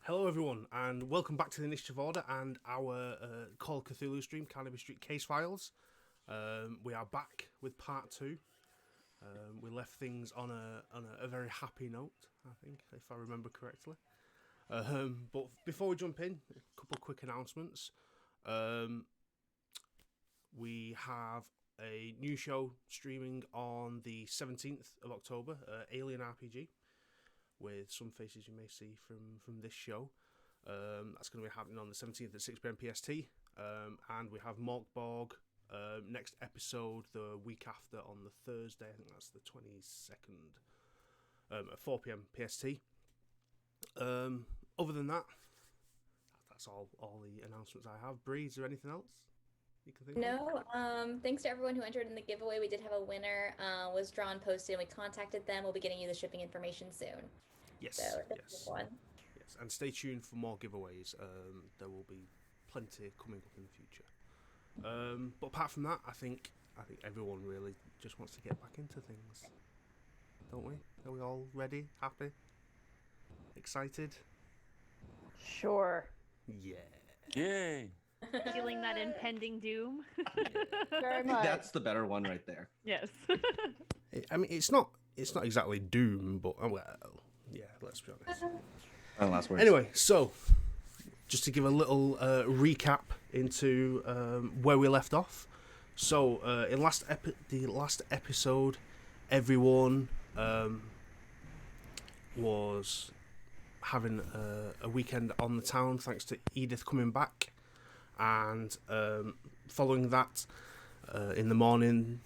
Hello everyone, and welcome back to the Initiative Order and our Call of Cthulhu stream, Carnaby Street Case Files. We are back with part 2. We left things on a very happy note, I think, if I remember correctly. But before we jump in, a couple of quick announcements. We have a new show streaming on the 17th of October, Alien RPG, with some faces you may see from this show. That's going to be happening on the 17th at 6 p.m. PST. And we have Morkborg next episode the week after on the Thursday. I think that's the 22nd at 4 p.m. PST. Other than that, that's all the announcements I have. Bree, is there anything else you can think of? No, thanks to everyone who entered in the giveaway. We did have a winner, was drawn, posted, and we contacted them. We'll be getting you the shipping information soon. Yes, So, yes. Yes, and stay tuned for more giveaways. There will be plenty coming up in the future. But apart from that, I think everyone really just wants to get back into things, don't we? Are we all ready? Happy? Excited? Sure. Yeah. Yay! Feeling that impending doom. Very much. That's the better one right there. Yes. I mean, it's not exactly doom, but well, yeah. Let's be honest. Last words. Anyway, so just to give a little recap into where we left off. So in the last episode, everyone was having a weekend on the town thanks to Edith coming back, and following that, in the morning,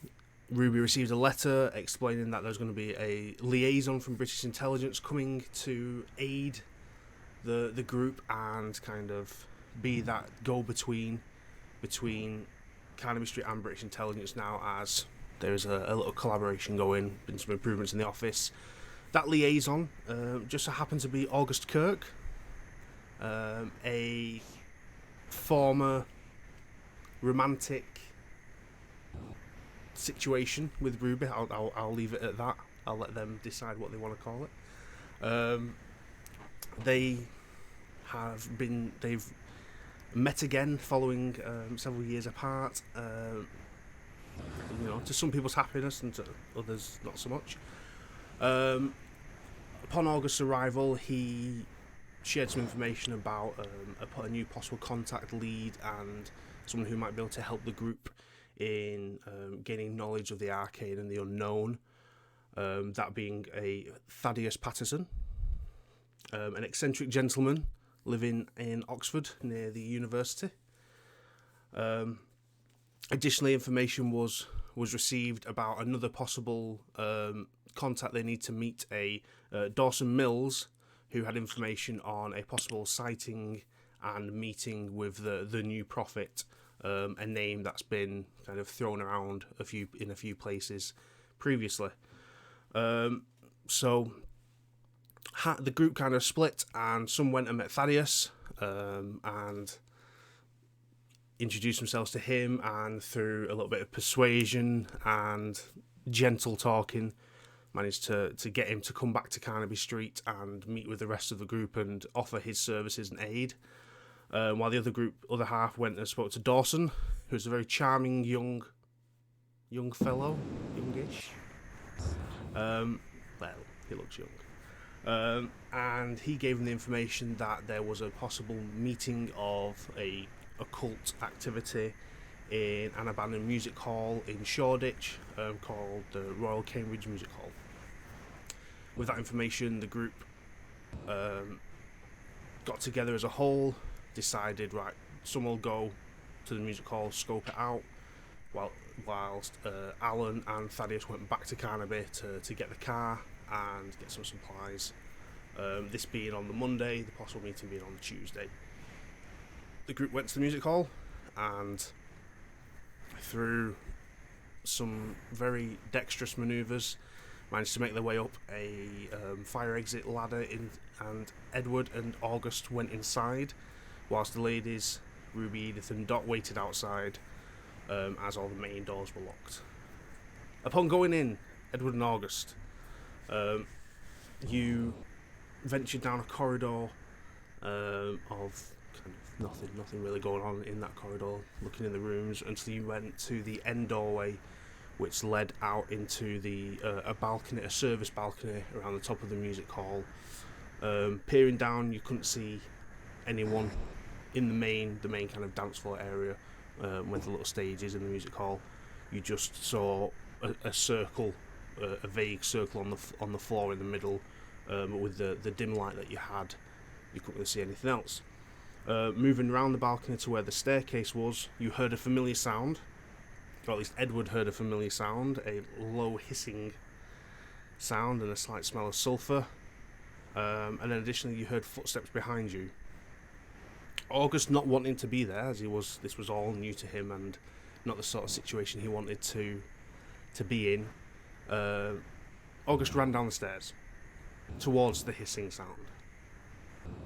Ruby received a letter explaining that there's going to be a liaison from British intelligence coming to aid the group and kind of be that go-between between Carnaby Street and British intelligence now, as there's a little collaboration going, been some improvements in the office. That liaison just so happened to be August Kirk, a former romantic situation with Ruby. I'll leave it at that. I'll let them decide what they want to call it. They've met again following several years apart. To some people's happiness and to others not so much. Upon August's arrival, he shared some information about a new possible contact lead and someone who might be able to help the group in gaining knowledge of the Arcane and the unknown. That being a Thadious Patterson, an eccentric gentleman living in Oxford near the university. Additionally, information was received about another possible contact they need to meet, a Dawson Mills, who had information on a possible sighting and meeting with the new prophet, a name that's been kind of thrown around in a few places previously. So the group kind of split, and some went and met Thaddeus and introduced themselves to him, and through a little bit of persuasion and gentle talking, managed to get him to come back to Carnaby Street and meet with the rest of the group and offer his services and aid. While the other half went and spoke to Dawson, who's a very charming young fellow, youngish. Well, he looks young. And he gave them the information that there was a possible meeting of a occult activity in an abandoned music hall in Shoreditch, called the Royal Cambridge Music Hall. With that information, the group got together as a whole, decided, right, some will go to the music hall, scope it out, whilst Alan and Thaddeus went back to Carnaby to get the car and get some supplies. This being on the Monday, the possible meeting being on the Tuesday. The group went to the music hall, and through some very dexterous manoeuvres, managed to make their way up a fire exit ladder and Edward and August went inside, whilst the ladies, Ruby, Edith and Dot, waited outside, as all the main doors were locked. Upon going in, Edward and August, you ventured down a corridor of kind of nothing really going on in that corridor, looking in the rooms, until you went to the end doorway, which led out into a balcony, a service balcony around the top of the music hall. Peering down, you couldn't see anyone in the main kind of dance floor area, with the little stages in the music hall. You just saw a circle, a vague circle on the floor in the middle, but with the dim light that you had, you couldn't really see anything else. Moving around the balcony to where the staircase was, you heard a familiar sound, or at least Edward heard a familiar sound, a low hissing sound and a slight smell of sulphur. And then additionally you heard footsteps behind you. August, not wanting to be there, as this was all new to him and not the sort of situation he wanted to be in, August ran down the stairs towards the hissing sound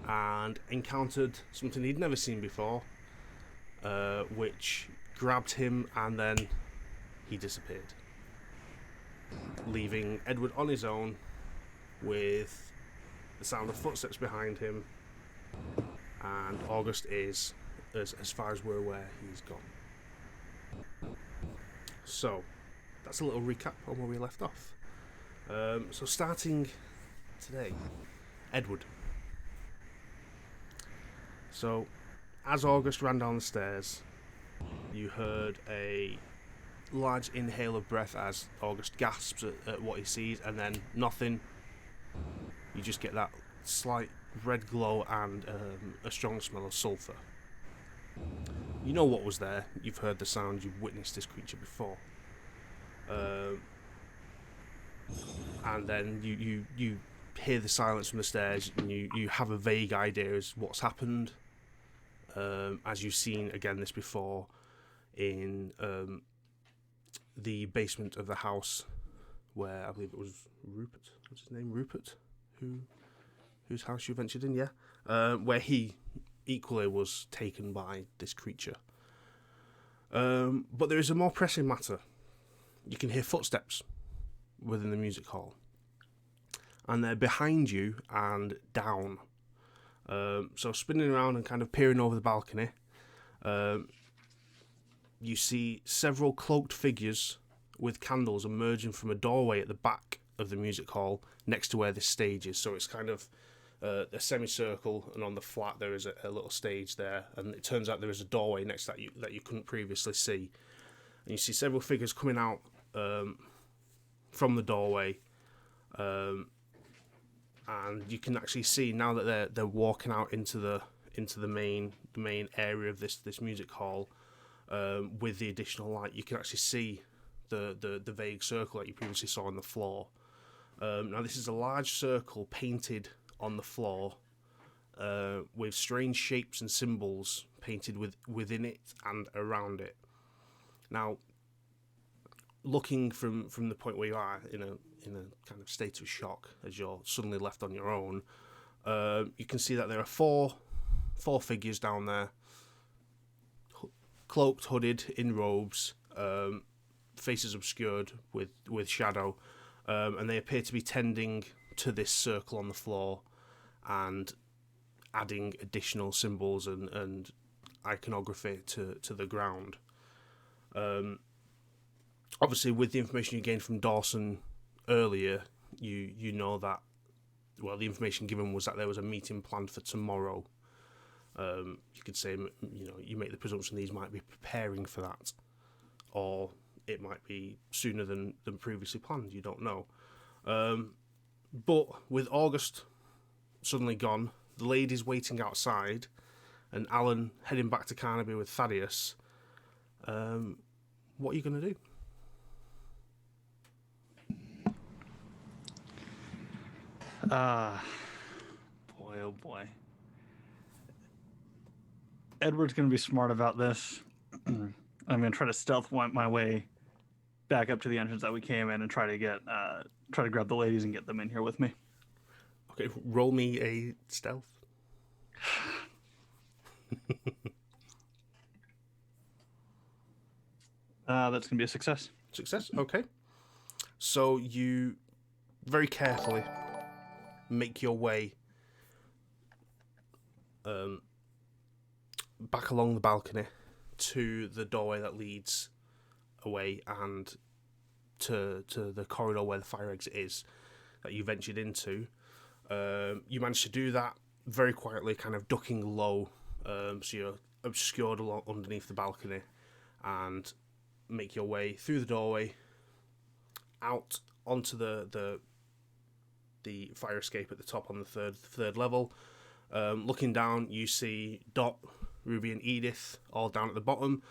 and encountered something he'd never seen before, which grabbed him, and then he disappeared, leaving Edward on his own with the sound of footsteps behind him, and August is, as far as we're aware, he's gone. So that's a little recap on where we left off. So starting today, Edward. So as August ran down the stairs, you heard a large inhale of breath as August gasps at what he sees, and then nothing. You just get that slight red glow and a strong smell of sulphur. You know what was there. You've heard the sound. You've witnessed this creature before. And then you hear the silence from the stairs, and you have a vague idea as what's happened. As you've seen again this before in the basement of the house, where I believe it was Rupert. What's his name? Rupert, whose house you ventured in, yeah. Where he equally was taken by this creature. But there is a more pressing matter. You can hear footsteps within the music hall, and they're behind you and down. So spinning around and kind of peering over the balcony, you see several cloaked figures with candles emerging from a doorway at the back of the music hall next to where this stage is. So it's kind of a semicircle, and on the flat there is a little stage there, and it turns out there is a doorway next to that you couldn't previously see. And you see several figures coming out from the doorway, and you can actually see now that they're walking out into the main area of this music hall, with the additional light. You can actually see the vague circle that you previously saw on the floor. Now this is a large circle painted on the floor, with strange shapes and symbols painted within it and around it. Now, looking from the point where you are in a kind of state of shock as you're suddenly left on your own, you can see that there are four figures down there, cloaked, hooded, in robes, faces obscured with shadow, and they appear to be tending to this circle on the floor and adding additional symbols and iconography to the ground. Obviously, with the information you gained from Dawson earlier, you know that, well, the information given was that there was a meeting planned for tomorrow. You could say, you make the presumption these might be preparing for that, or it might be sooner than previously planned. You don't know. But with August suddenly gone, the ladies waiting outside, and Alan heading back to Carnaby with Thaddeus, what are you going to do? Boy, oh boy. Edward's going to be smart about this. I'm going to try to stealth my way back up to the entrance that we came in and try to grab the ladies and get them in here with me. Okay, roll me a stealth. That's going to be a success. Success, okay. So you very carefully make your way back along the balcony to the doorway that leads away and to the corridor where the fire exit is that you ventured into. You managed to do that very quietly, kind of ducking low, so you're obscured along underneath the balcony, and make your way through the doorway out onto the fire escape at the top on the third level. Looking down, you see Dot, Ruby, and Edith all down at the bottom.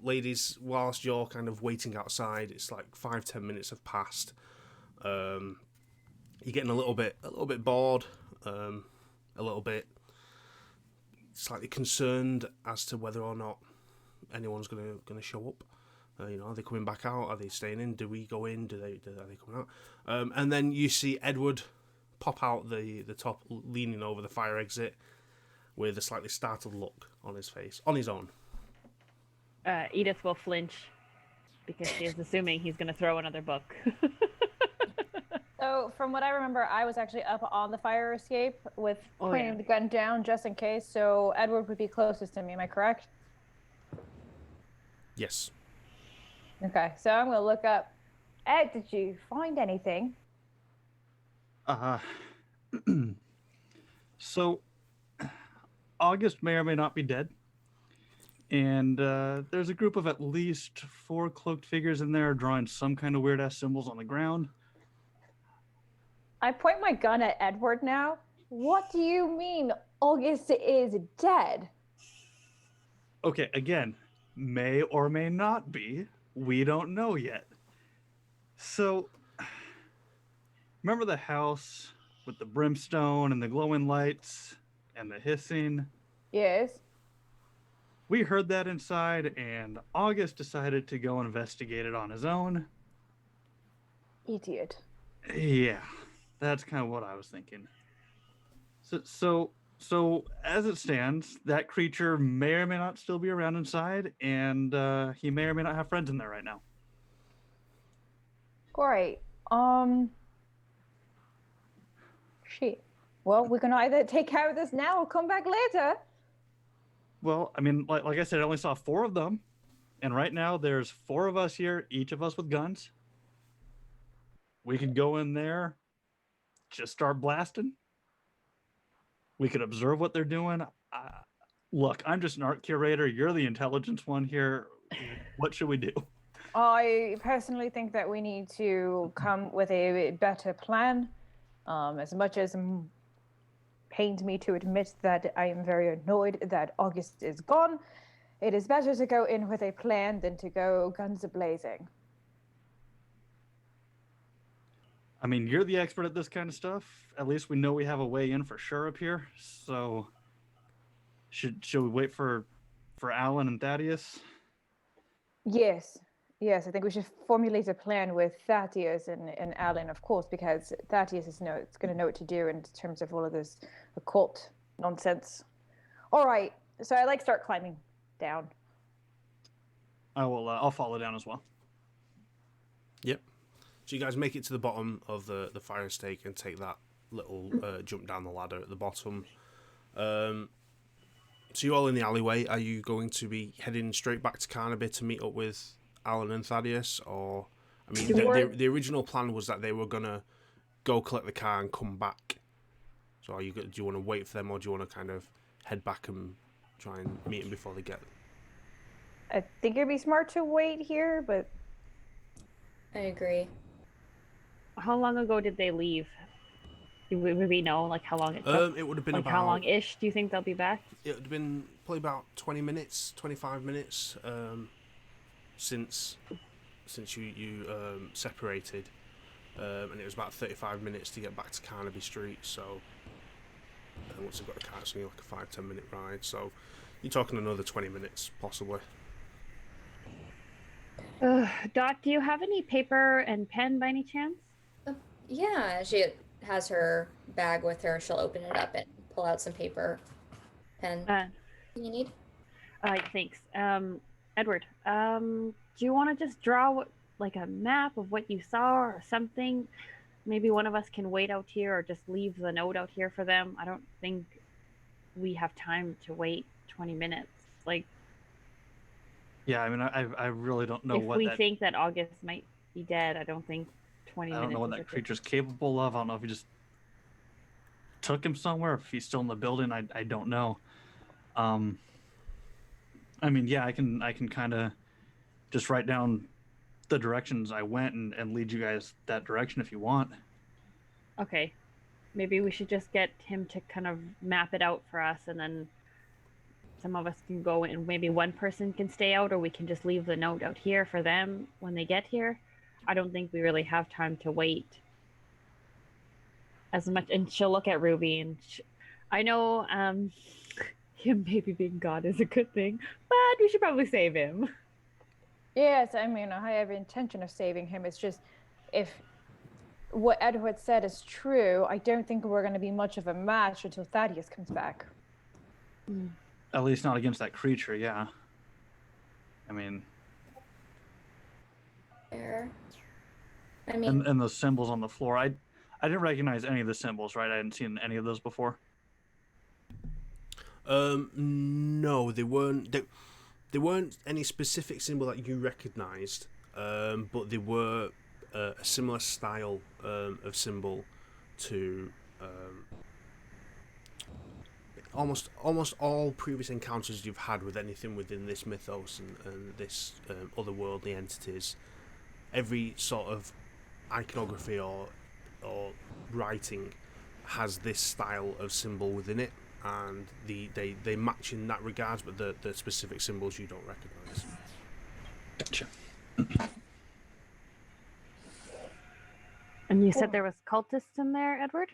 Ladies, whilst you're kind of waiting outside, it's like 5-10 minutes have passed. You're getting a little bit bored, a little bit slightly concerned as to whether or not anyone's gonna show up. Are they coming back out? Are they staying in? Do we go in? Are they coming out? And then you see Edward pop out the top, leaning over the fire exit with a slightly startled look on his face, on his own. Edith will flinch because she is assuming he's going to throw another book. So, from what I remember, I was actually up on the fire escape with pointing the gun down just in case. So Edward would be closest to me. Am I correct? Yes. Okay, so I'm going to look up. Ed, did you find anything? So, August may or may not be dead. And there's a group of at least 4 cloaked figures in there drawing some kind of weird-ass symbols on the ground. I point my gun at Edward now. What do you mean August is dead? Okay, again, may or may not be. We don't know yet. So, remember the house with the brimstone and the glowing lights and the hissing? Yes. We heard that inside, and August decided to go investigate it on his own. Idiot. Yeah, that's kind of what I was thinking. So as it stands, that creature may or may not still be around inside, and he may or may not have friends in there right now. Great. Shit. Well, we can either take care of this now or come back later. Well, I mean, like I said, I only saw 4 of them, and right now there's 4 of us here, each of us with guns. We could go in there, just start blasting. We could observe what they're doing. Look, I'm just an art curator. You're the intelligence one here. What should we do? I personally think that we need to come with a better plan. As much as pains me to admit that I am very annoyed that August is gone, it is better to go in with a plan than to go guns a-blazing. I mean, you're the expert at this kind of stuff. At least we know we have a way in for sure up here. So, should we wait for Alan and Thaddeus? Yes, I think we should formulate a plan with Thaddeus and Alan, of course, because Thaddeus is going to know what to do in terms of all of this occult nonsense. All right, so I start climbing down. I'll follow down as well. Yep. So you guys make it to the bottom of the fire stake and take that little jump down the ladder at the bottom. So you're all in the alleyway. Are you going to be heading straight back to Carnaby to meet up with Alan and Thaddeus? Or, I mean, the original plan was that they were going to go collect the car and come back. So do you want to wait for them, or do you want to kind of head back and try and meet them before they get there? I think it'd be smart to wait here, but... I agree. How long ago did they leave? Do we know how long it took? It would have been about... How long-ish do you think they'll be back? It would have been probably about 20 minutes, 25 minutes since you separated. And it was about 35 minutes to get back to Carnaby Street, so... once you've got the car, it's only like a 5-10 minute ride, so you're talking another 20 minutes, possibly. Dot, do you have any paper and pen by any chance? Yeah, she has her bag with her. She'll open it up and pull out some paper, pen. You need? Thanks. Edward, do you want to just draw a map of what you saw or something? Maybe one of us can wait out here or just leave the note out here for them. I don't think we have time to wait 20 minutes. Like, Yeah, I mean, I really don't know if what we that. think that August might be dead, I don't think 20 I minutes. don't know what is that a good- creature's capable of. I don't know if he just took him somewhere. If he's still in the building, I don't know. I mean, yeah, I can kind of just write down the directions I went and lead you guys that direction if you want. Okay, maybe we should just get him to kind of map it out for us, and then some of us can go and maybe one person can stay out, or we can just leave the note out here for them when they get here. I don't think we really have time to wait as much. And she'll look at Ruby, and I know him maybe being gone is a good thing, but we should probably save him. Yes, I mean, I have intention of saving him. It's just, if what Edward said is true, I don't think we're going to be much of a match until Thaddeus comes back. At least not against that creature, yeah. I mean... Fair. I mean... And those symbols on the floor, I didn't recognize any of the symbols, right? I hadn't seen any of those before. No, they weren't. They weren't any specific symbol that you recognised, but they were a similar style of symbol to almost all previous encounters you've had with anything within this mythos and this otherworldly entities. Every sort of iconography or writing has this style of symbol within it, and they match in that regards, but the specific symbols you don't recognise. Gotcha. And you said there was cultists in there, Edward?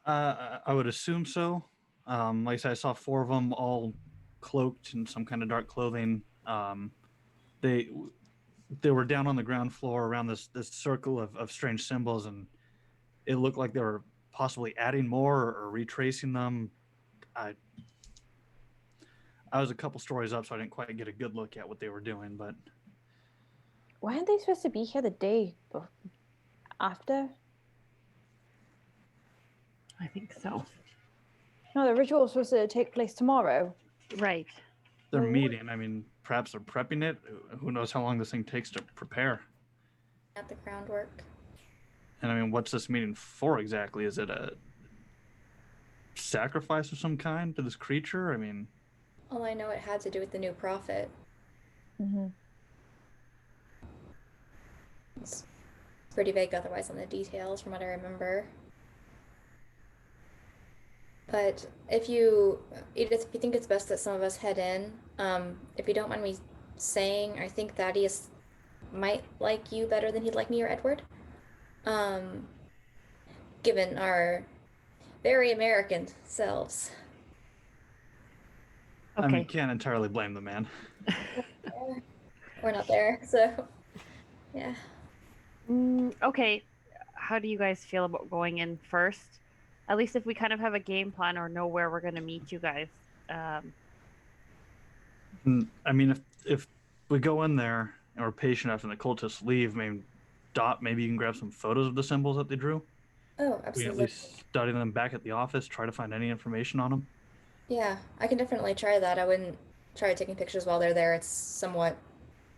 I would assume so. Like I said, I saw 4 of them all cloaked in some kind of dark clothing. They were down on the ground floor around this circle of strange symbols, and it looked like they were possibly adding more or retracing them. I was a couple stories up, so I didn't quite get a good look at what they were doing, but... Weren't they supposed to be here the day after? I think so. No, the ritual was supposed to take place tomorrow. Right. They're meeting. I mean, perhaps they're prepping it. Who knows how long this thing takes to prepare. At the groundwork. And I mean, what's this meeting for exactly? Is it a sacrifice of some kind to this creature? I mean... All I know, it had to do with the new prophet. Mm-hmm. It's pretty vague otherwise on the details from what I remember. But if you, Edith, if you think it's best that some of us head in, if you don't mind me saying, I think Thaddeus might like you better than he'd like me or Edward. Given our very American selves. Okay. I mean, can't entirely blame the man. We're not there, so yeah. Okay. How do you guys feel about going in first? At least if we kind of have a game plan or know where we're going to meet you guys. I mean, if we go in there and we're patient enough and the cultists leave, maybe you can grab some photos of the symbols that they drew. Oh, We absolutely. at least study them back at the office, try to find any information on them. Yeah, I can definitely try that. I wouldn't try taking pictures while they're there. It's somewhat,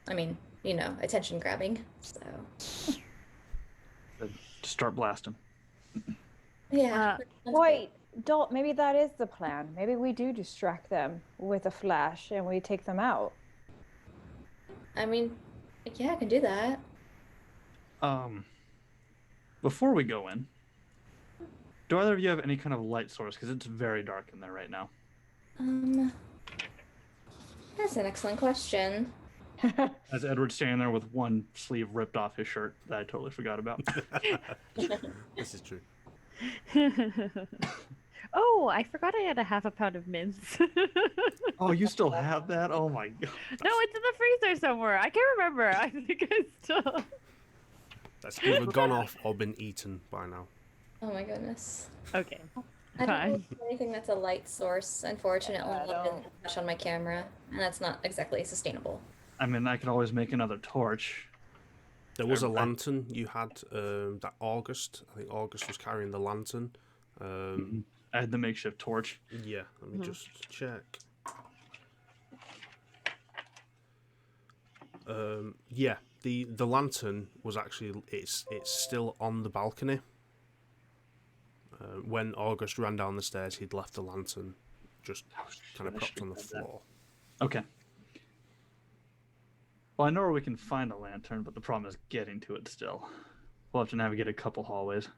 I mean, you know, attention grabbing. So Start blasting. yeah. Wait, Dot, maybe that is the plan. Maybe we do distract them with a flash and we take them out. I mean, yeah, I can do that. Before we go in, do either of you have any kind of light source? Because it's very dark in there right now. That's an excellent question. As Edward's standing there with one sleeve ripped off his shirt that I totally forgot about. This is true. Oh, I forgot I had a half a pound of mints. Oh, you still have that? Oh my god. No, it's in the freezer somewhere. I can't remember. I think I still... That's either gone off or been eaten by now. Oh my goodness. Okay. I don't Fine. know anything that's a light source. Unfortunately, I didn't flash on my camera, and that's not exactly sustainable. I mean, I could always make another torch. There was a lantern you had that August. I think August was carrying the lantern. I had the makeshift torch. Yeah, let me just check. Yeah, the lantern was actually it's still on the balcony. When August ran down the stairs, he'd left the lantern just kind of propped on the floor. Okay. Well, I know where we can find a lantern, but the problem is getting to it still. We'll have to navigate a couple hallways.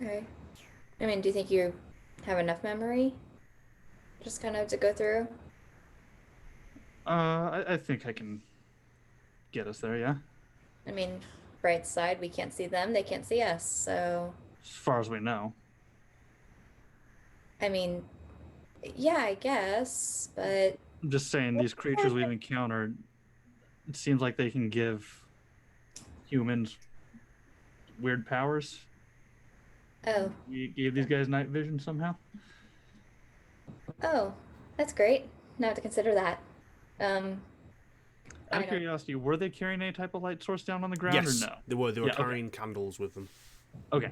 Okay. I mean, do you think you have enough memory? Just kind of to go through? I think I can get us there, yeah? I mean, bright side, we can't see them, they can't see us, so... As far as we know. I mean, yeah, I guess, but... I'm just saying, these creatures we've encountered, it seems like they can give humans weird powers. Oh. You gave these guys night vision somehow? Oh, that's great. Now I have to consider that. Out of curiosity, were they carrying any type of light source down on the ground Yes, or no? they were carrying candles with them. Okay.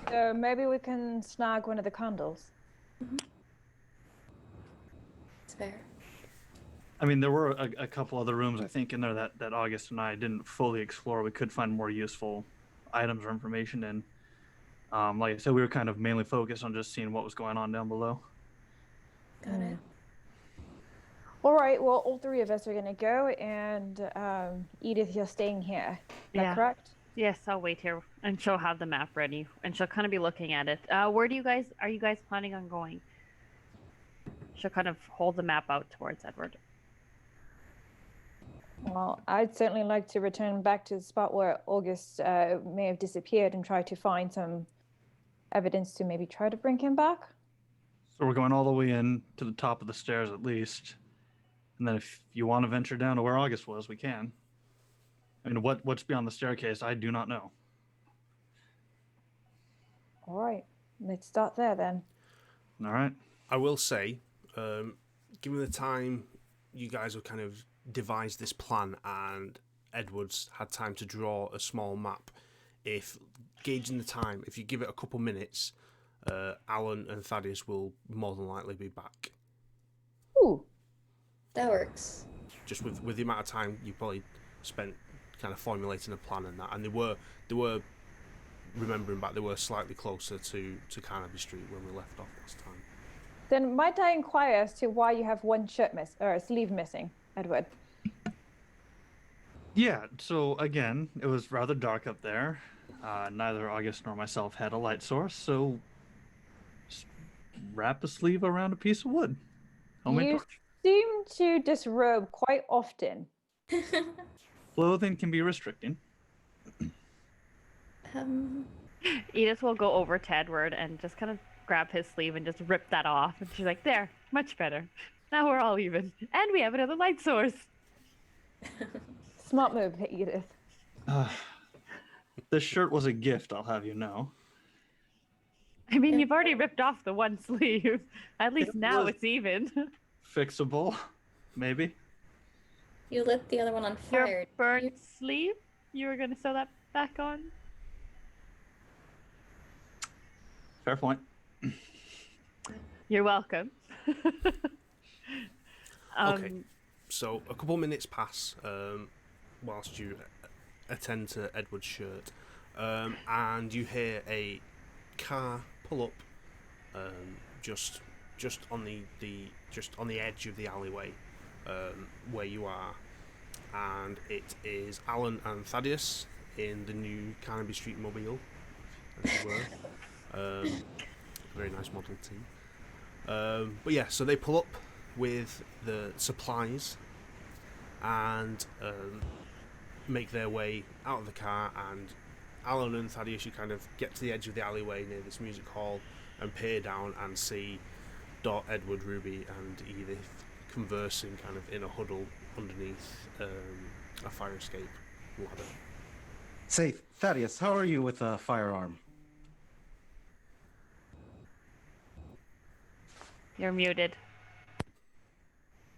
So maybe we can snag one of the candles. It's fair. I mean, there were a couple other rooms, I think, in there that August and I didn't fully explore. We could find more useful items or information in. Like I said, we were kind of mainly focused on just seeing what was going on down below. Got it. All right, well, all three of us are going to go, and Edith, you're staying here. Is that correct? Yes, I'll wait here, and she'll have the map ready, and she'll kind of be looking at it. Where are you guys planning on going? She'll kind of hold the map out towards Edward. Well, I'd certainly like to return back to the spot where August may have disappeared and try to find some evidence to maybe try to bring him back. So we're going all the way in to the top of the stairs at least. And then if you want to venture down to where August was, we can. I mean, what's beyond the staircase, I do not know. All right, let's start there then. All right. I will say, given the time you guys have kind of devised this plan and Edwards had time to draw a small map, if gauging the time, if you give it a couple minutes, Alan and Thaddeus will more than likely be back. Ooh. That works. Just with the amount of time you probably spent kind of formulating a plan and that, and they were remembering back, they were slightly closer to Carnaby Street when we left off last time. Then might I inquire as to why you have one shirt or sleeve missing, Edward? Yeah, so again, it was rather dark up there. Neither August nor myself had a light source, so just wrap a sleeve around a piece of wood. Homemade torch. Seem to disrobe quite often. Clothing can be restricting. Edith will go over to Edward and just kind of grab his sleeve and just rip that off. And she's like, there, much better. Now we're all even. And we have another light source. Smart move, Edith. This shirt was a gift, I'll have you know. I mean, you've already ripped off the one sleeve. At least now it's even. Fixable, maybe. You lit the other one on fire. Your burnt sleeve? You were going to sew that back on? Fair point. You're welcome. Okay, so a couple minutes pass whilst you attend to Edward's shirt, and you hear a car pull up just on the edge of the alleyway where you are, and it is Alan and Thaddeus in the new Carnaby Street mobile, as you were. Very nice Model T. But yeah, so they pull up with the supplies and make their way out of the car, and Alan and Thaddeus, you kind of get to the edge of the alleyway near this music hall and peer down and see Dot, Edward, Ruby and Edith conversing kind of in a huddle underneath a fire escape ladder. Say, Thaddeus, how are you with a firearm? You're muted.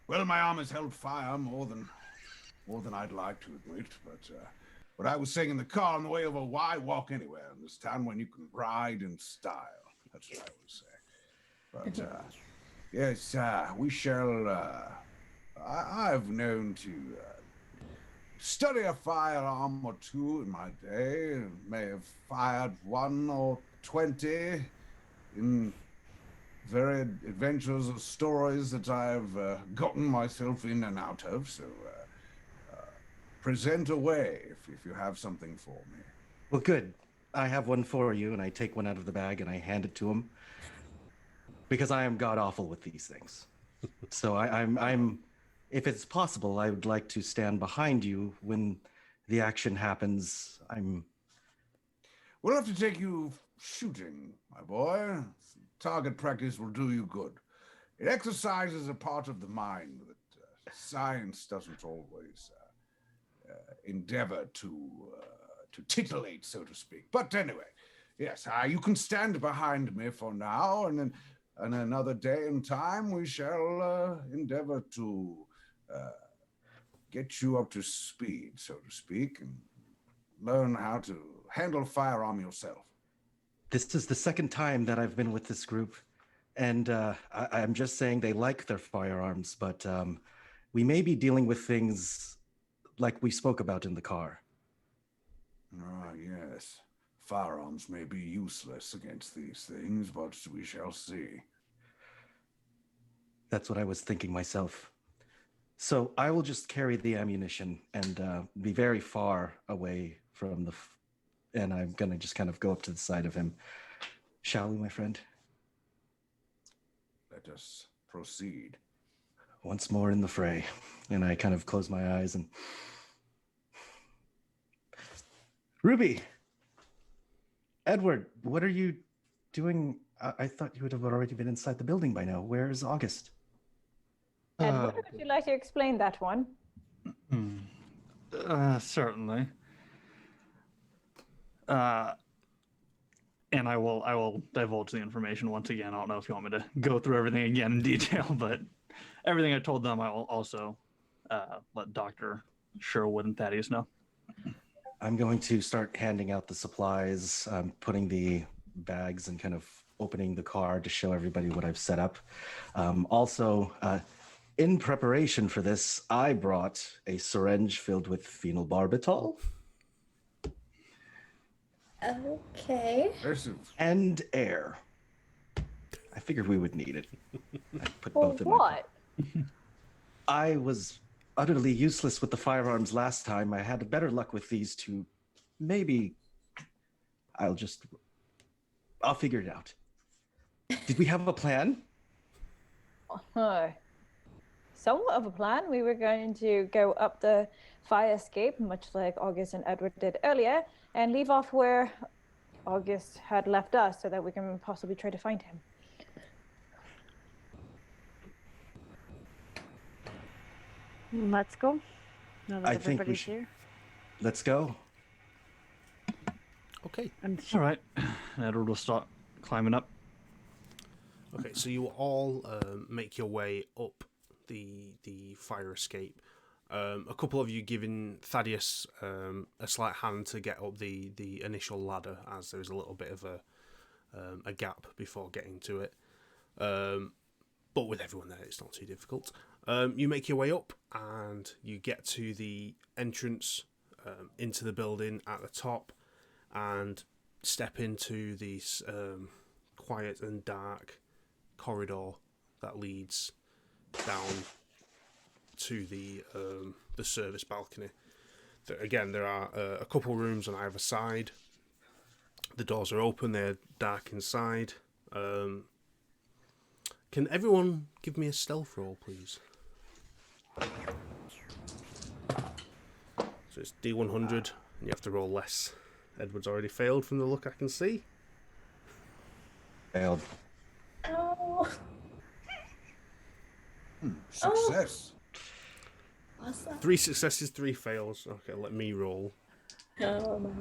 Well, my arm has held fire more than I'd like to admit, but What I was saying in the car on the way over, why walk anywhere in this town when you can ride in style? That's what I would say. But, yes, we shall, I've known to study a firearm or two in my day. May have fired 1 or 20 in very adventures of stories that I've gotten myself in and out of. So present away if you have something for me. Well, good. I have one for you, and I take one out of the bag and I hand it to him because I am god awful with these things. So I'm if it's possible, I would like to stand behind you when the action happens. We'll have to take you shooting, my boy. Target practice will do you good. It exercises a part of the mind that science doesn't always endeavor to titillate, so to speak. But anyway, yes, you can stand behind me for now, and then another day and time we shall endeavor to get you up to speed, so to speak, and learn how to handle a firearm yourself. This is the second time that I've been with this group, and I'm just saying they like their firearms, but we may be dealing with things like we spoke about in the car. Ah, yes. Firearms may be useless against these things, but we shall see. That's what I was thinking myself. So I will just carry the ammunition and be very far away from and I'm going to just kind of go up to the side of him. Shall we, my friend? Let us proceed. Once more in the fray. And I kind of close my eyes and... Ruby! Edward, what are you doing? I thought you would have already been inside the building by now. Where is August? Edward, would you like to explain that one? Certainly. And I will divulge the information once again. I don't know if you want me to go through everything again in detail, but everything I told them, I will also let Dr. Sherwood and Thaddeus know. I'm going to start handing out the supplies, putting the bags and kind of opening the car to show everybody what I've set up. Also, in preparation for this, I brought a syringe filled with phenylbarbital. Okay. And air. I figured we would need it. I put For both in what? I was utterly useless with the firearms last time. I had better luck with these two. Maybe I'll figure it out. Did we have a plan? Somewhat of a plan. We were going to go up the fire escape, much like August and Edward did earlier, and leave off where August had left us so that we can possibly try to find him. Let's go. Now that I think we everybody's should. here. Let's go. Okay. All right. Edward will start climbing up. Okay, so you all make your way up the fire escape. A couple of you giving Thaddeus a slight hand to get up the initial ladder, as there's a little bit of a gap before getting to it. But with everyone there, it's not too difficult. You make your way up, and you get to the entrance into the building at the top, and step into this quiet and dark corridor that leads down to the service balcony. Again, there are a couple rooms on either side. The doors are open, they're dark inside. Can everyone give me a stealth roll, please? So it's D100, and you have to roll less. Edward's already failed from the look I can see. Failed. Oh. Success. Awesome. 3 successes, 3 fails. Okay, let me roll. Oh no.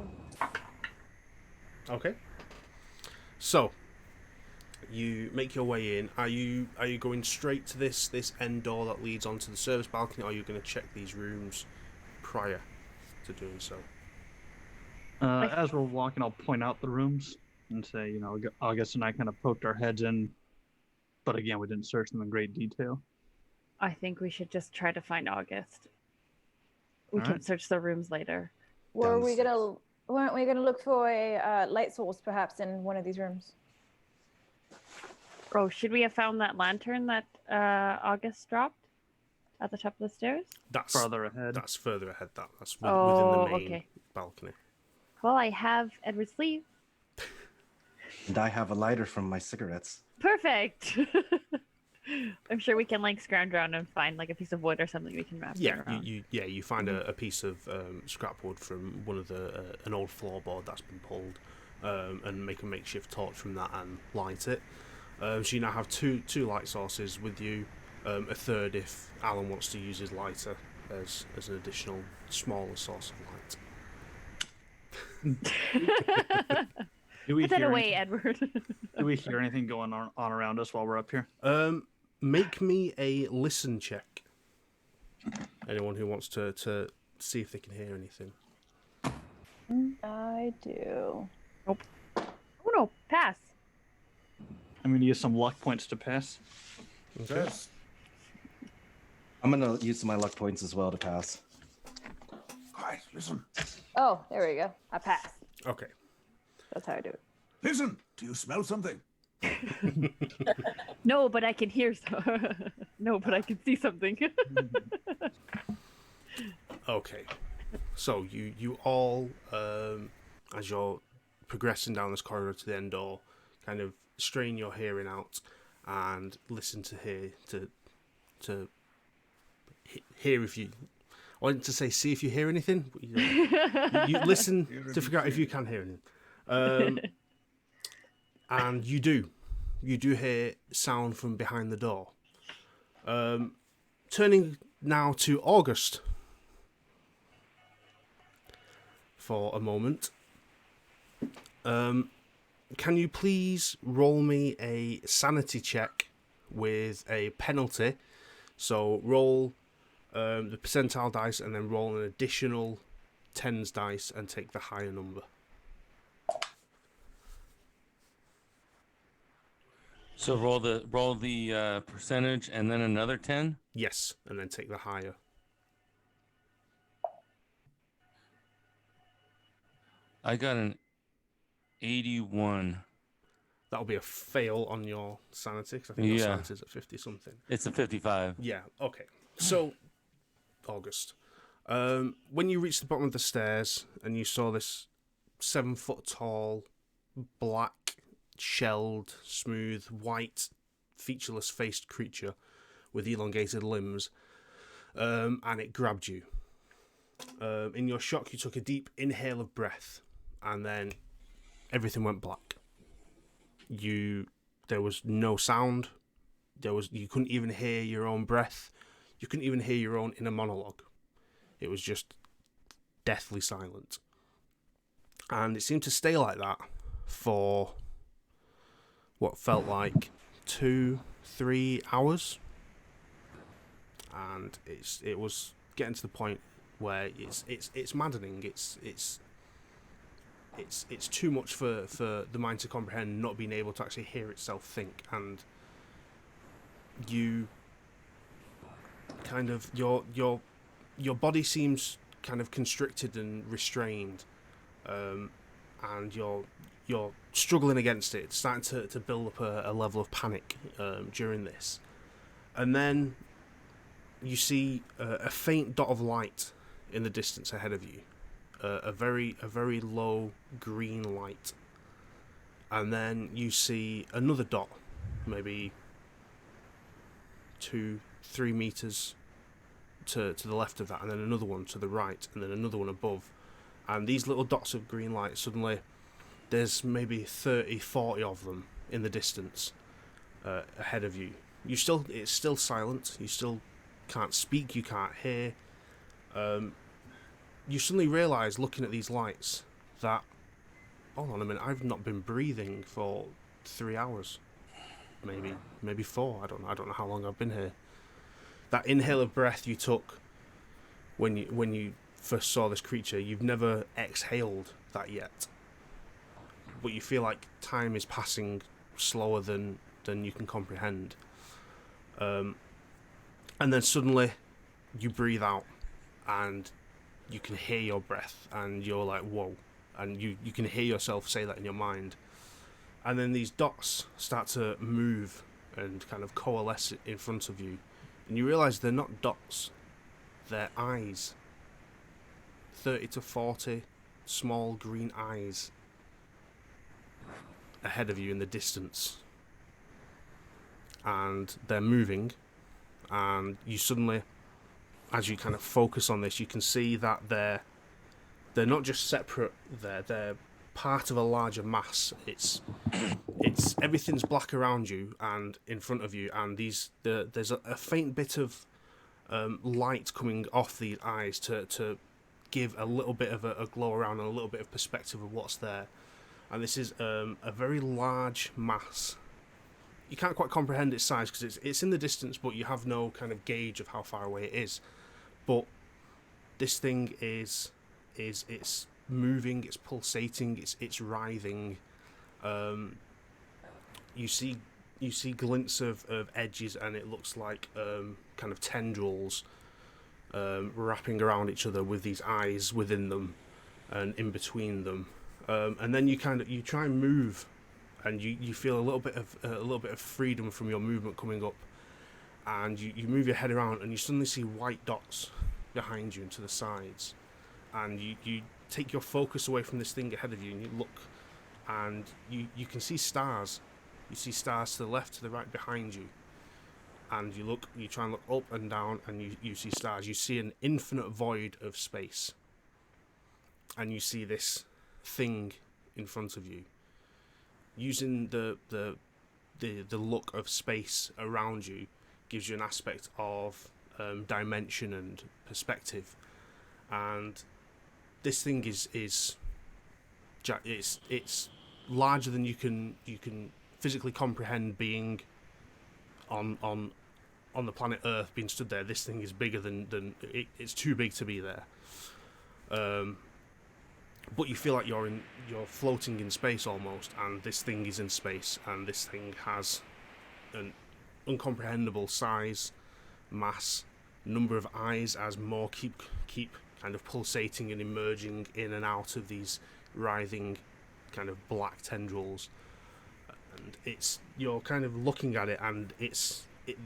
Okay. So you make your way in. Are you going straight to this end door that leads onto the service balcony, or are you going to check these rooms prior to doing so? As we're walking, I'll point out the rooms and say, August and I kind of poked our heads in, but again, we didn't search them in great detail. I think we should just try to find August. We All can right. search the rooms later. Weren't we gonna look for a light source perhaps in one of these rooms? Oh, should we have found that lantern that August dropped at the top of the stairs? That's Farther ahead. That's further ahead. That's Oh, within the main okay. balcony. Well, I have Edward's sleeve. And I have a lighter from my cigarettes. Perfect. I'm sure we can scrounge around and find a piece of wood or something we can wrap Yeah, around. you find a piece of scrap wood from one of an old floorboard that's been pulled, and make a makeshift torch from that and light it. So you now have two light sources with you. A third if Alan wants to use his lighter as an additional smaller source of light. Do we Put that hear away, anything- Edward. Do we hear anything going on around us while we're up here? Make me a listen check. Anyone who wants to see if they can hear anything. I do. Oh no, pass. I'm going to use some luck points to pass. Okay. Says, I'm gonna use my luck points as well to pass. quiet, listen. Oh, there we go. I passed. Okay. That's how I do it. Listen, do you smell something? No, but I can hear. No, but I can see something. Okay. So you all, as you're progressing down this corridor to the end door, kind of strain your hearing out and listen to hear if you. I wanted to say see if you hear anything. But you listen to figure out if you can hear anything. And you do hear sound from behind the door. Turning now to August for a moment. Can you please roll me a sanity check with a penalty? So roll the percentile dice and then roll an additional tens dice and take the higher number. So roll the percentage and then another 10. Yes, and then take the higher. I got an 81. That'll be a fail on your sanity, because I think your Yeah. sanity's at 50 something. It's a 55. Yeah, okay. So, August. When you reached the bottom of the stairs and you saw this 7 foot tall, black, shelled, smooth, white, featureless faced creature with elongated limbs, and it grabbed you. In your shock, you took a deep inhale of breath, and then everything went black. There was no sound. You couldn't even hear your own breath. You couldn't even hear your own inner monologue. It was just deathly silent. And it seemed to stay like that for what felt like 2-3 hours. And it was getting to the point where it's maddening. It's too much for the mind to comprehend, not being able to actually hear itself think. And you kind of your body seems kind of constricted and restrained, and you're struggling against it. It's starting to build up a level of panic during this, and then you see a faint dot of light in the distance ahead of you, a very low green light, and then you see another dot, maybe 2-3 meters to the left of that, and then another one to the right, and then another one above. And these little dots of green light, suddenly there's maybe 30-40 of them in the distance ahead of you. It's still silent. You still can't speak, you can't hear. You suddenly realise, looking at these lights, that, hold on a minute, I've not been breathing for 3 hours, maybe 4. I don't know how long I've been here. That inhale of breath you took when you first saw this creature, you've never exhaled that yet. But you feel like time is passing slower than you can comprehend. And then suddenly you breathe out and you can hear your breath and you're like, whoa. And you can hear yourself say that in your mind. And then these dots start to move and kind of coalesce in front of you. And you realise they're not dots, they're eyes. 30 to 40 small green eyes ahead of you in the distance. And they're moving, and you suddenly, as you kind of focus on this, you can see that they're not just separate, they're part of a larger mass. It's everything's black around you and in front of you, and there's a faint bit of light coming off these eyes to give a little bit of a glow around and a little bit of perspective of what's there. And this is a very large mass. You can't quite comprehend its size because it's in the distance, but you have no kind of gauge of how far away it is. But this thing is it's moving, it's pulsating, it's writhing. You see glints of edges, and it looks like kind of tendrils wrapping around each other with these eyes within them and in between them. And then you try and move, and you feel a little bit of freedom from your movement coming up, and you move your head around, and you suddenly see white dots behind you and to the sides, and you take your focus away from this thing ahead of you, and you look, and you can see stars. You see stars to the left, to the right, behind you, and you try and look up and down, and you see stars. You see an infinite void of space, and you see this thing in front of you. Using the look of space around you gives you an aspect of dimension and perspective, and this thing is it's larger than you can physically comprehend. Being on the planet Earth, being stood there, this thing is bigger than it's too big to be there. But you feel like you're floating in space almost, and this thing is in space, and this thing has an incomprehensible size, mass, number of eyes as more keep kind of pulsating and emerging in and out of these writhing kind of black tendrils. And you're kind of looking at it, and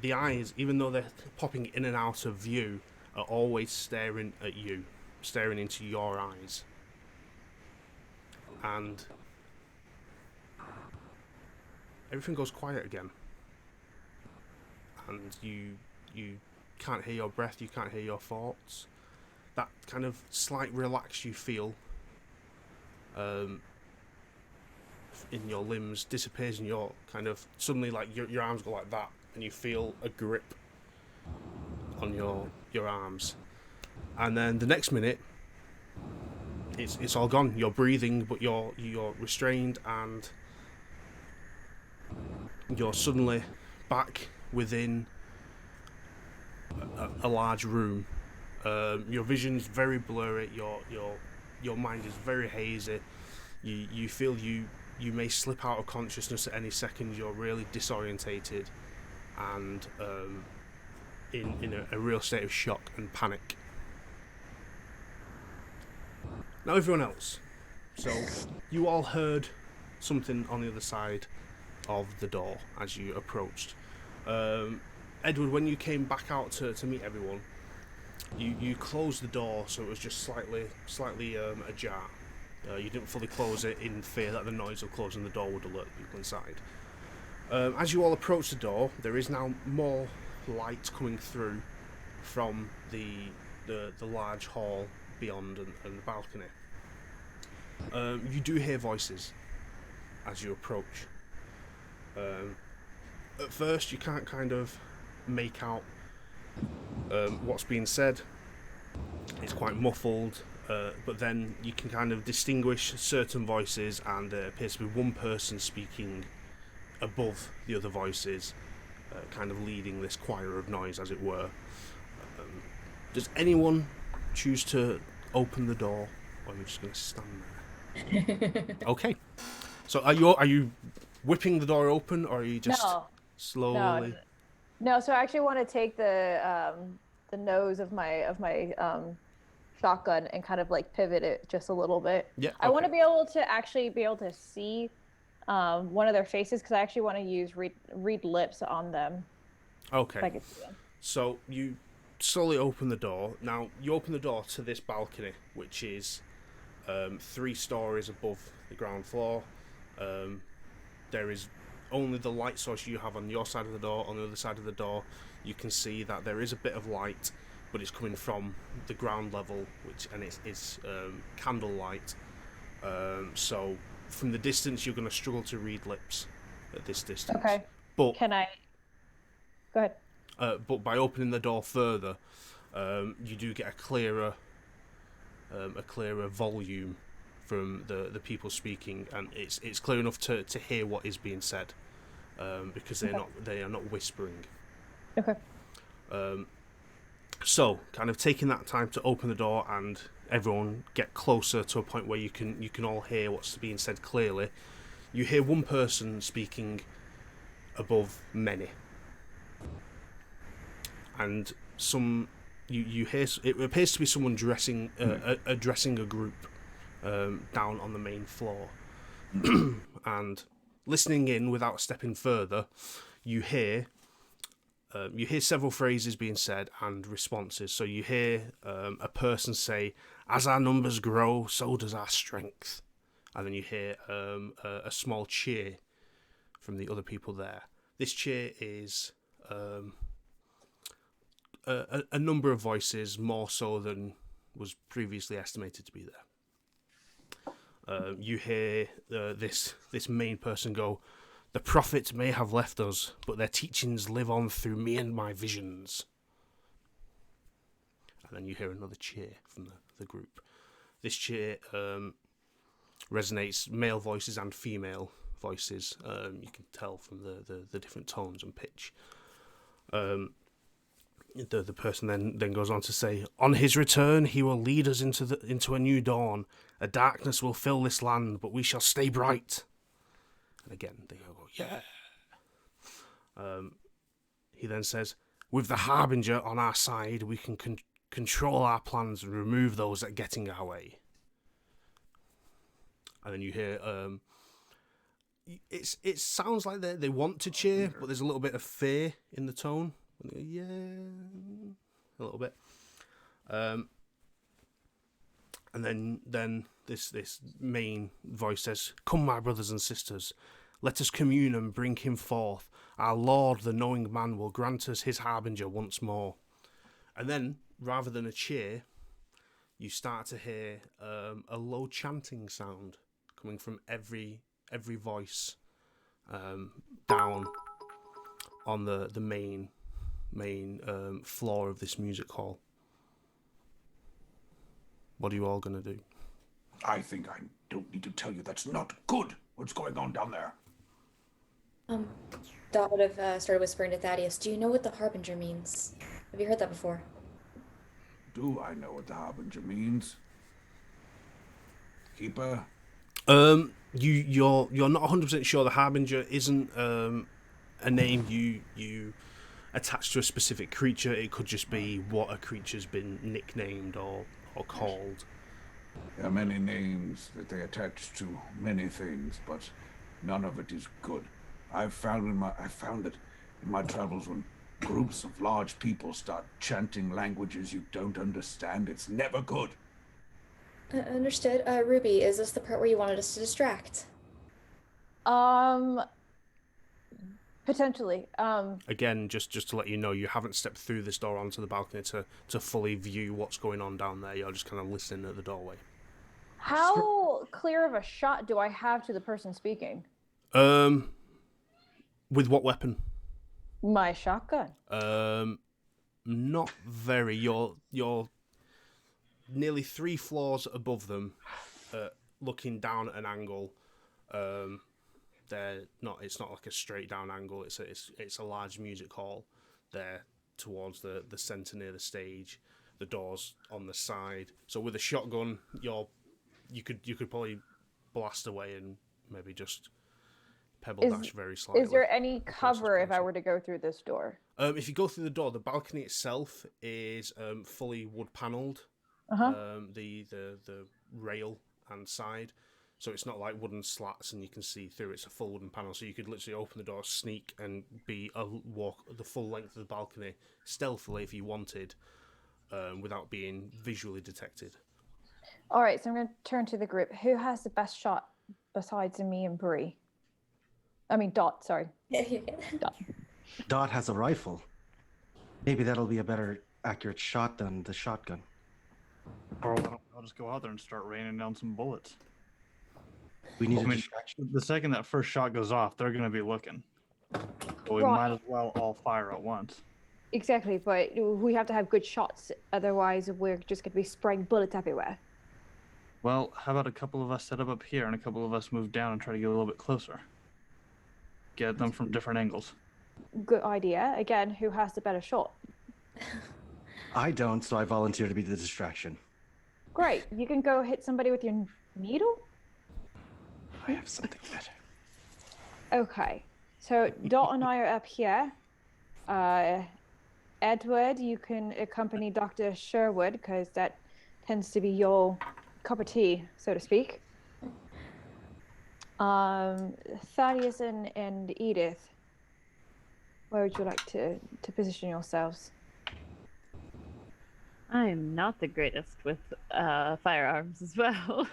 the eyes, even though they're popping in and out of view, are always staring at you, staring into your eyes. And everything goes quiet again, and you can't hear your breath, you can't hear your thoughts. That kind of slight relax you feel in your limbs disappears, and you're kind of suddenly, like, your arms go like that, and you feel a grip on your arms, and then the next minute it's all gone. You're breathing, but you're restrained, and you're suddenly back within a large room. Your vision's very blurry. Your mind is very hazy. You feel you may slip out of consciousness at any second. You're really disorientated, and in a real state of shock and panic. Now everyone else, so you all heard something on the other side of the door as you approached. Edward, when you came back out to meet everyone, you closed the door, so it was just slightly ajar. You didn't fully close it in fear that the noise of closing the door would alert people inside. As you all approach the door, there is now more light coming through from the large hall beyond and the balcony. You do hear voices as you approach. At first you can't kind of make out what's being said. It's quite muffled, but then you can kind of distinguish certain voices, and there appears to be one person speaking above the other voices, kind of leading this choir of noise, as it were. Does anyone choose to open the door, or are you just going to stand there? Okay. So are you whipping the door open, or are you just slowly? No. So I actually want to take the nose of my shotgun and kind of like pivot it just a little bit. Yeah. I want to be able to see one of their faces, because I actually want to use read lips on them. Okay. If I could see them. So you slowly open the door. Now you open the door to this balcony, which is 3 stories above the ground floor. There is only the light source you have on your side of the door. On the other side of the door, you can see that there is a bit of light, but it's coming from the ground level, and it's candlelight. So from the distance, you're going to struggle to read lips at this distance. Okay. But can I? Go ahead. But by opening the door further, you do get a clearer volume from the people speaking, and it's clear enough to hear what is being said, because they are not whispering. Okay. So kind of taking that time to open the door and everyone get closer to a point where you can all hear what's being said clearly. You hear one person speaking above many, and you hear it appears to be someone addressing a group down on the main floor. And listening in without stepping further, you hear several phrases being said and responses. So you hear a person say, "As our numbers grow, so does our strength," and then you hear a small cheer from the other people there. This cheer is a number of voices, more so than was previously estimated to be there. You hear this main person go, "The prophets may have left us, but their teachings live on through me and my visions." And then you hear another cheer from the group. This cheer resonates, male voices and female voices. You can tell from the different tones and pitch. The person then goes on to say, "On his return, he will lead us into a new dawn. A darkness will fill this land, but we shall stay bright." And again, they go, "Yeah." He then says, "With the Harbinger on our side, we can control our plans and remove those that get in our way." And then you hear, it sounds like they want to cheer, but there's a little bit of fear in the tone. Yeah, a little bit. And then this main voice says, "Come, my brothers and sisters, let us commune and bring him forth. Our Lord, the knowing man, will grant us his harbinger once more." And then, rather than a cheer, you start to hear a low chanting sound coming from every voice down on the main floor of this music hall. What are you all going to do? I think I don't need to tell you that's not good. What's going on down there? Dot would have started whispering to Thaddeus, "Do you know what the Harbinger means? Have you heard that before?" Do I know what the Harbinger means? Keeper? You're not 100% sure. The Harbinger isn't a name you attach to a specific creature. It could just be what a creature's been nicknamed or called. There are many names that they attach to many things, but none of it is good. I've found it in my travels when groups of large people start chanting languages you don't understand. It's never good. Understood. Ruby, is this the part where you wanted us to distract? Potentially. Again, just to let you know, you haven't stepped through this door onto the balcony to fully view what's going on down there. You're just kind of listening at the doorway. How clear of a shot do I have to the person speaking? With what weapon? My shotgun. Not very. You're nearly 3 floors above them, looking down at an angle. It's not like a straight down angle. It's a large music hall there towards the centre near the stage. the doors on the side. So with a shotgun, you could probably blast away and maybe just pebble dash very slightly. Is there any versus cover if I punching. were to go through this door? If you go through the door, the balcony itself is fully wood panelled. The rail and side, so it's not like wooden slats and you can see through. It's a full wooden panel, so you could literally open the door, sneak, and walk the full length of the balcony stealthily if you wanted, without being visually detected. All right, so I'm going to turn to the group. Who has the best shot besides me and Bree? I mean, Dot, sorry. Dot. Dot has a rifle. Maybe that'll be a better accurate shot than the shotgun. Or I'll just go out there and start raining down some bullets. We need a distraction. The second that first shot goes off, they're going to be looking. But we might as well all fire at once. Exactly, but we have to have good shots. Otherwise, we're just going to be spraying bullets everywhere. Well, how about a couple of us set up here and a couple of us move down and try to get a little bit closer? Get them from different angles. Good idea. Again, who has the better shot? I don't, so I volunteer to be the distraction. Great. You can go hit somebody with your needle? I have something better. Okay. So Dot and I are up here. Edward, you can accompany Dr. Sherwood, because that tends to be your cup of tea, so to speak. Thaddeus and Edith, where would you like to position yourselves? I'm not the greatest with firearms as well.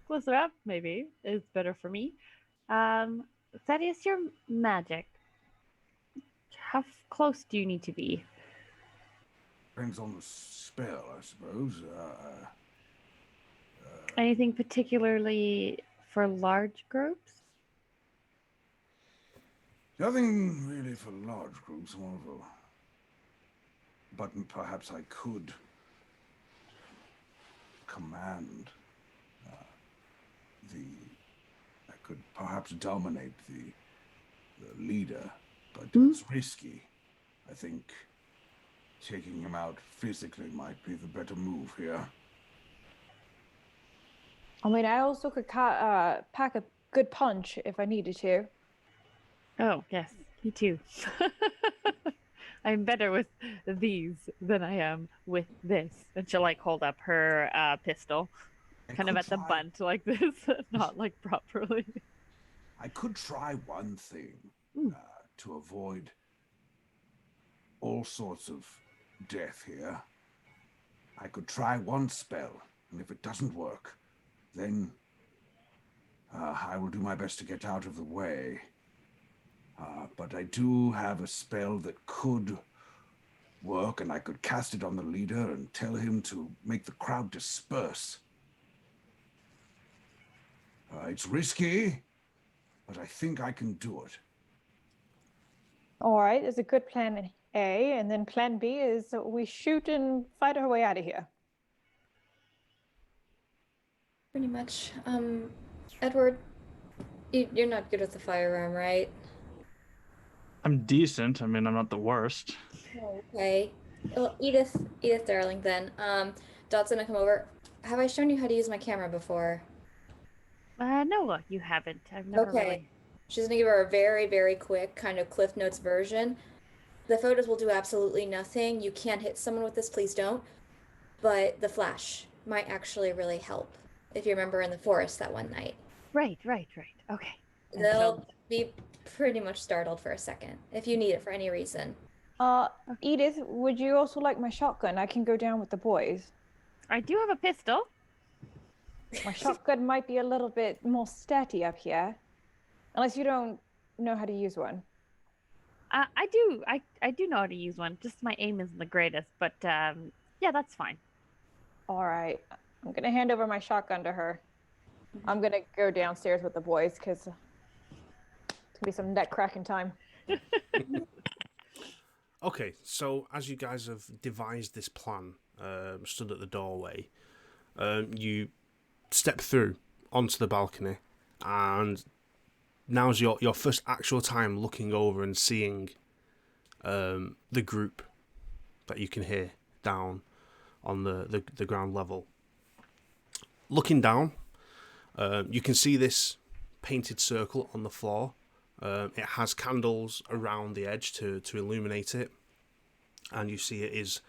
Closer up, maybe, is better for me. Thaddeus, your magic. How close do you need to be? Depends on the spell, I suppose. Anything particularly for large groups? Nothing really for large groups, more of a... But perhaps I could command I could perhaps dominate the leader, but it's risky. I think taking him out physically might be the better move here. I mean, I also could pack a good punch if I needed to. Oh, yes, me too. I'm better with these than I am with this. And she'll like hold up her pistol, kind of at the butt like this, not like properly. I could try one thing to avoid all sorts of death here. I could try one spell, and if it doesn't work, then I will do my best to get out of the way. But I do have a spell that could work, and I could cast it on the leader and tell him to make the crowd disperse. It's risky, but I think I can do it. All right, it's a good plan A, and then plan B is we shoot and fight our way out of here. Pretty much. Edward, you're not good with the firearm, right? I'm decent. I mean, I'm not the worst. Okay. Well, Edith, darling, then. Dot's gonna come over. Have I shown you how to use my camera before? No, you haven't. I've never really. She's gonna give her a very, very quick kind of Cliff Notes version. The photos will do absolutely nothing. You can't hit someone with this, please don't. But the flash might actually really help. If you remember in the forest that one night. Right. Okay. They'll be pretty much startled for a second, if you need it for any reason. Edith, would you also like my shotgun? I can go down with the boys. I do have a pistol. My shotgun might be a little bit more steady up here. Unless you don't know how to use one. I do. I do know how to use one. Just my aim isn't the greatest, but yeah, that's fine. All right. I'm going to hand over my shotgun to her. I'm going to go downstairs with the boys because it's going to be some neck cracking time. Okay, so as you guys have devised this plan, stood at the doorway, you step through onto the balcony, and now's your first actual time looking over and seeing the group that you can hear down on the ground level. Looking down, you can see this painted circle on the floor. It has candles around the edge to illuminate it, and you see it is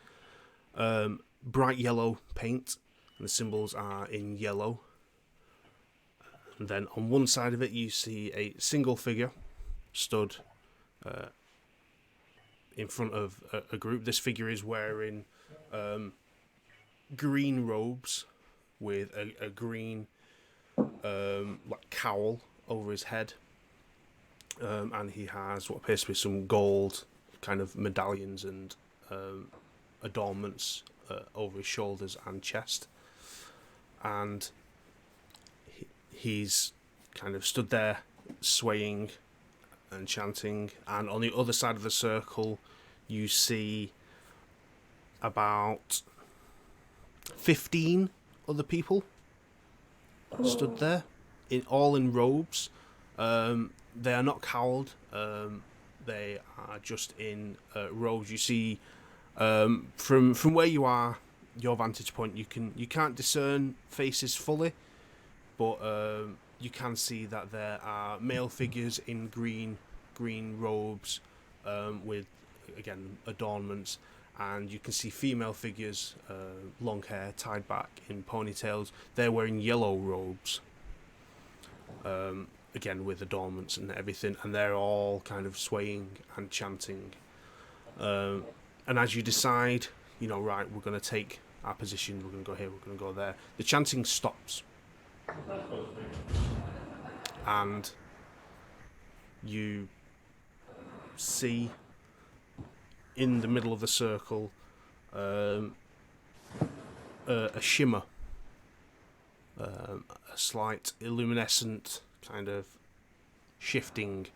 bright yellow paint, and the symbols are in yellow. And then on one side of it you see a single figure stood in front of a group. This figure is wearing green robes with a green like cowl over his head, and he has what appears to be some gold kind of medallions and adornments over his shoulders and chest, and he's kind of stood there swaying and chanting. And on the other side of the circle you see about 15 other people stood there, all in robes. They are not cowled, they are just in robes. You see from where you are, your vantage point, you can't discern faces fully, but you can see that there are male figures in green robes with, again, adornments, and you can see female figures, long hair tied back in ponytails. They're wearing yellow robes, again with adornments and everything, and they're all kind of swaying and chanting. And as you decide, right, we're going to take our position, we're going to go here, we're going to go there, the chanting stops. And you see in the middle of the circle a shimmer, a slight luminescent kind of shifting,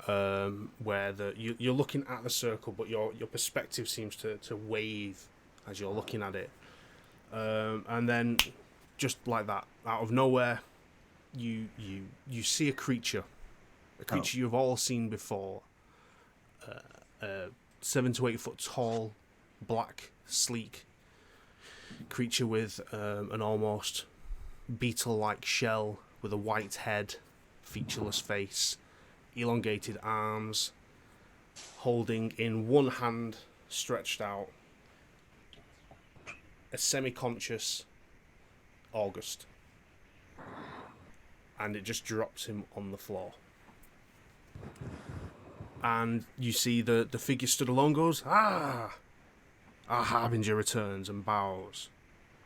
where you're looking at the circle, but your perspective seems to wave as you're looking at it, and then just like that, out of nowhere, you see a creature you've all seen before, 7 to 8 foot tall, black, sleek creature with an almost beetle-like shell with a white head, featureless face, elongated arms, holding in one hand stretched out a semi-conscious August, and it just drops him on the floor. And you see the figure stood alone goes, "Ah!" Our harbinger returns and bows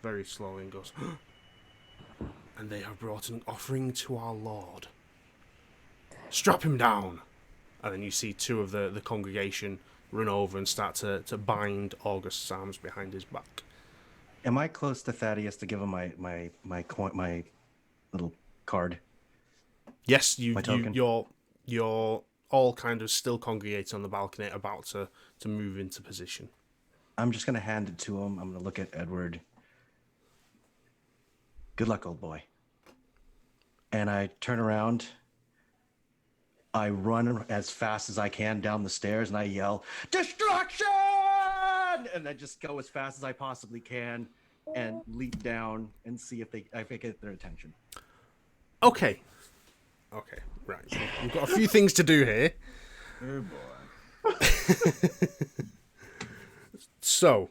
very slowly and goes, "And they have brought an offering to our Lord. Strap him down." And then you see two of the congregation run over and start to bind August's arms behind his back. Am I close to Thaddeus to give him my little card? Yes, you're all kind of still congregating on the balcony, about to move into position. I'm just going to hand it to him. I'm going to look at Edward. Good luck, old boy. And I turn around. I run as fast as I can down the stairs, and I yell, "Destruction!" And I just go as fast as I possibly can and leap down and see if I get their attention. Okay, right. So we've got a few things to do here. Oh boy. So,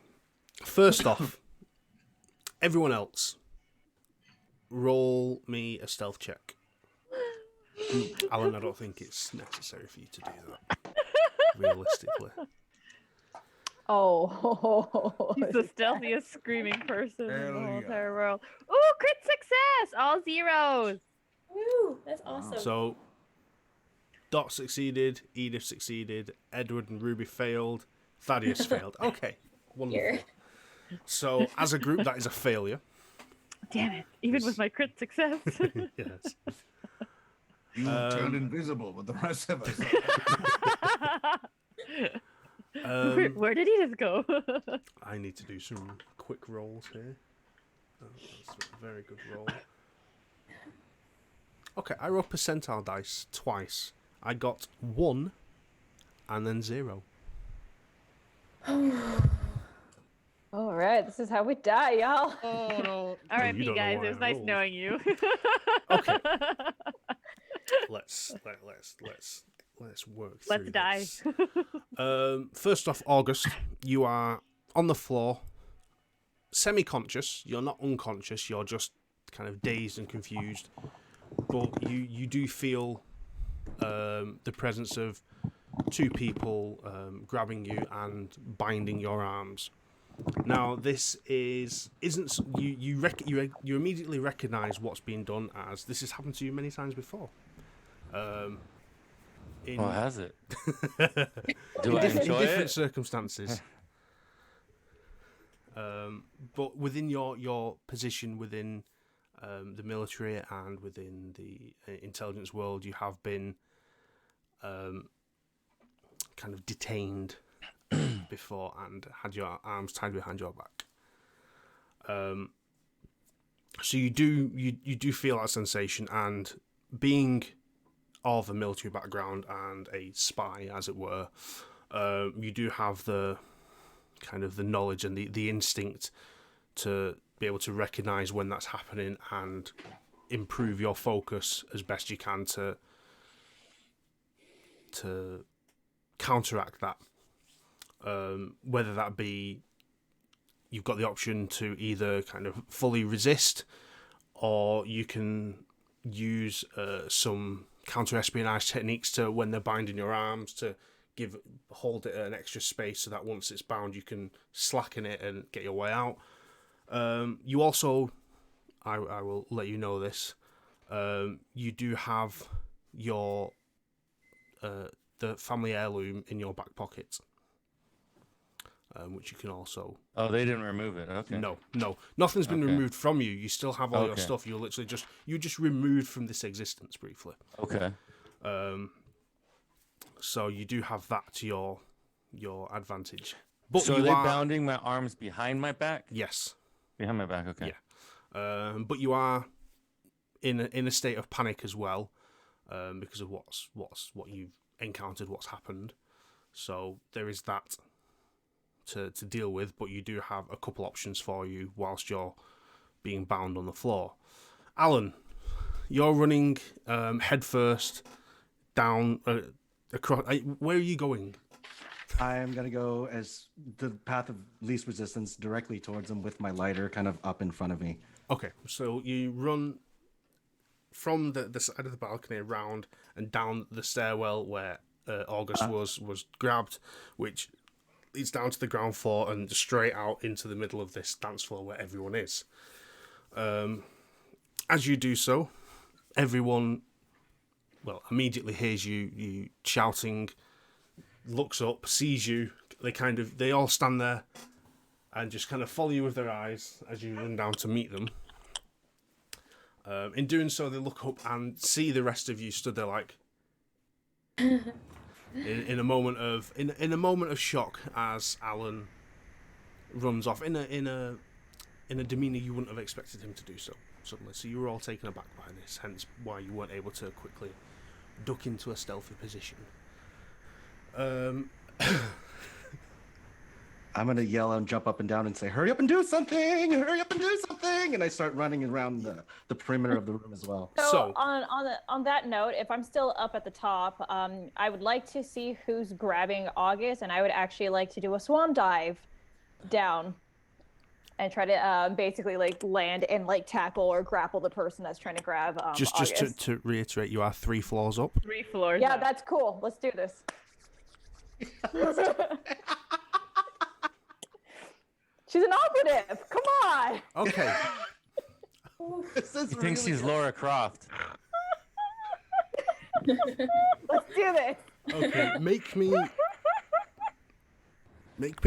first off, everyone else, roll me a stealth check. Alan, I don't think it's necessary for you to do that, realistically. Oh, he's the stealthiest screaming person in the whole entire world. Ooh, crit success! All zeros! Woo, that's awesome. So, Dot succeeded, Edith succeeded, Edward and Ruby failed, Thaddeus failed. Okay, wonderful. Here. So, as a group, that is a failure. Damn it, even with my crit success. Yes. You turned invisible with the rest of us. Where did Edith go? I need to do some quick rolls here. That's a very good roll. Okay, I rolled percentile dice twice. I got 1 and then 0. All right, this is how we die, y'all. Oh no! R.I.P. guys. It was nice knowing you. Okay. Let's work through Let's die. this. First off, August, you are on the floor, semi-conscious. You're not unconscious. You're just kind of dazed and confused. But you do feel the presence of two people grabbing you and binding your arms. Now, this isn't you immediately recognise what's being done, as this has happened to you many times before. Has it? Do I enjoy in different it? circumstances. But within your position within the military and within the intelligence world, you have been kind of detained before and had your arms tied behind your back. So you do feel that sensation, and being of a military background and a spy, as it were, you do have the kind of the knowledge and the instinct to be able to recognize when that's happening and improve your focus as best you can to counteract that. Whether that be you've got the option to either kind of fully resist, or you can use some counter-espionage techniques to, when they're binding your arms, to hold it an extra space so that once it's bound you can slacken it and get your way out. You also, I will let you know this, you do have your the family heirloom in your back pocket, which you can also... Oh, they didn't remove it. Okay. No. Nothing's been Okay. removed from you. You still have all your Okay. stuff. You're literally just removed from this existence briefly. Okay. So you do have that to your advantage. But So are you they are... bounding my arms behind my back? Yes. Behind my back, okay. Yeah. But you are in a state of panic as well, because of what you've encountered, what's happened. So there is that to deal with, but you do have a couple options for you whilst you're being bound on the floor. Alan, you're running headfirst down across. Where are you going? I am going to go as the path of least resistance directly towards them with my lighter kind of up in front of me. Okay, so you run from the side of the balcony around and down the stairwell where August was grabbed, which leads down to the ground floor and straight out into the middle of this dance floor where everyone is. As you do so, everyone, immediately hears you shouting, looks up, sees you. They all stand there and just kind of follow you with their eyes as you run down to meet them. In doing so, they look up and see the rest of you stood there like in a moment of shock as Alan runs off in a demeanour you wouldn't have expected him to do so suddenly. So you were all taken aback by this, hence why you weren't able to quickly duck into a stealthy position. I'm going to yell and jump up and down and say, hurry up and do something! Hurry up and do something! And I start running around the perimeter of the room as well. So on that note, if I'm still up at the top, I would like to see who's grabbing August, and I would actually like to do a swan dive down and try to basically land and tackle or grapple the person that's trying to grab just August. to reiterate, you are 3 floors up. 3 floors Yeah, up. that's cool. Let's do this. She's an operative. Come on. Okay. He thinks she's Laura Croft. Let's do this. Okay. Make me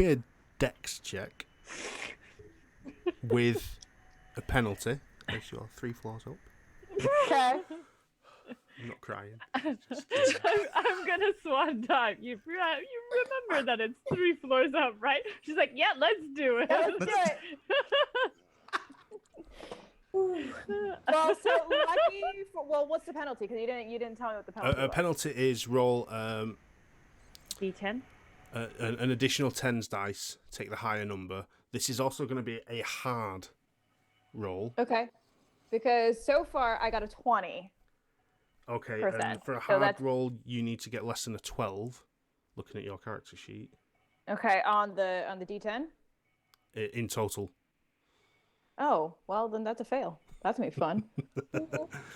a dex check with a penalty as you're 3 floors up. Okay. I'm not crying. I'm gonna swan dive. You remember that it's 3 floors up, right? She's like, yeah, let's do it. Yeah, let's do it. Well, so lucky for, what's the penalty? Because you didn't tell me what the penalty A was. penalty is roll D10. an additional 10s dice. Take the higher number. This is also going to be a hard roll. Okay. Because so far I got a 20. Okay, Percent. and for a So hard that's- roll, you need to get less than a 12. Looking at your character sheet, Okay, on the D10. in total. Oh, well then that's a fail. That's gonna be fun.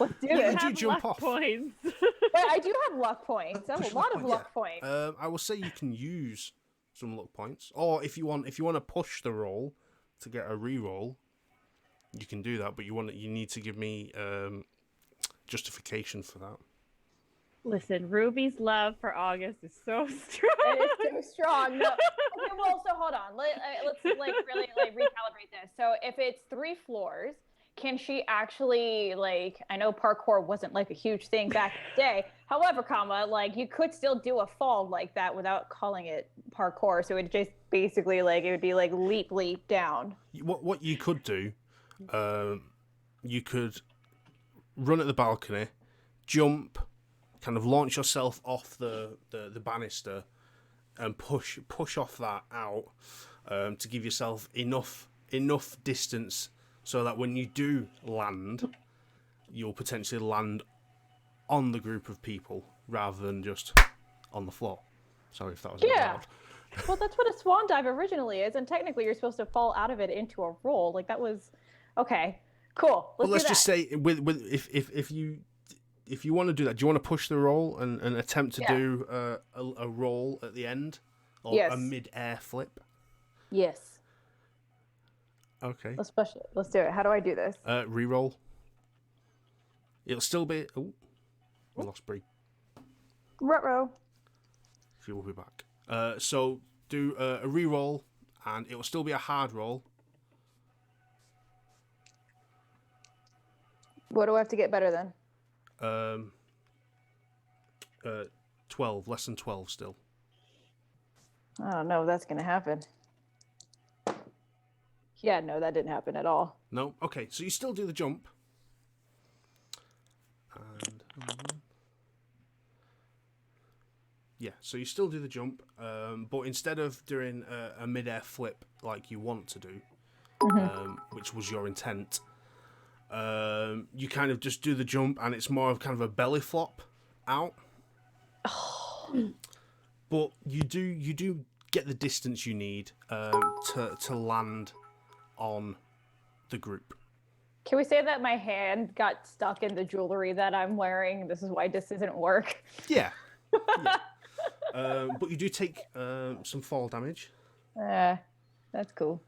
Let's do You it. do Have jump luck off. Points. But I do have luck points. I have Push a lot luck of point, luck points. I will say you can use some luck points, or if you want to push the roll to get a re-roll, you can do that. But you need to give me justification for that. Listen, Ruby's love for August is so strong. It is so strong. No. Okay, well, so hold on. Let's like really like recalibrate this. So if it's 3 floors, can she actually like? I know parkour wasn't like a huge thing back in the day. However, like you could still do a fall like that without calling it parkour. So it just basically it would be like leap down. What you could do, you could run at the balcony, jump, kind of launch yourself off the banister, and push off that out to give yourself enough distance so that when you do land, you'll potentially land on the group of people rather than just on the floor. Sorry if that was a bit loud. Well, that's what a swan dive originally is, and technically you're supposed to fall out of it into a roll. Like that was okay. Cool. Let's just say if you want to do that, do you want to push the roll and attempt to do a roll at the end, or a mid-air flip? Yes. Okay. Let's do it. How do I do this? Reroll. It'll still be. Oh, we lost Bree. Ruh-roh. She will be back. So do a reroll, and it will still be a hard roll. What do I have to get better than? 12, less than 12 still. I don't know if that's gonna happen. Yeah, no, that didn't happen at all. No? Okay, so you still do the jump. And yeah, so you still do the jump, but instead of doing a mid-air flip like you want to do, which was your intent, you kind of just do the jump, and it's more of kind of a belly flop out. But you do get the distance you need to land on the group. Can we say that my hand got stuck in the jewelry that I'm wearing? This is why this doesn't work. Yeah. But you do take some fall damage. That's cool.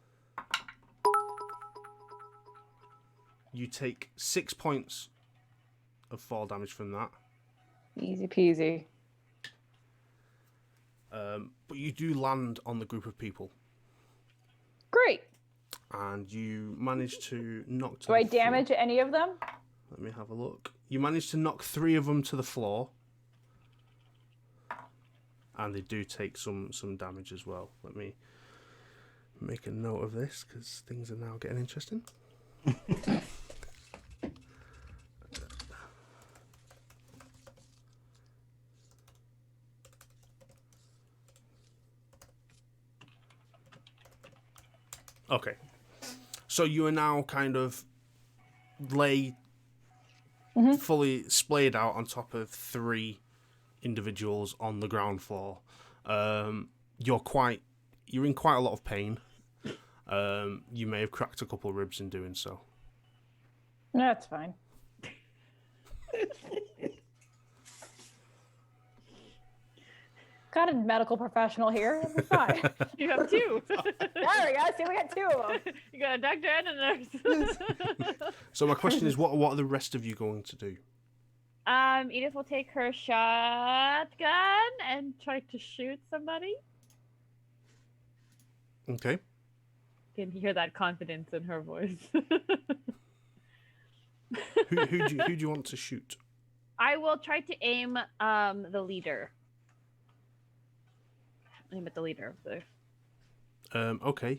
You take 6 points of fall damage from that. Easy peasy. But you do land on the group of people. Great. And you manage to knock... Do I damage any of them? Let me have a look. You manage to knock 3 of them to the floor. And they do take some damage as well. Let me make a note of this, because things are now getting interesting. Okay. So you are now kind of fully splayed out on top of 3 individuals on the ground floor. You're in quite a lot of pain. You may have cracked a couple of ribs in doing so. No, it's fine. Got a medical professional here. It'll be fine. You have 2. There we go. See, we got 2 of them. You got a doctor and a nurse. So my question is, what are the rest of you going to do? Edith will take her shotgun and try to shoot somebody. Okay. You can hear that confidence in her voice. Who do you want to shoot? I will try to aim the leader. Aim at the leader of the... Okay.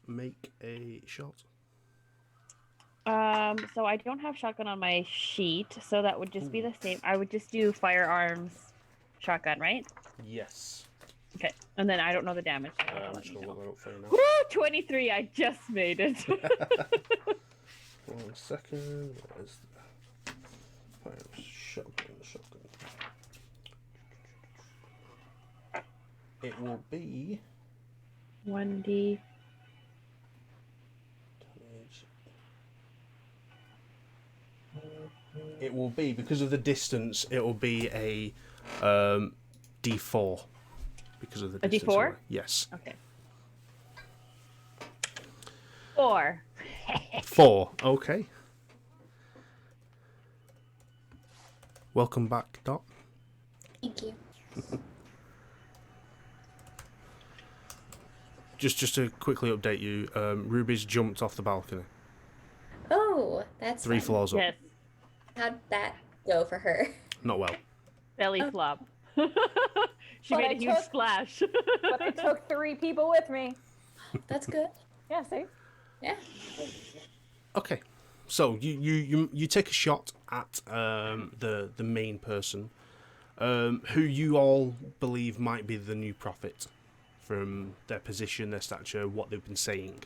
Make a shot. So I don't have shotgun on my sheet, so that would just be the same. I would just do firearms shotgun, right? Yes. Okay, and then I don't know the damage. So I'm let just me gonna know. look that up for you now. Woo! 23. I just made it. 1 second. Where's the shotgun? It will be 1d. damage. It will be, because of the distance, it will be a D4. Because of the A distance. D4? Away. Yes. Okay. 4. 4. Okay. Welcome back, Dot. Thank you. Just to quickly update you, Ruby's jumped off the balcony. Oh, that's 3 fun. floors up. Yes. How'd that go for her? Not well. Belly Oh. flop. She But made I a huge took- splash. But I took 3 people with me. That's good. Yeah, see? Yeah. Okay. So you take a shot at the main person, who you all believe might be the new prophet, from their position, their stature, what they've been saying.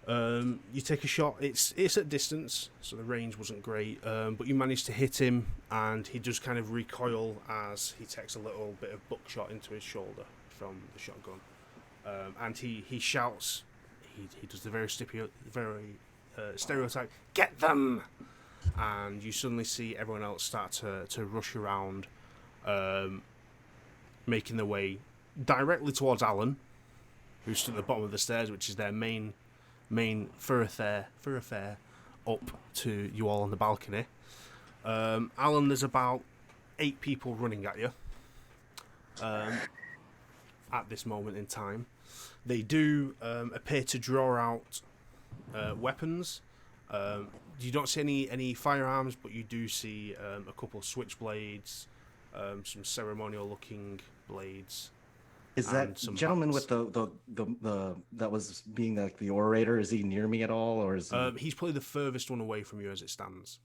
You take a shot. It's at distance, so the range wasn't great, but you manage to hit him, and he does kind of recoil as he takes a little bit of buckshot into his shoulder from the shotgun, and he shouts. He does the very stereotype, "Get them!" And you suddenly see everyone else start to rush around, making their way directly towards Alan, who stood at the bottom of the stairs, which is their main thoroughfare up to you all on the balcony. Alan, there's about 8 people running at you at this moment in time. They do appear to draw out weapons. You don't see any firearms, but you do see a couple of switchblades, some ceremonial-looking blades. Is And that some gentleman bats. with the that was being like the orator? Is he near me at all, or is he... He's probably the furthest one away from you as it stands.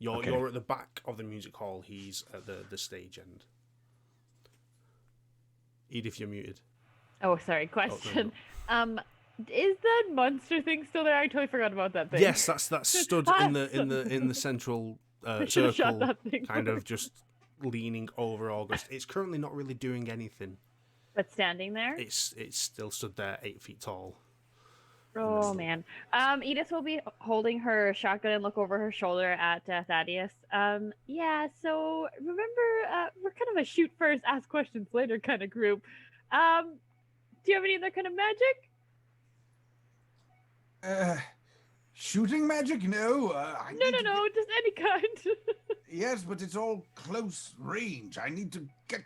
Okay. You're at the back of the music hall. He's at the stage end. Edith, you're muted. Oh, sorry. Question. Is that monster thing still there? I totally forgot about that thing. Yes, that's stood in the central I should have shot circle, that thing. kind of just leaning over August. It's currently not really doing anything. But standing there? It's still stood there 8 feet tall. Oh, man. Edith will be holding her shotgun and look over her shoulder at Thaddeus. Yeah, so remember, we're kind of a shoot first, ask questions later kind of group. Do you have any other kind of magic? Shooting magic? No. No, just any kind. Yes, but it's all close range. I need to get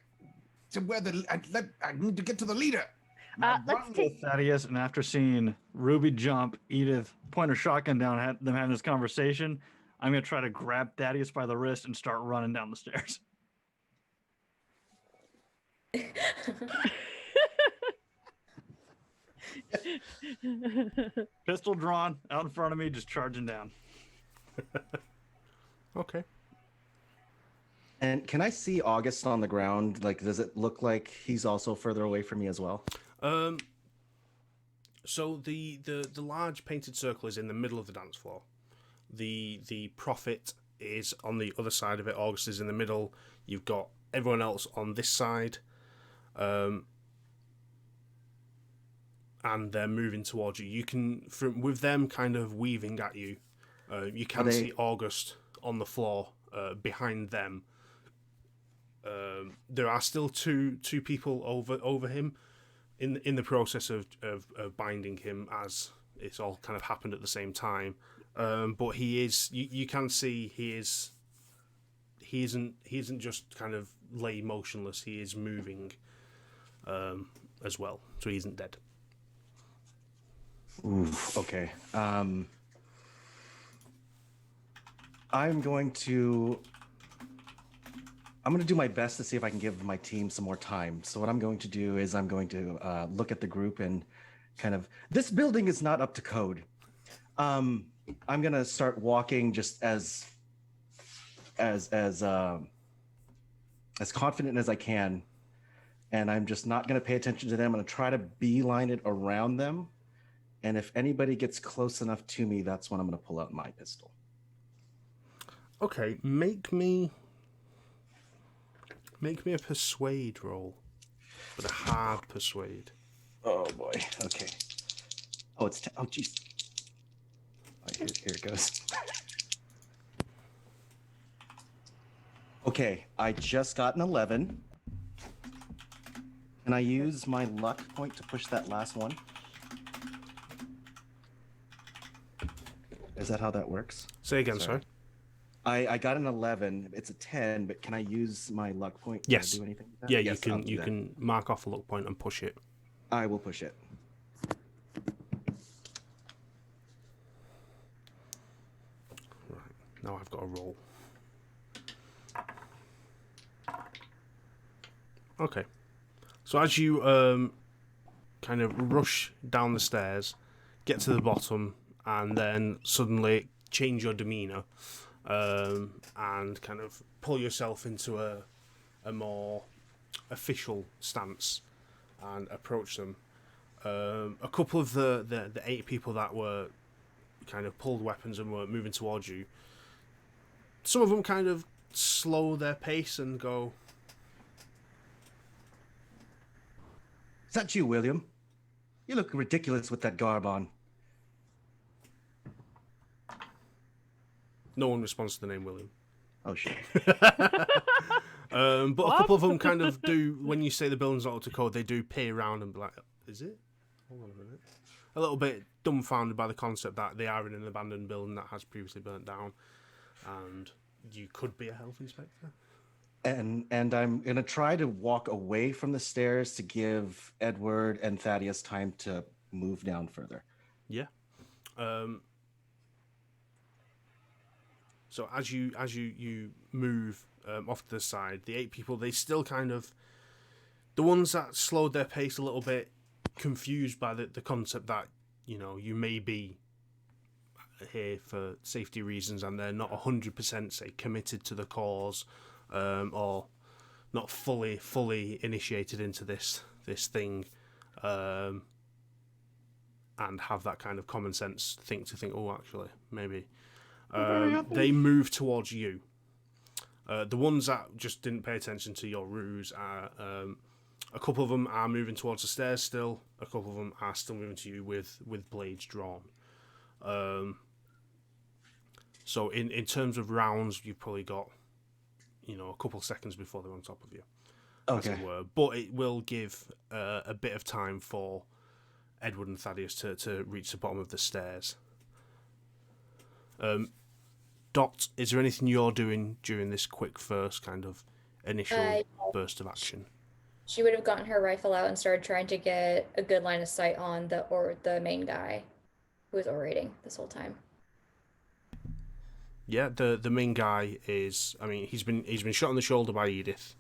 to where I need to get to the leader. Let's take... Thaddeus, and after seeing Ruby jump, Edith point her shotgun down at them having this conversation, I'm going to try to grab Thaddeus by the wrist and start running down the stairs. Pistol drawn, out in front of me, just charging down. Okay. And can I see August on the ground? Like, does it look like he's also further away from me as well? So the large painted circle is in the middle of the dance floor. The prophet is on the other side of it. August is in the middle. You've got everyone else on this side. And they're moving towards you. You can, with them kind of weaving at you, you can see August on the floor behind them. There are still two people over him in the process of binding him, as it's all kind of happened at the same time. But he is, you can see he isn't just kind of lay motionless. He is moving as well, so he isn't dead. Oof, okay. I'm going to do my best to see if I can give my team some more time. So what I'm going to do is I'm going to look at the group and kind of, this building is not up to code. I'm going to start walking just as confident as I can, and I'm just not going to pay attention to them. I'm going to try to beeline it around them. And if anybody gets close enough to me, that's when I'm going to pull out my pistol. Okay, make me a persuade roll, but a hard persuade. Oh boy. Okay. Oh, it's oh jeez. Oh, here it goes. Okay, I just got an 11. Can I use my luck point to push that last one? Is that how that works? Say again, sorry. I got an 11. It's a 10, but can I use my luck point to Yes. do anything with that? Yeah, Yes, I'll do you that. can mark off a luck point and push it. I will push it. Right, now I've got to roll. Okay. So as you kind of rush down the stairs, get to the bottom, and then suddenly change your demeanour and kind of pull yourself into a more official stance and approach them. A couple of the 8 people that were kind of pulled weapons and were moving towards you, some of them kind of slow their pace and go, Is that you, William? You look ridiculous with that garb on. no one responds to the name William. Oh, shit. But a couple of them kind of do, when you say the building's not up to code, they do peer around and be like, is it? Hold on a minute. A little bit dumbfounded by the concept that they are in an abandoned building that has previously burnt down, and you could be a health inspector. And I'm going to try to walk away from the stairs to give Edward and Thaddeus time to move down further. Yeah. So as you move off to the side, the 8 people, they still kind of, the ones that slowed their pace a little bit, confused by the concept that, you know, you may be here for safety reasons and they're not 100% say committed to the cause, or not fully initiated into this thing, and have that kind of common sense think, oh, actually maybe. They move towards you. The ones that just didn't pay attention to your ruse are, a couple of them are moving towards the stairs still. A couple of them are still moving to you with blades drawn. So in terms of rounds, you've probably got, you know, a couple of seconds before they're on top of you, as it were. But it will give a bit of time for Edward and Thaddeus to reach the bottom of the stairs. Dot, is there anything you're doing during this quick first kind of initial burst of action? She would have gotten her rifle out and started trying to get a good line of sight on the main guy who was orating this whole time. Yeah, the main guy is, I mean, he's been shot in the shoulder by Edith.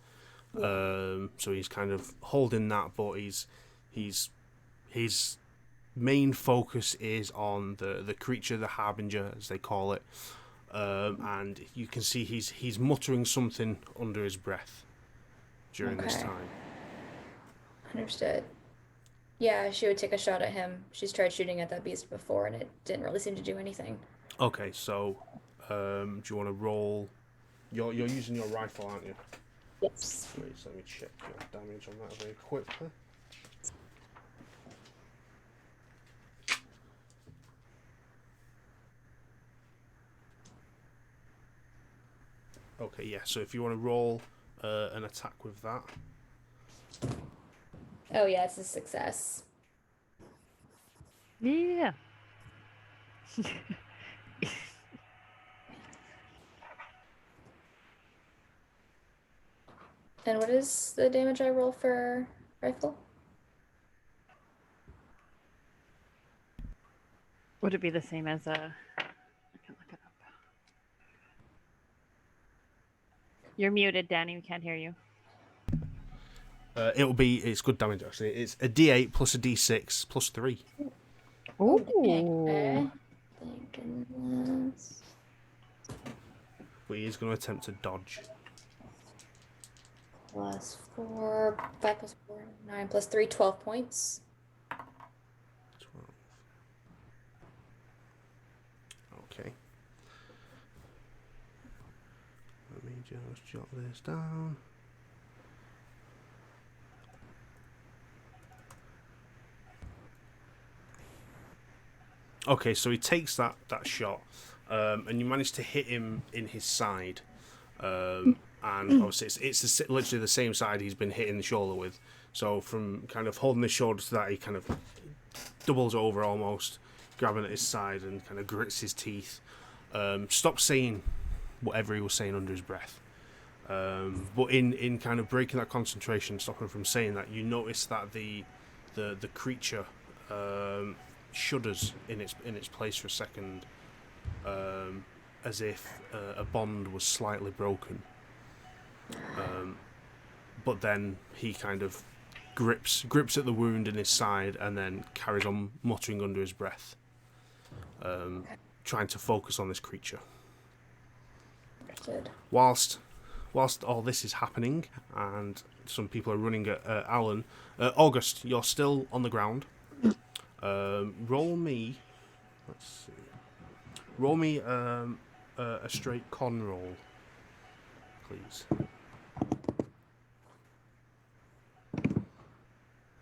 So he's kind of holding that, but his main focus is on the creature, the Harbinger, as they call it. And you can see he's muttering something under his breath during this time. Understood. Yeah, she would take a shot at him. She's tried shooting at that beast before, and it didn't really seem to do anything. Okay, so do you want to roll? You're using your rifle, aren't you? Yes. Wait, so let me check your damage on that very quickly. Okay, yeah, so if you want to roll an attack with that. Oh yeah, it's a success. Yeah. And what is the damage I roll for rifle? Would it be the same as a... I can look it up. You're muted, Danny. We can't hear you. It's good damage actually. It's a D8 plus a D6 plus 3. Ooh. Okay. Thank goodness. But he is going to attempt to dodge. Plus 4, 5 plus 4. 9 plus 3, 12 points. 12. Okay. Let me just jot this down. Okay, so he takes that shot, and you manage to hit him in his side. And obviously it's literally the same side he's been hitting the shoulder with. So from kind of holding his shoulder to that, he kind of doubles over almost, grabbing at his side and kind of grits his teeth. Stops saying whatever he was saying under his breath. But in kind of breaking that concentration, stopping from saying that, you notice that the creature shudders in its place for a second, as if a bond was slightly broken. But then he kind of grips at the wound in his side and then carries on muttering under his breath, trying to focus on this creature. Good. Whilst all this is happening and some people are running at Alan, August, you're still on the ground. Roll me. Let's see. Roll me a straight con roll, please.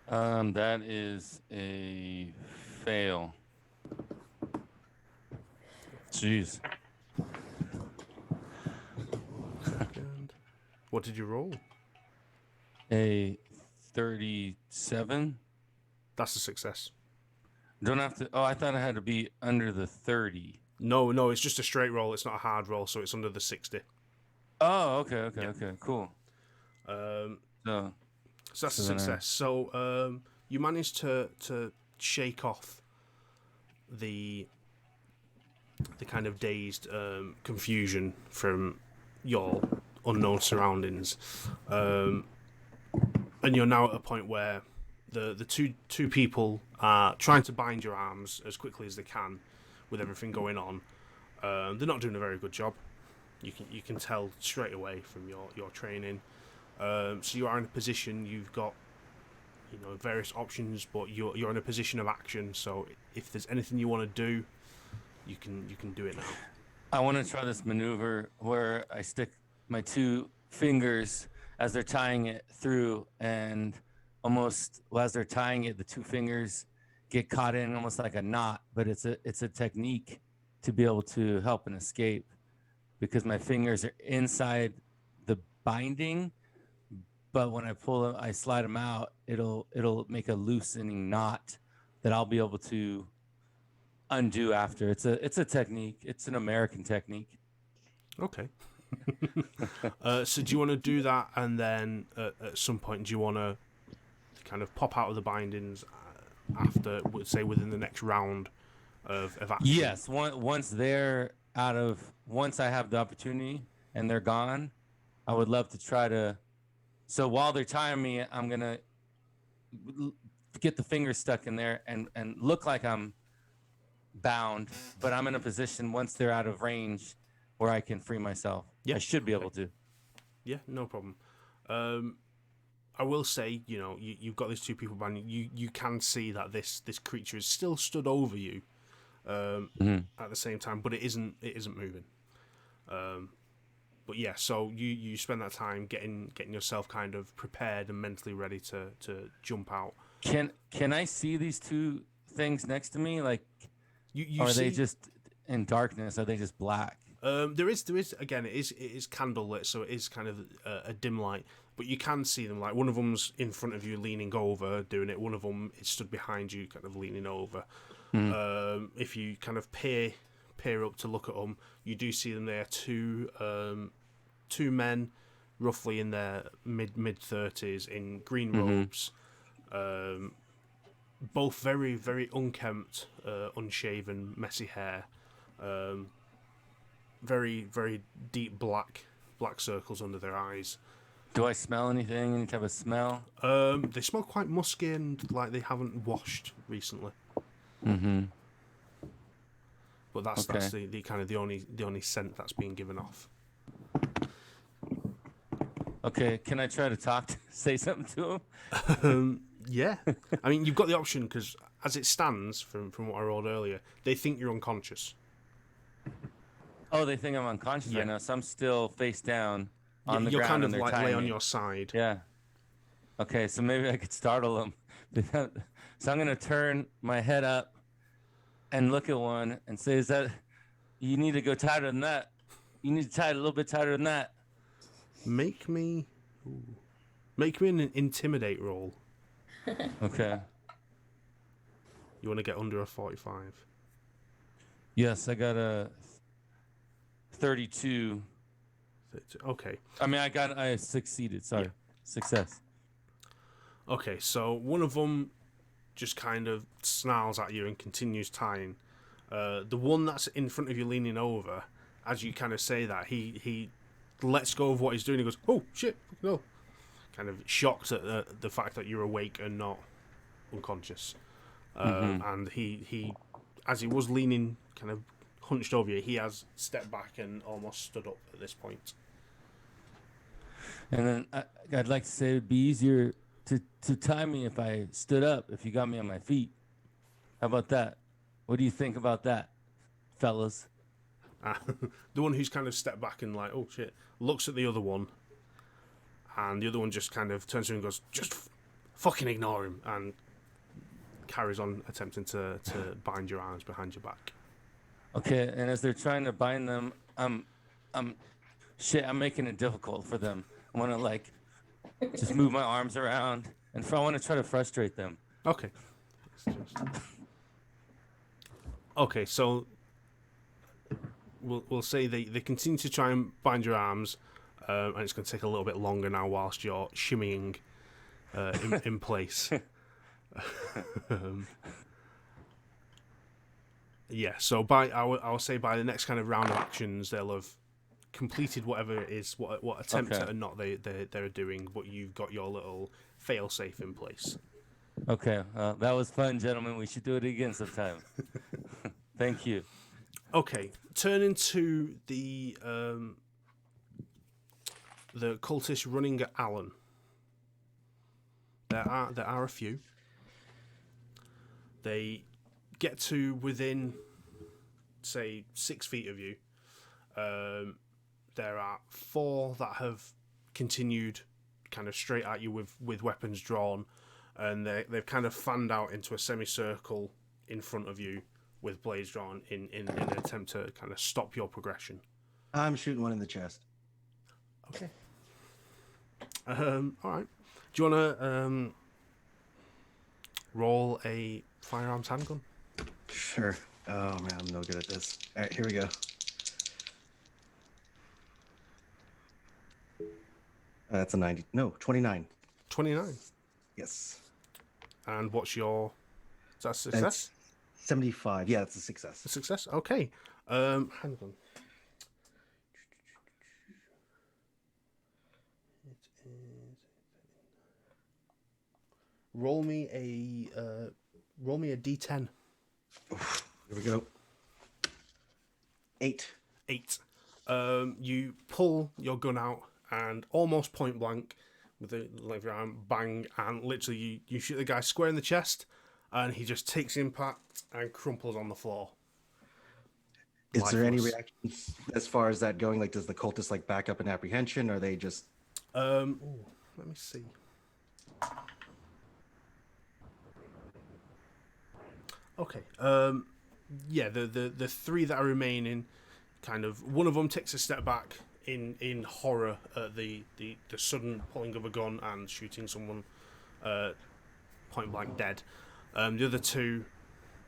That is a fail. Jeez. What did you roll? A 37. That's a success. Don't have to. Oh, I thought I had to be under the 30. No, it's just a straight roll. It's not a hard roll, so it's under the 60. Oh, okay, cool. So that's a then success. So you managed to shake off the kind of dazed confusion from your unknown surroundings, and you're now at a point where the two people are trying to bind your arms as quickly as they can with everything going on. They're not doing a very good job. You can tell straight away from your training. So you are in a position. You've got various options, but you're in a position of action. So if there's anything you want to do, you can do it now. I want to try this maneuver where I stick my two fingers as they're tying it through, and almost as they're tying it, the two fingers get caught in almost like a knot. But it's a technique to be able to help an escape, because my fingers are inside the binding, but when I slide them out, it'll make a loosening knot that I'll be able to undo after. It's a technique. It's an American technique. Okay. So do you want to do that, and then at some point, do you want to kind of pop out of the bindings after, say, within the next round of action? Yes. Once I have the opportunity and they're gone, I would love to try to. So while they're tying me, I'm gonna get the fingers stuck in there and look like I'm bound, but I'm in a position once they're out of range where I can free myself. Yeah, I should be able to. Yeah, no problem. I will say, you've got these two people binding. You can see that this creature is still stood over you at the same time, but it isn't moving. But yeah, so you spend that time getting yourself kind of prepared and mentally ready to jump out. Can I see these two things next to me? Like, you are see, they just in darkness? Are they just black? There is again. It is candlelit, so it is kind of a dim light. But you can see them. Like, one of them's in front of you, leaning over, doing it. One of them is stood behind you, kind of leaning over. If you kind of peer up to look at them, you do see them there. Two men, roughly in their mid 30s, in green robes. Both very, very unkempt, unshaven, messy hair. Very, very deep black circles under their eyes. Do I smell anything? Any type of smell? They smell quite musky and like they haven't washed recently. But that's the kind of the only scent that's being given off. Okay, can I try to say something to him? Yeah. I mean, you've got the option because as it stands, from what I rolled earlier, they think you're unconscious. Oh, they think I'm unconscious right now, so I'm still face down on the You're ground kind and of they're like tying lay on me. your side. Yeah. Okay, so maybe I could startle them. So I'm gonna turn my head up and look at one and say, "Is that you need to go tighter than that? You need to tie it a little bit tighter than that." Make me an intimidate roll. Okay. You want to get under a 45. Yes, I got a 32. Okay. I mean, I succeeded. Sorry, success. Okay, so one of them just kind of snarls at you and continues tying. The one that's in front of you leaning over, as you kind of say that, he lets go of what he's doing. He goes, "Oh, shit, no." Kind of shocked at the fact that you're awake and not unconscious. And he, as he was leaning, kind of hunched over you, he has stepped back and almost stood up at this point. And then I'd like to say it'd be easier to tie me if I stood up, if you got me on my feet. How about that? What do you think about that, fellas? The one who's kind of stepped back and like, oh shit, looks at the other one, and the other one just kind of turns to him and goes, just fucking ignore him, and carries on attempting to bind your arms behind your back. Okay, and as they're trying to bind them, I'm making it difficult for them. I want to like just move my arms around, and I want to try to frustrate them. Okay. Okay, so we'll say they continue to try and bind your arms, and it's going to take a little bit longer now whilst you're shimmying in place. Yeah, so I'll say by the next kind of round of actions, they'll have completed whatever it is, what attempt Okay. or not they're doing, but you've got your little fail-safe in place. Okay, that was fun, gentlemen. We should do it again sometime. Thank you. Okay, turning to the cultists running at Alan. There are a few. They get to within, say, 6 feet of you. There are 4 that have continued kind of straight at you with weapons drawn, and they've kind of fanned out into a semicircle in front of you with blades drawn in an attempt to kind of stop your progression. I'm shooting one in the chest. Okay. All right. Do you want to roll a firearms handgun? Sure. Oh man, I'm no good at this. All right, here we go. That's a 90. No, 29. 29. Yes. And what's your... Is that a success? That's 75. Yeah, that's a success. A success? Okay. Handgun. It is... Roll me a d10. Here we go. 8. 8. You pull your gun out and almost point blank with the left arm, bang, and literally you shoot the guy square in the chest, and he just takes impact and crumples on the floor. Is there any Lifeless. reactions as far as that going? Like, does the cultist like back up in apprehension, or are they just? Let me see. Okay. Yeah, the 3 that are remaining, kind of one of them takes a step back in horror at the sudden pulling of a gun and shooting someone point blank dead. The other 2,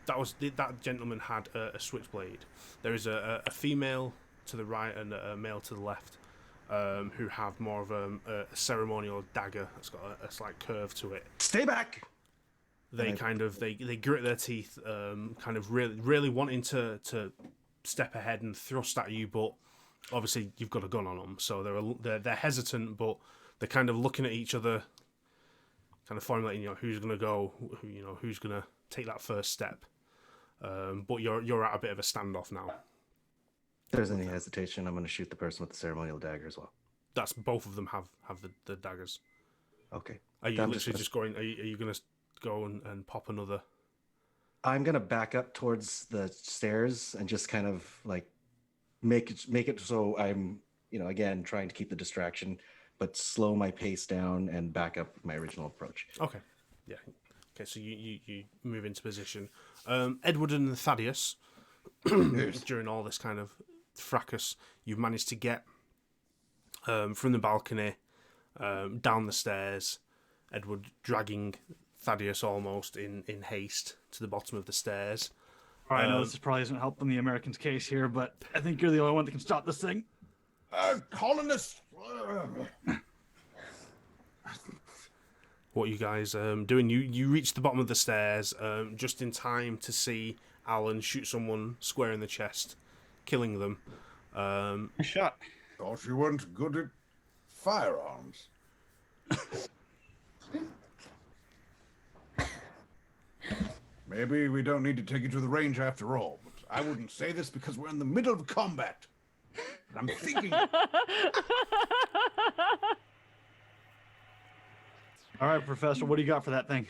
that gentleman had a switchblade. There is a female to the right and a male to the left, who have more of a ceremonial dagger that's got a slight curve to it. Stay back. They kind of they grit their teeth, kind of really wanting to step ahead and thrust at you, but obviously you've got a gun on them, so they're hesitant, but they're kind of looking at each other, kind of formulating, who's going to go, who's going to take that first step. But you're at a bit of a standoff now. If there's any hesitation, I'm going to shoot the person with the ceremonial dagger as well. That's both of them have the daggers. Okay. Are you I'm literally just going? Are you going to go and pop another? I'm gonna back up towards the stairs and just kind of like make it so I'm, again trying to keep the distraction, but slow my pace down and back up my original approach. Okay. Yeah. Okay. So you move into position. Edward and Thaddeus, during all this kind of fracas, you've managed to get from the balcony down the stairs. Edward dragging Thaddeus almost in haste to the bottom of the stairs. All right, I know this probably isn't helping the Americans' case here, but I think you're the only one that can stop this thing. Colonists. What are you guys doing? You reach the bottom of the stairs just in time to see Alan shoot someone square in the chest, killing them. A shot. Thought you weren't good at firearms. Maybe we don't need to take you to the range after all, but I wouldn't say this because we're in the middle of combat. And I'm thinking... All right, Professor, what do you got for that thing?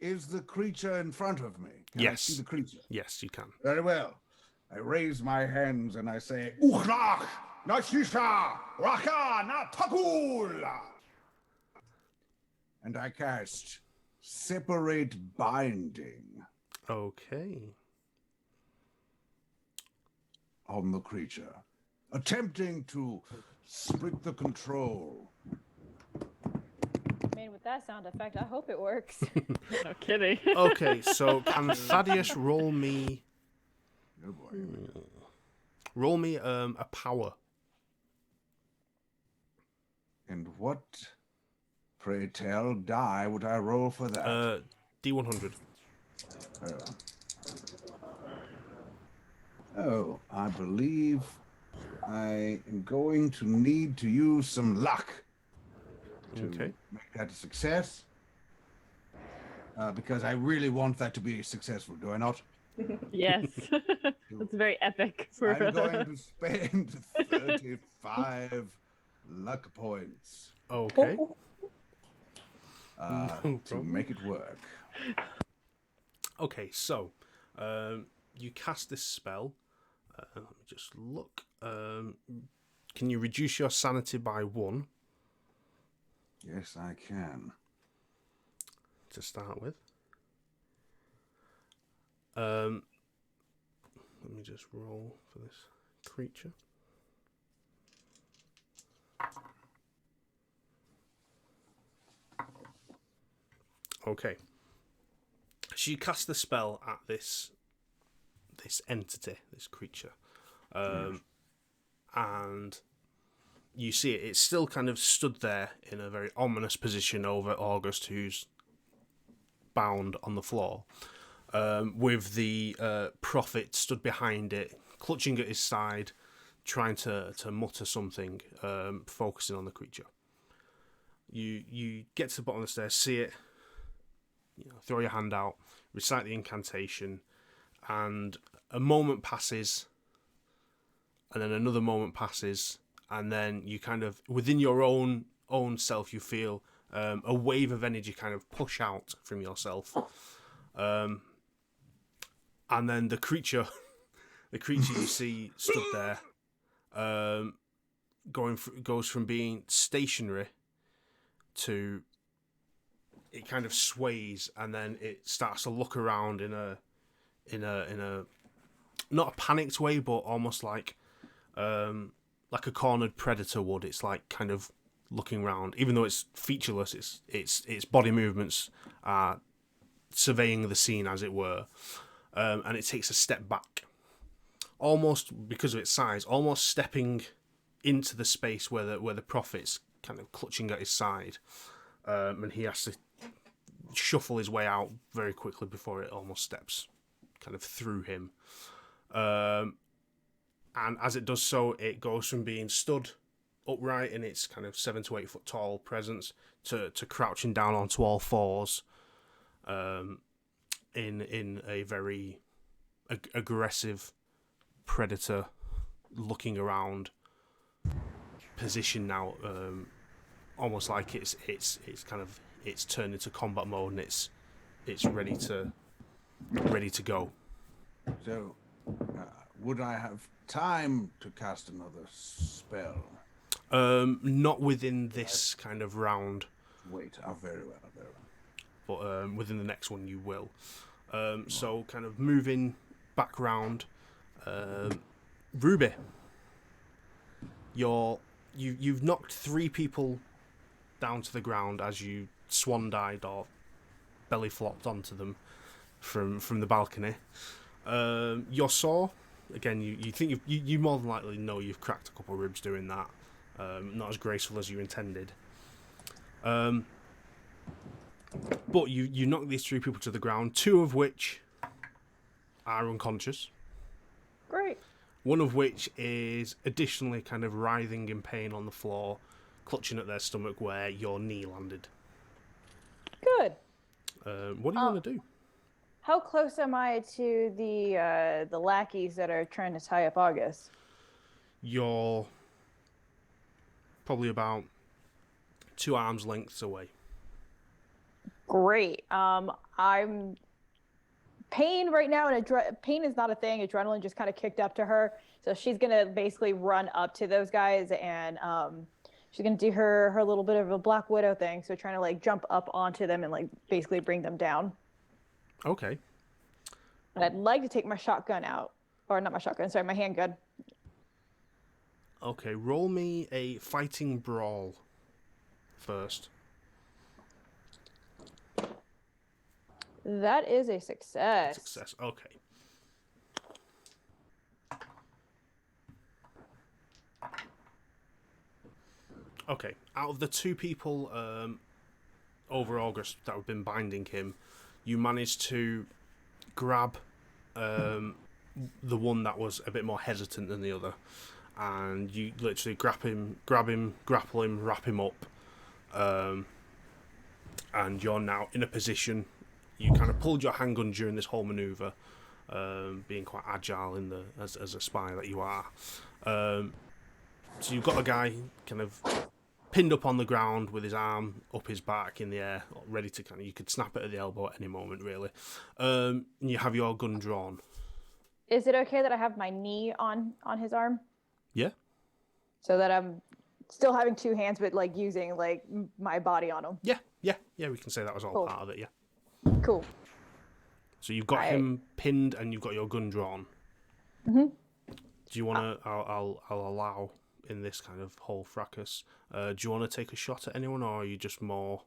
Is the creature in front of me? Can I Yes. see the creature? Yes, you can. Very well. I raise my hands and I say, Uchlach, Nashisha, Raka, Natakul. And I cast Separate Binding Okay. on the creature, attempting to split the control. I mean, with that sound effect, I hope it works. No kidding. Okay, so can Thaddeus roll me Oh boy. a power? And what, pray tell, die would I roll for that? D100. Oh, I believe I am going to need to use some luck to Okay. make that a success. Because I really want that to be successful, do I not? Yes. That's very epic. I'm going to spend 35 luck points Okay. to problem. make it work. Okay, so you cast this spell. Let me just look. Can you reduce your sanity by 1 Yes, I can. to start with? Let me just roll for this creature. Okay. So you cast the spell at this entity, this creature, and you see it. It's still kind of stood there in a very ominous position over August, who's bound on the floor, with the prophet stood behind it, clutching at his side, trying to mutter something, focusing on the creature. You get to the bottom of the stairs, see it, throw your hand out, recite the incantation, and a moment passes, and then another moment passes, and then you kind of, within your own self, you feel a wave of energy kind of push out from yourself, and then the creature you see stood there, goes from being stationary to, it kind of sways, and then it starts to look around in a not a panicked way, but almost like a cornered predator would. It's like kind of looking around, even though it's featureless. Its body movements are surveying the scene, as it were, and it takes a step back, almost because of its size, almost stepping into the space where the prophet's kind of clutching at his side, and he has to shuffle his way out very quickly before it almost steps kind of through him. And as it does so, it goes from being stood upright in its kind of 7 to 8 foot tall presence to crouching down onto all fours, in a very aggressive predator looking around position now, almost like it's turned into combat mode, and it's ready to go. So, would I have time to cast another spell? Not within this kind of round. Wait, very well, very well. But within the next one you will. So kind of moving back round, Rubi, you've knocked 3 people down to the ground as you swan-dived or belly flopped onto them from the balcony. Your saw, again, you think you more than likely know you've cracked a couple of ribs doing that. Not as graceful as you intended. But you knock these 3 people to the ground, 2 of which are unconscious. Great. One of which is additionally kind of writhing in pain on the floor, clutching at their stomach where your knee landed. Good. What do you want to do? How close am I to the lackeys that are trying to tie up August? You're probably about 2 arms lengths away. Great. I'm pain right now, and pain is not a thing. Adrenaline just kind of kicked up to her, so she's gonna basically run up to those guys, and she's gonna do her little bit of a Black Widow thing. So trying to like jump up onto them and like basically bring them down. Okay. And I'd like to take my shotgun out, or not my shotgun. Sorry, my handgun. Okay, roll me a fighting brawl first. That is a success. Success, okay. Okay, out of the 2 people over August that have been binding him, you managed to grab the one that was a bit more hesitant than the other, and you literally grab him, grapple him, wrap him up, and you're now in a position. You kind of pulled your handgun during this whole maneuver, being quite agile as a spy that you are. So you've got a guy kind of pinned up on the ground with his arm up his back in the air, ready to you could snap it at the elbow at any moment, really. And you have your gun drawn. Is it okay that I have my knee on his arm? Yeah. So that I'm still having 2 hands, but like using like my body on him. Yeah. We can say that was all Cool. part of it. Yeah. Cool. So you've got him pinned and you've got your gun drawn. Mm-hmm. Do you want to? I'll allow in this kind of whole fracas. Do you want to take a shot at anyone, or are you just more?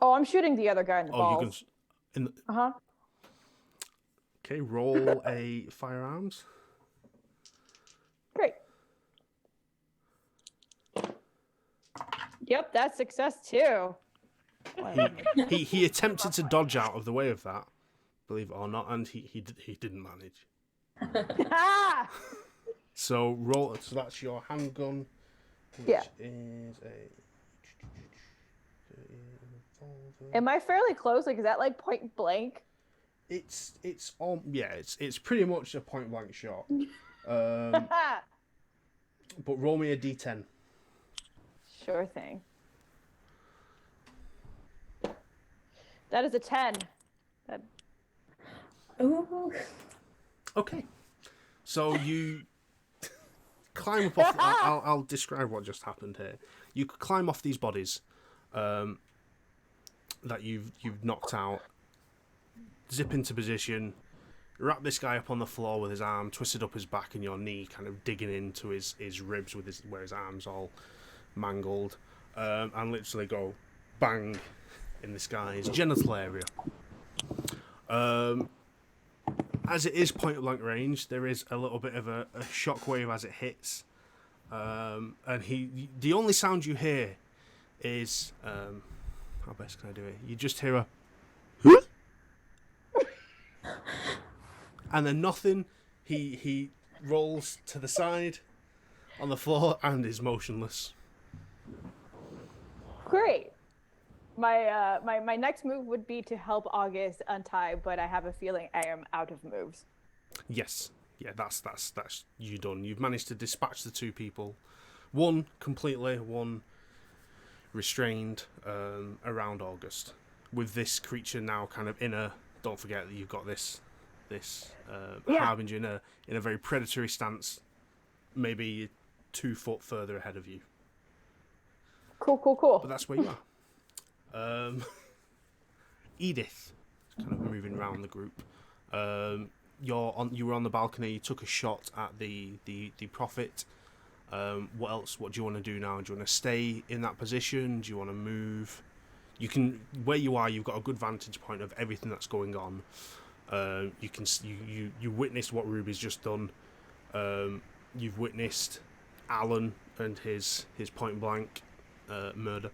Oh, I'm shooting the other guy in the balls. Uh-huh. Okay, roll a firearms. Great. Yep, that's success too. He attempted to dodge out of the way of that, believe it or not, and he didn't manage. Ah! So roll. So that's your handgun, which is a. Am I fairly close? Like, is that like point blank? It's pretty much a point blank shot. But roll me a d10. Sure thing. That is a 10. Ooh. Okay. So you climb up off... I'll describe what just happened here. You climb off these bodies that you've knocked out, zip into position, wrap this guy up on the floor with his arm twisted up his back and your knee kind of digging into his ribs with where his arm's all mangled, and literally go bang in this guy's genital area. As it is point blank range, there is a little bit of a shockwave as it hits, and the only sound you hear is how best can I do it? You just hear a and then nothing. He rolls to the side on the floor and is motionless. Great. My next move would be to help August untie, but I have a feeling I am out of moves. Yes. Yeah, that's you done. You've managed to dispatch the 2 people one completely, one restrained around August. With this creature now kind of in a, don't forget that you've got this harbinger in a very predatory stance, maybe 2 foot further ahead of you. Cool. But that's where you are. Edith, kind of moving around the group. You were on the balcony. You took a shot at the prophet. What else? What do you want to do now? Do you want to stay in that position? Do you want to move? You can. Where you are, you've got a good vantage point of everything that's going on. You can. You witnessed what Ruby's just done. You've witnessed Alan and his point blank murder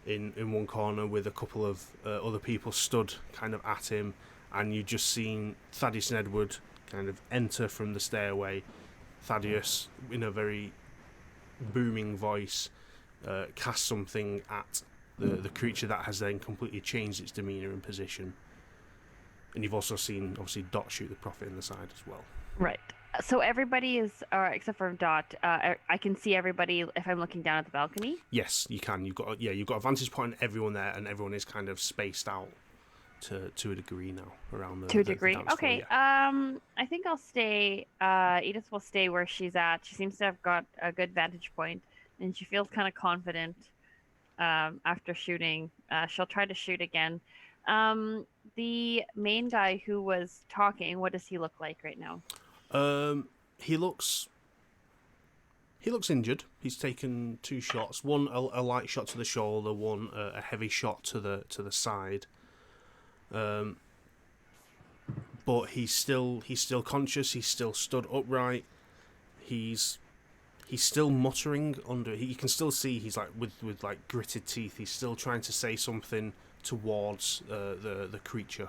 in one corner with a couple of other people stood kind of at him, and you just seen Thaddeus and Edward kind of enter from the stairway. Thaddeus, in a very booming voice, cast something at the creature that has then completely changed its demeanour and position. And you've also seen, obviously, Dot shoot the prophet in the side as well. Right. So everybody is, except for Dot, I can see everybody if I'm looking down at the balcony? Yes, you can. You've got a vantage point on everyone there, and everyone is kind of spaced out to a degree now around the To a degree. dance floor, Okay. yeah. I think I'll stay. Edith will stay where she's at. She seems to have got a good vantage point, and she feels kind of confident after shooting. She'll try to shoot again. The main guy who was talking, what does he look like right now? He looks injured. He's taken 2 shots. One a light shot to the shoulder, one a heavy shot to the side. But he's still conscious. He's still stood upright. He's still muttering under. You can still see he's like with like gritted teeth. He's still trying to say something towards the creature.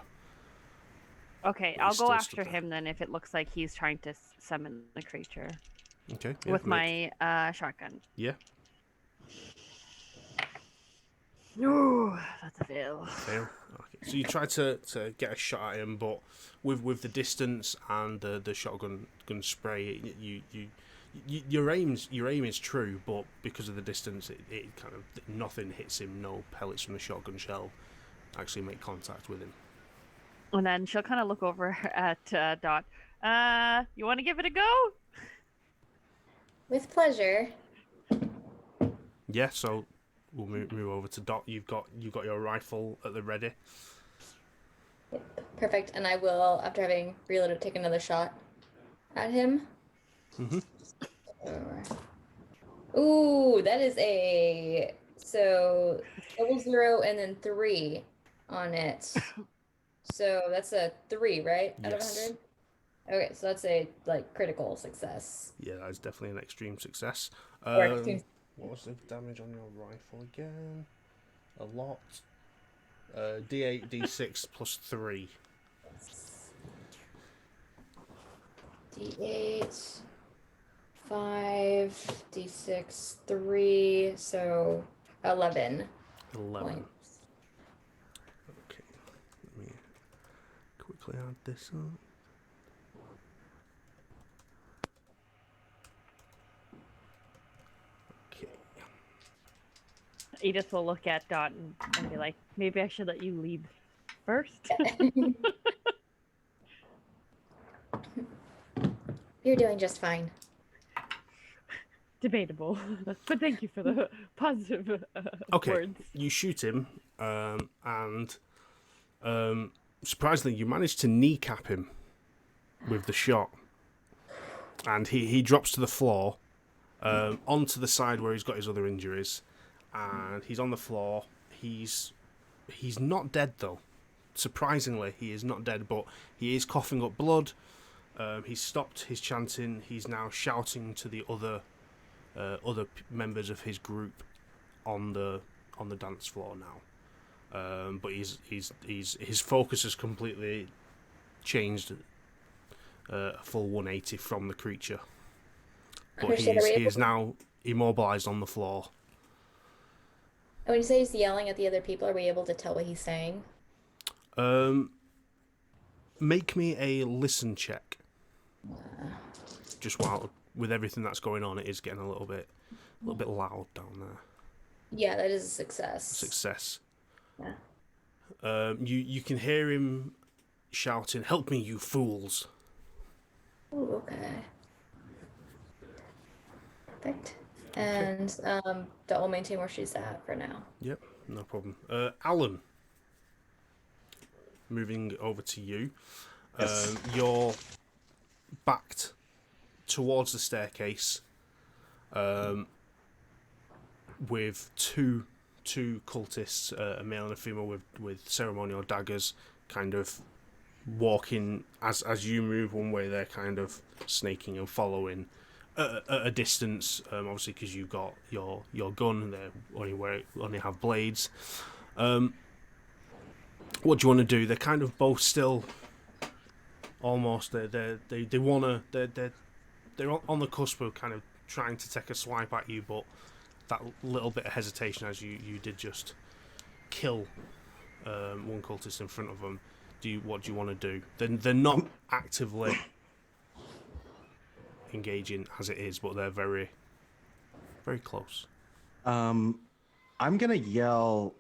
Okay, But I'll he's go still after stood there. him then if it looks like he's trying to summon the creature Okay. Yeah, with my shotgun. Yeah. No, that's a fail. Fail. Okay. So you try to get a shot at him, but with the distance and the shotgun spray, your aim is true, but because of the distance, it kind of nothing hits him. No pellets from the shotgun shell actually make contact with him. And then she'll kind of look over at Dot. You want to give it a go? With pleasure. Yeah. So we'll move over to Dot. You've got your rifle at the ready. Perfect. And I will, after having reloaded, take another shot at him. Mhm. Ooh, that is a 0 and then 3 on it. So that's a 3, right? Out of Yes. 100? Okay, so that's a critical success. Yeah, that is definitely an extreme success. Or extreme. What was the damage on your rifle again? A lot. D8, D6 plus 3. D8, 5, D6, 3, so 11 11. points. Okay. Let me quickly add this up. Okay. Edith will look at Dot and be like, maybe I should let you lead first. You're doing just fine. Debatable. But thank you for the positive Okay. words. You shoot him, and surprisingly, you manage to kneecap him with the shot. And he drops to the floor, onto the side where he's got his other injuries, and he's on the floor. He's not dead though. Surprisingly, he is not dead, but he is coughing up blood. He's stopped his chanting. He's now shouting to the other members of his group on the dance floor now. But his focus has completely changed, a full 180 from the creature. But he is now immobilized on the floor. And when you say he's yelling at the other people, are we able to tell what he's saying? Make me a listen check. Just while with everything that's going on, it is getting a little bit little bit loud down there. Yeah, that is a success. Success. Yeah. You can hear him shouting, "Help me, you fools!" Ooh, okay. Perfect. And that will maintain where she's at for now. Yep, no problem. Alan, moving over to you. Yes. You're backed towards the staircase with two cultists, a male and a female with ceremonial daggers, kind of walking as you move one way. They're kind of snaking and following at a distance, obviously because you got your gun. They only have blades. What do you want to do? They're kind of both still almost they wanna they're on the cusp of kind of trying to take a swipe at you, but that little bit of hesitation as you did just kill one cultist in front of them. What do you want to do? They're not actively engaging as it is, but they're very, very close. I'm gonna yell,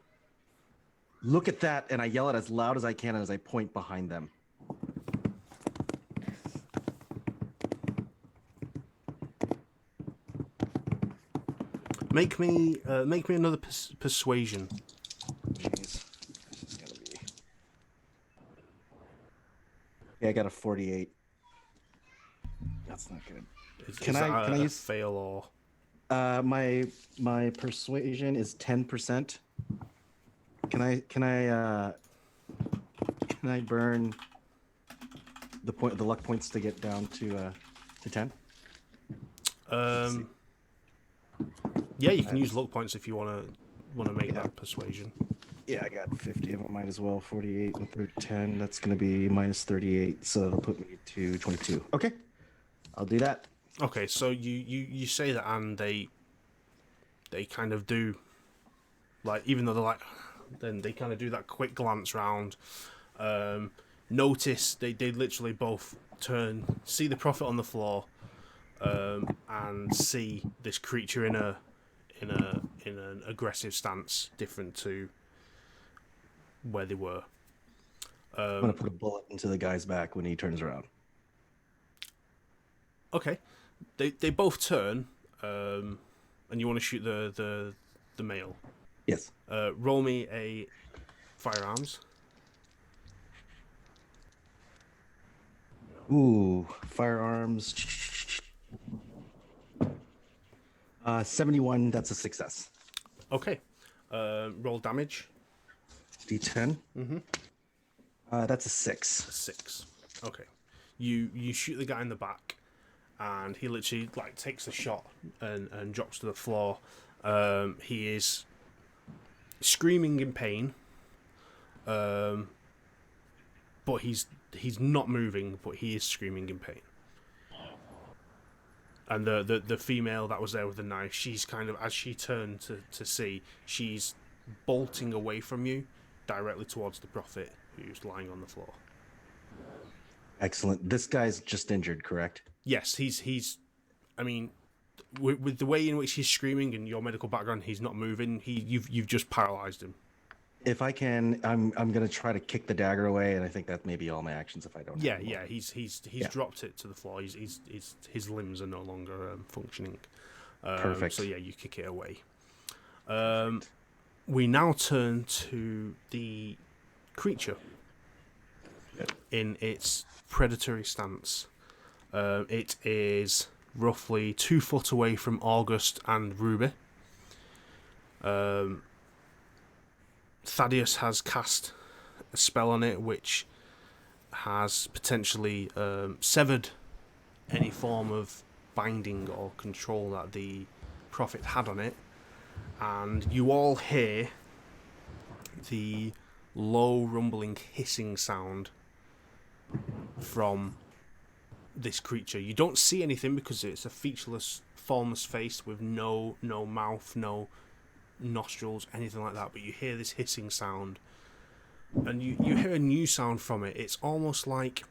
"Look at that!" and I yell it as loud as I can as I point behind them. Make me another persuasion. Jeez. This is gonna be... Yeah, I got a 48. That's not good. Can I use fail or? My persuasion is 10%. Can I burn the luck points to get down to 10? Yeah, you can use luck points if you want to make that persuasion. Yeah, I got 50 of them. Might as well. 48 and 10. That's going to be minus 38, so that'll put me to 22. Okay, I'll do that. Okay, so you say that, and they kind of do, like, even though they're like, then they kind of do that quick glance round. Notice they literally both turn, see the prophet on the floor, and see this creature in an aggressive stance, different to where they were. I'm gonna put a bullet into the guy's back when he turns around. Okay, they both turn, and you want to shoot the male. Yes. Roll me a firearms. Ooh, firearms. 71. That's a success. Okay. Roll damage. D10. That's a 6. 6. Okay. You shoot the guy in the back, and he literally like takes a shot and drops to the floor. He is screaming in pain. But he's not moving, but he is screaming in pain. And the female that was there with the knife, she's kind of, as she turned to see, she's bolting away from you directly towards the prophet who's lying on the floor. Excellent. This guy's just injured, correct? Yes, he's I mean, with the way in which he's screaming and your medical background, he's not moving. You've just paralyzed him. If I can, I'm gonna try to kick the dagger away, and I think that may be all my actions if I don't. Yeah, he's dropped it to the floor. His limbs are no longer functioning. Perfect. So yeah, you kick it away. We now turn to the creature in its predatory stance. It is roughly 2 foot away from August and Rubi. Thaddeus has cast a spell on it which has potentially severed any form of binding or control that the prophet had on it, and you all hear the low rumbling hissing sound from this creature. You don't see anything because it's a featureless, formless face with no mouth, no nostrils, anything like that, but you hear this hissing sound, and you hear a new sound from it. It's almost like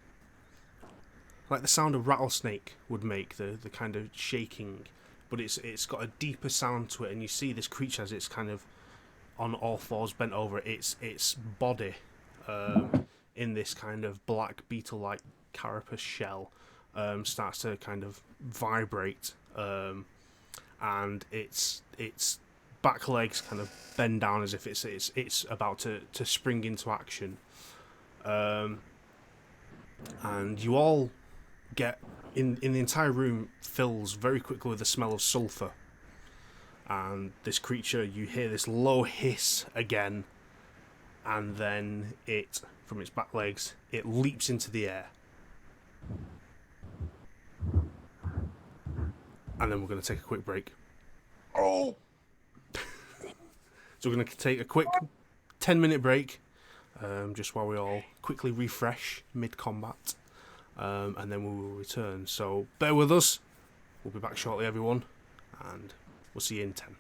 the sound a rattlesnake would make, the kind of shaking, but it's got a deeper sound to it, and you see this creature as it's kind of on all fours, bent over. Its body, in this kind of black beetle-like carapace shell, starts to kind of vibrate, and its back legs kind of bend down as if it's about to spring into action. And you all get in the entire room fills very quickly with the smell of sulfur. And this creature, you hear this low hiss again, and then it, from its back legs, it leaps into the air. And then we're going to take a quick break. Oh! So we're going to take a quick 10-minute break, just while we all quickly refresh mid-combat, and then we will return. So bear with us. We'll be back shortly, everyone, and we'll see you in 10.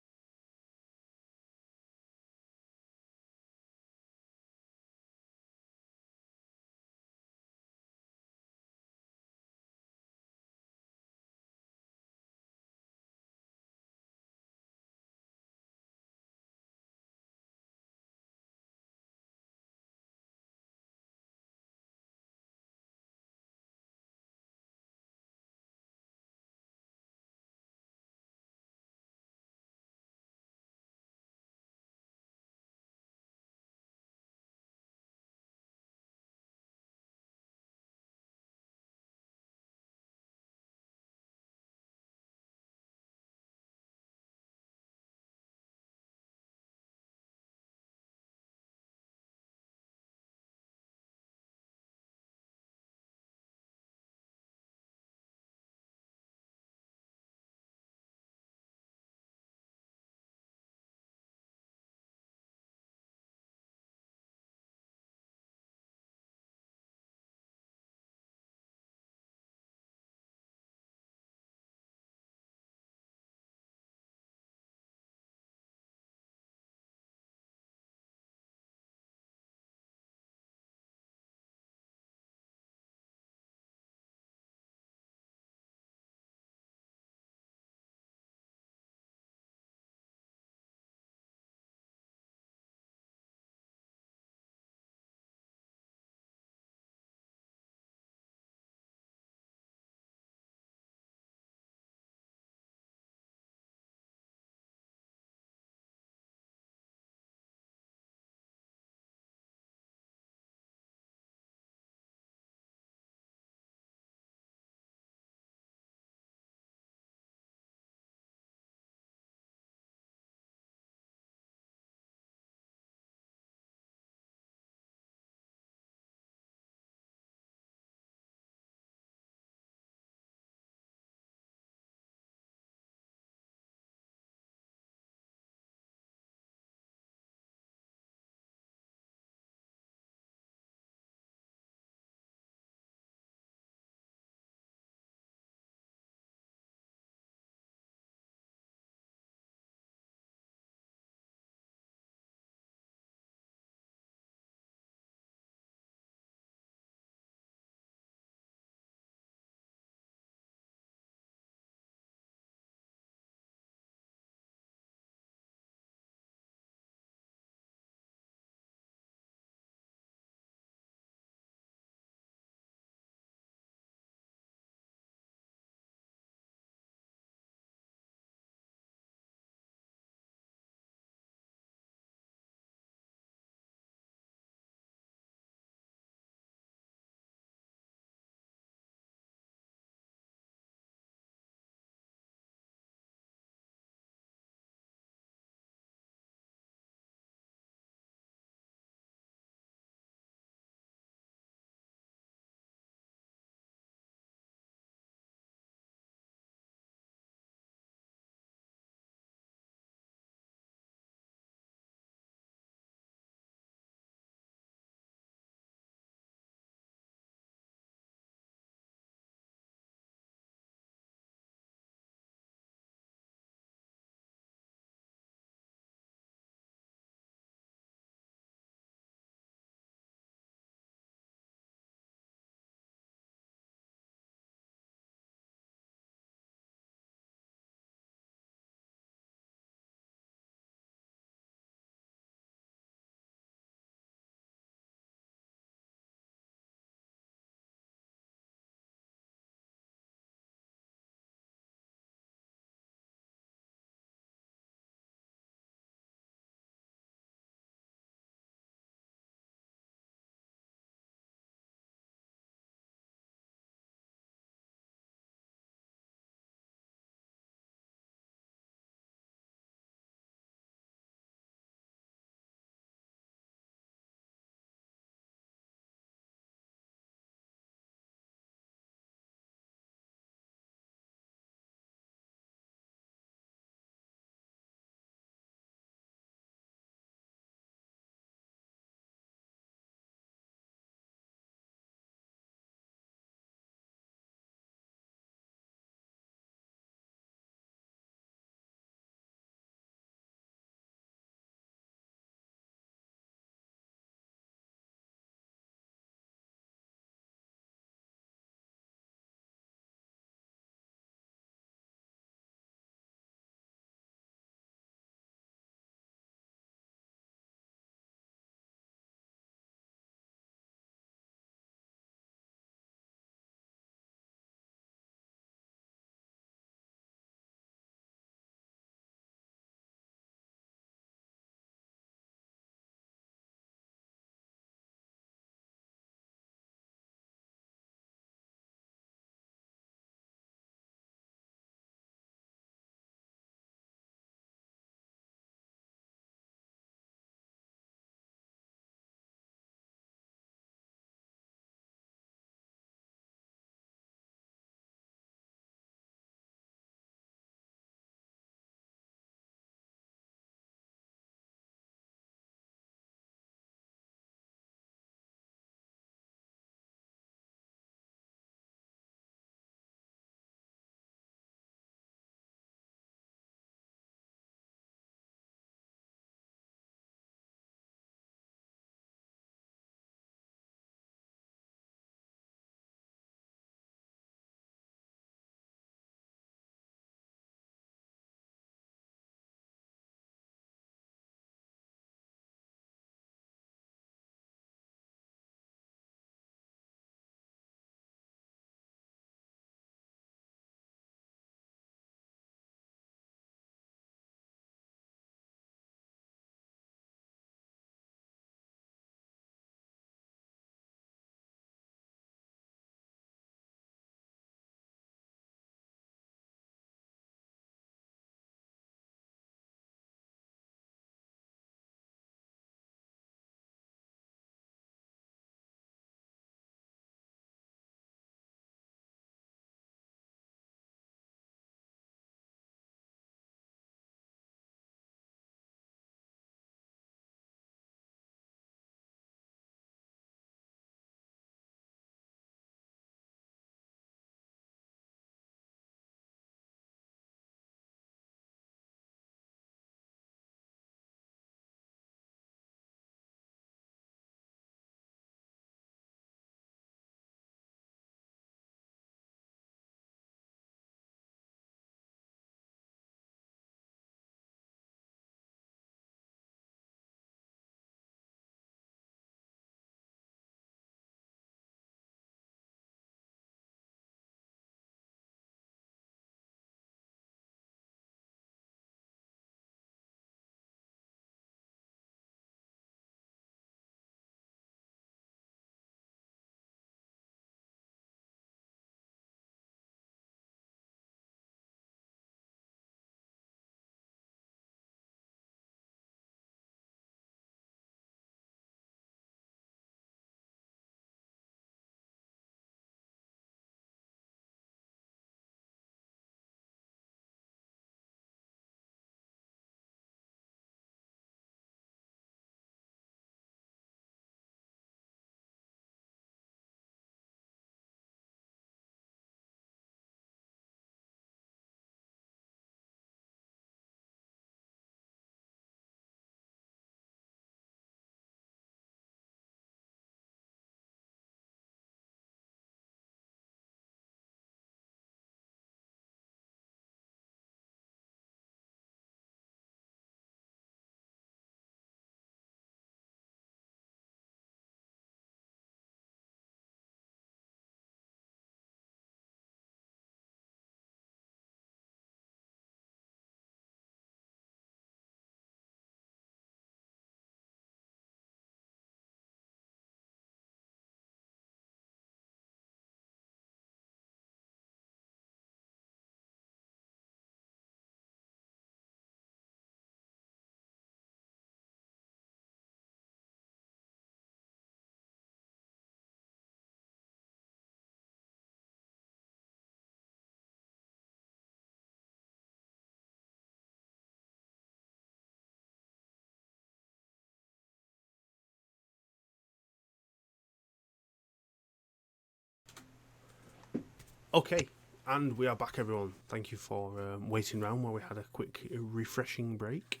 Okay, and we are back, everyone. Thank you for waiting around while we had a quick, refreshing break.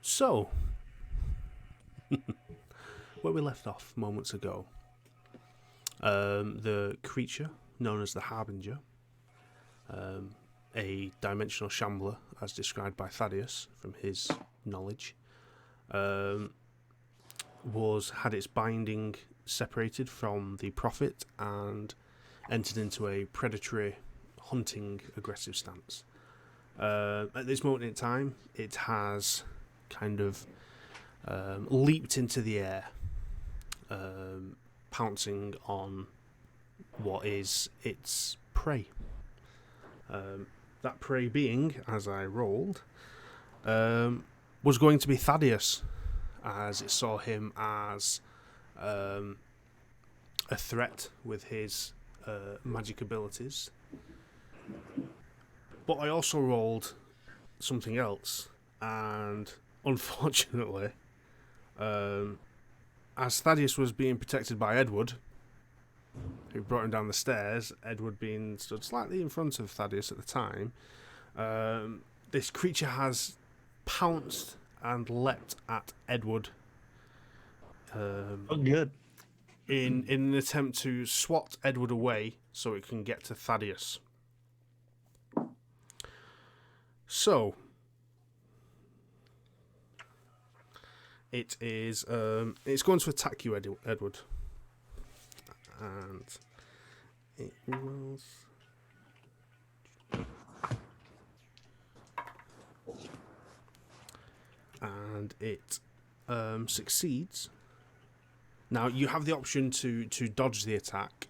So, where we left off moments ago, the creature known as the Harbinger, a dimensional shambler, as described by Thaddeus from his knowledge, had its binding separated from the Prophet and entered into a predatory, hunting, aggressive stance. At this moment in time, it has kind of leaped into the air, pouncing on what is its prey. That prey being, as I rolled, was going to be Thaddeus, as it saw him as a threat with his magic abilities. But I also rolled something else, and unfortunately, as Thaddeus was being protected by Edward, who brought him down the stairs, Edward being stood slightly in front of Thaddeus at the time, this creature has pounced and leapt at Edward. Good. In an attempt to swat Edward away so it can get to Thaddeus. So, it's going to attack you, Edward. And it rolls. And it succeeds. Now, you have the option to dodge the attack,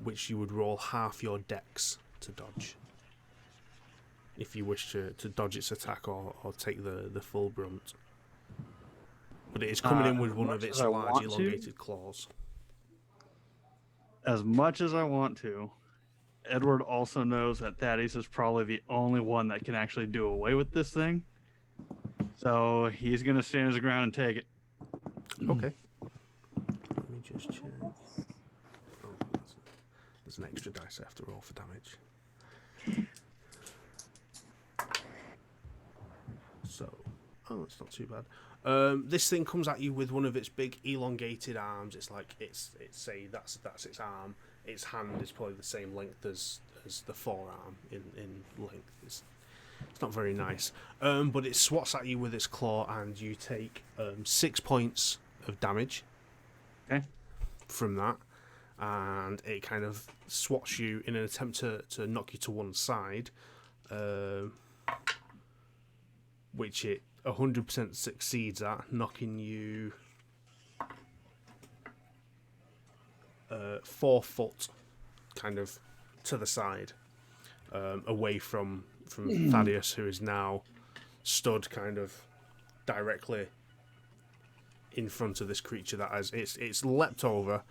which you would roll half your dex to dodge, if you wish to dodge its attack or take the full brunt. But it is coming in with one of its large elongated claws. As much as I want to, Edward also knows that Thaddeus is probably the only one that can actually do away with this thing. So he's going to stand his ground and take it. Okay. Let me just check. Oh, there's an extra dice I have to roll for damage. So, it's not too bad. This thing comes at you with one of its big elongated arms. It's like that's its arm. Its hand is probably the same length as the forearm in length. It's not very nice. But it swats at you with its claw, and you take 6 points of damage. Okay. From that, and it kind of swats you in an attempt to knock you to one side, which it 100% succeeds at, knocking you 4 foot kind of to the side, away from Thaddeus, who is now stood kind of directly in front of this creature that has it's leapt over,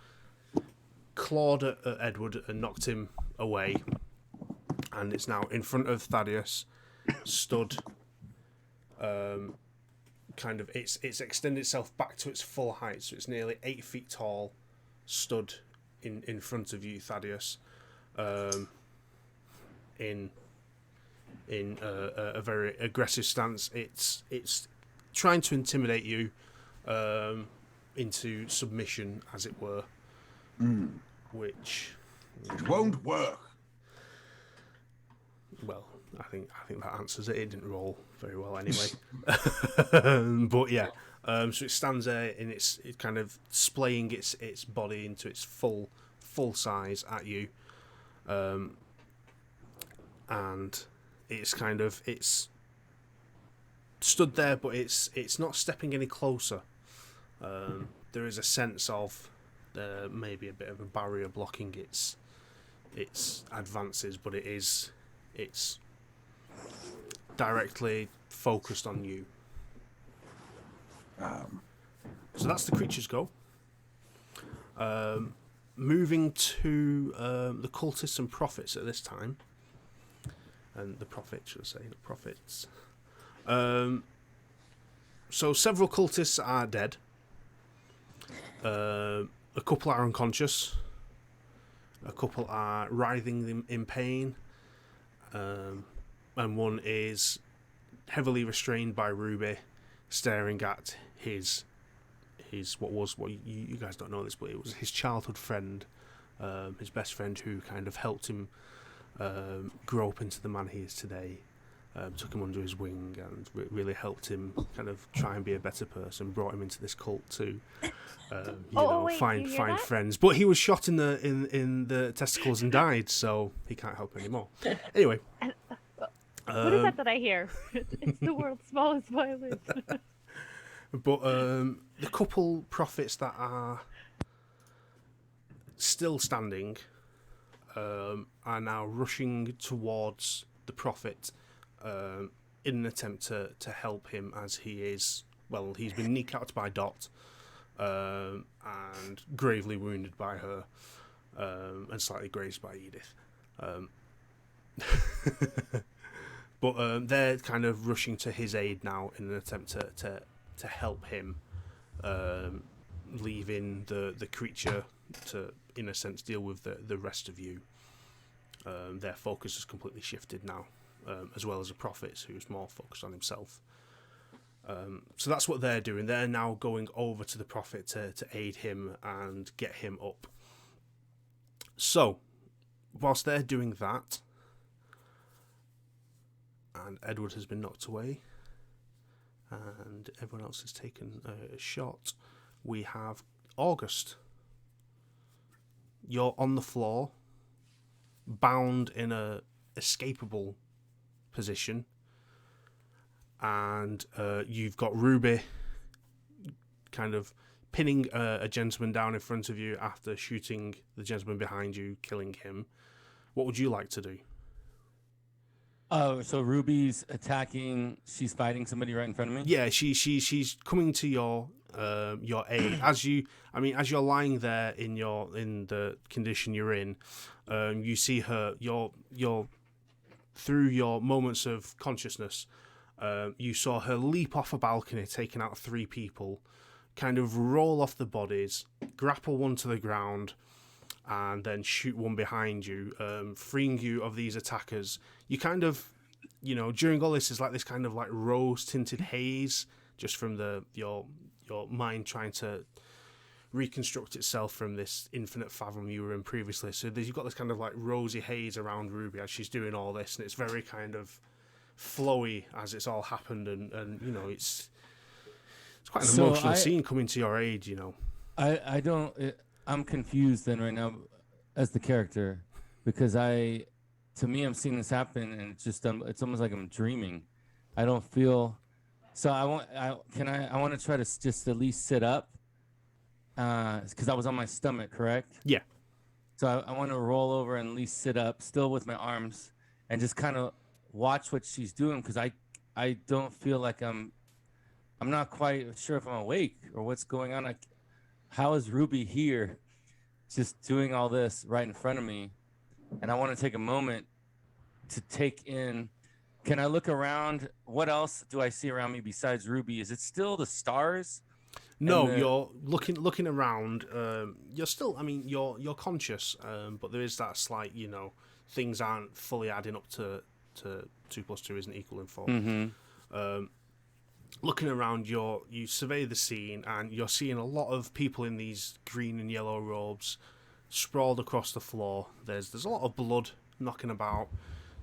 clawed at Edward and knocked him away, and it's now in front of Thaddeus, stood. Kind of it's extended itself back to its full height, so it's nearly 8 feet tall, stood in front of you, Thaddeus, in a very aggressive stance. It's trying to intimidate you into submission, as it were, which it won't work. Well, I think that answers it. It didn't roll very well anyway. But yeah, so it stands there and it's kind of splaying its body into its full size at you, and it's stood there, but it's not stepping any closer. There is a sense of maybe a bit of a barrier blocking its advances, but it's directly focused on you. So that's the creature's go. Moving to the cultists and prophets at this time. And the prophet, should I say, the prophets. So several cultists are dead. A couple are unconscious. A couple are writhing in pain, and one is heavily restrained by Rubi, staring at his what you guys don't know this, but it was his childhood friend, his best friend, who kind of helped him grow up into the man he is today. Took him under his wing and really helped him kind of try and be a better person. Brought him into this cult to, find friends. But he was shot in the testicles and died, so he can't help anymore. Anyway, what is that I hear? It's the world's smallest violin. But the couple prophets that are still standing are now rushing towards the prophet in an attempt to help him, as he's been kneecapped by Dot and gravely wounded by her and slightly grazed by Edith. But they're kind of rushing to his aid now in an attempt to help him, leaving the creature to, in a sense, deal with the rest of you. Their focus has completely shifted now, as well as the prophets, who's more focused on himself. So that's what they're doing. They're now going over to the prophet to aid him and get him up. So, whilst they're doing that, and Edward has been knocked away, and everyone else has taken a shot, we have August. You're on the floor, bound in a escapable position, and you've got Rubi kind of pinning a gentleman down in front of you after shooting the gentleman behind you, killing him. What would you like to do? Oh, so Ruby's attacking. She's fighting somebody right in front of me. Yeah, she's coming to your aid as you're lying there in the condition you're in. You see her. You're through your moments of consciousness. You saw her leap off a balcony, taking out 3 people, kind of roll off the bodies, grapple one to the ground, and then shoot one behind you, freeing you of these attackers. You kind of, during all this is like this kind of like rose-tinted haze, just from your mind trying to reconstruct itself from this infinite fathom you were in previously. So you've got this kind of like rosy haze around Ruby as she's doing all this, and it's very kind of flowy as it's all happened, and it's quite an emotional scene coming to your aid. I'm confused then right now as the character, because to me I'm seeing this happen and it's almost like I'm dreaming. I don't feel so. I want to try to just at least sit up, because I was on my stomach, correct? Yeah. So I want to roll over and at least sit up, still with my arms, and just kind of watch what she's doing, because I don't feel like I'm not quite sure if I'm awake or what's going on. How is Ruby here just doing all this right in front of me? And I want to take a moment to take in. Can I look around? What else do I see around me besides Ruby? Is it still the stars? No, you're looking around. You're still, you're conscious, but there is that slight, things aren't fully adding up to 2 + 2 isn't equal in 4. Mm-hmm. Looking around, you survey the scene, and you're seeing a lot of people in these green and yellow robes sprawled across the floor. There's a lot of blood knocking about.